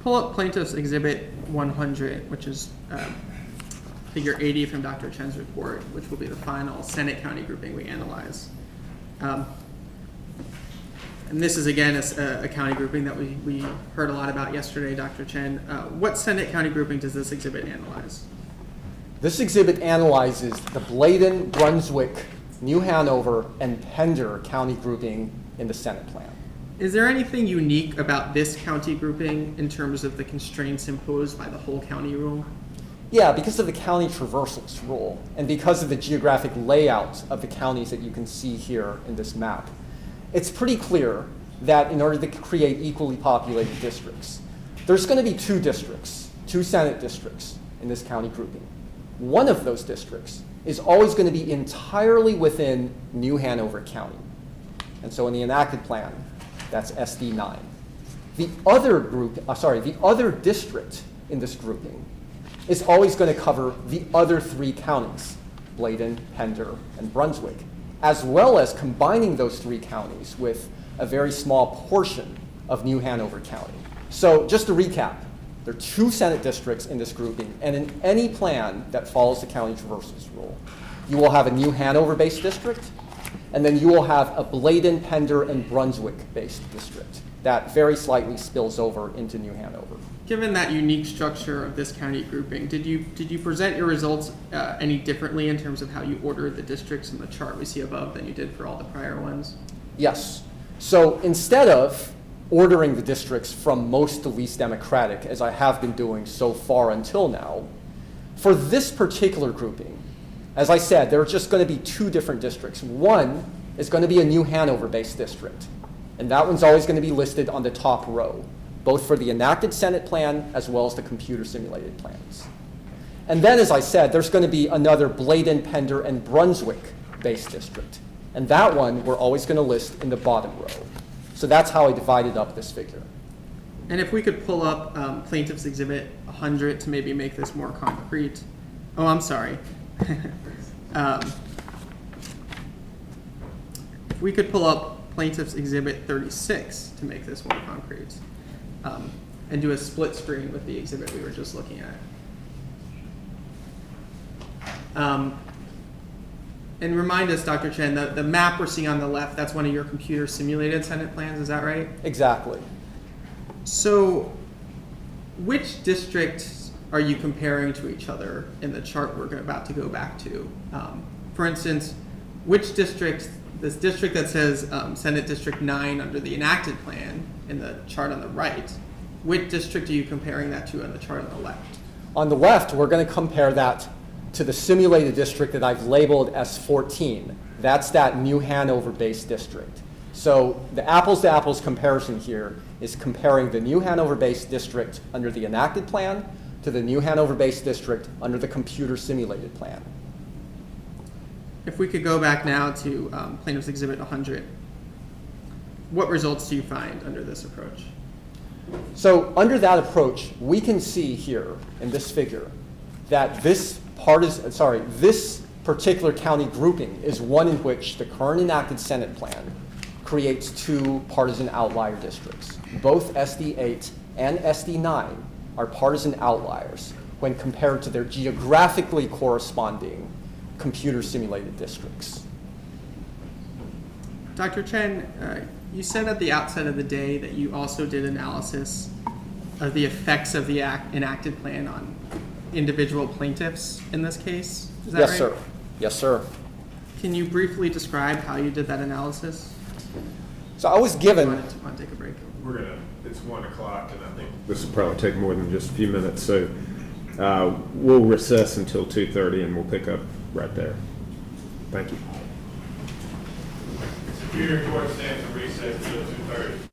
Pull up Plaintiff's Exhibit 100, which is figure 80 from Dr. Chen's report, which will be the final Senate county grouping we analyze. And this is, again, a county grouping that we heard a lot about yesterday, Dr. Chen. What Senate county grouping does this exhibit analyze? This exhibit analyzes the Bladen, Brunswick, New Hanover, and Pender county grouping in the Senate plan. Is there anything unique about this county grouping in terms of the constraints imposed by the whole county rule? Yeah, because of the county traversals rule and because of the geographic layout of the counties that you can see here in this map, it's pretty clear that in order to create equally populated districts, there's going to be two districts, two Senate districts in this county grouping. One of those districts is always going to be entirely within New Hanover County. And so in the enacted plan, that's SD9. The other district in this grouping is always going to cover the other three counties, Bladen, Pender, and Brunswick, as well as combining those three counties with a very small portion of New Hanover County. So just to recap, there are two Senate districts in this grouping, and in any plan that follows the county traversals rule, you will have a New Hanover-based district, and then you will have a Bladen, Pender, and Brunswick-based district that very slightly spills over into New Hanover. Given that unique structure of this county grouping, did you present your results any differently in terms of how you ordered the districts in the chart we see above than you did for all the prior ones? Yes. So instead of ordering the districts from most to least Democratic, as I have been doing so far until now, for this particular grouping, as I said, there are just going to be two different districts. One is going to be a New Hanover-based district, and that one's always going to be listed on the top row, both for the enacted Senate plan as well as the computer simulated plans. And then, as I said, there's going to be another Bladen, Pender, and Brunswick-based district, and that one we're always going to list in the bottom row. So that's how I divided up this figure. And if we could pull up Plaintiff's Exhibit 100 to maybe make this more concrete. Oh, I'm sorry. If we could pull up Plaintiff's Exhibit 36 to make this more concrete. and do a split screen with the exhibit we were just looking at. And remind us, Dr. Chen, the map we're seeing on the left, that's one of your computer simulated Senate plans, is that right? Exactly. So which districts are you comparing to each other in the chart we're about to go back to? For instance, which district, this district that says Senate District 9 under the enacted plan in the chart on the right, which district are you comparing that to on the chart on the left? On the left, we're going to compare that to the simulated district that I've labeled as 14. That's that New Hanover-based district. So the apples-to-apples comparison here is comparing the New Hanover-based district under the enacted plan to the New Hanover-based district under the computer simulated plan. If we could go back now to Plaintiff's Exhibit 100, what results do you find under this approach? So under that approach, we can see here in this figure that this particular county grouping is one in which the current enacted Senate plan creates two partisan outlier districts. Both SD8 and SD9 are partisan outliers when compared to their geographically corresponding computer simulated districts. Dr. Chen, you said at the outset of the day that you also did analysis of the effects of the enacted plan on individual plaintiffs in this case. Is that Yes, right? sir. Yes, sir. Can you briefly describe how you did that analysis? So I was given. Want to take a break? It's 1 o'clock, and I think this will probably take more than just a few minutes. So we'll recess until 2:30, and we'll pick up right there. Thank you. Superior Court stands in recess until 2:30.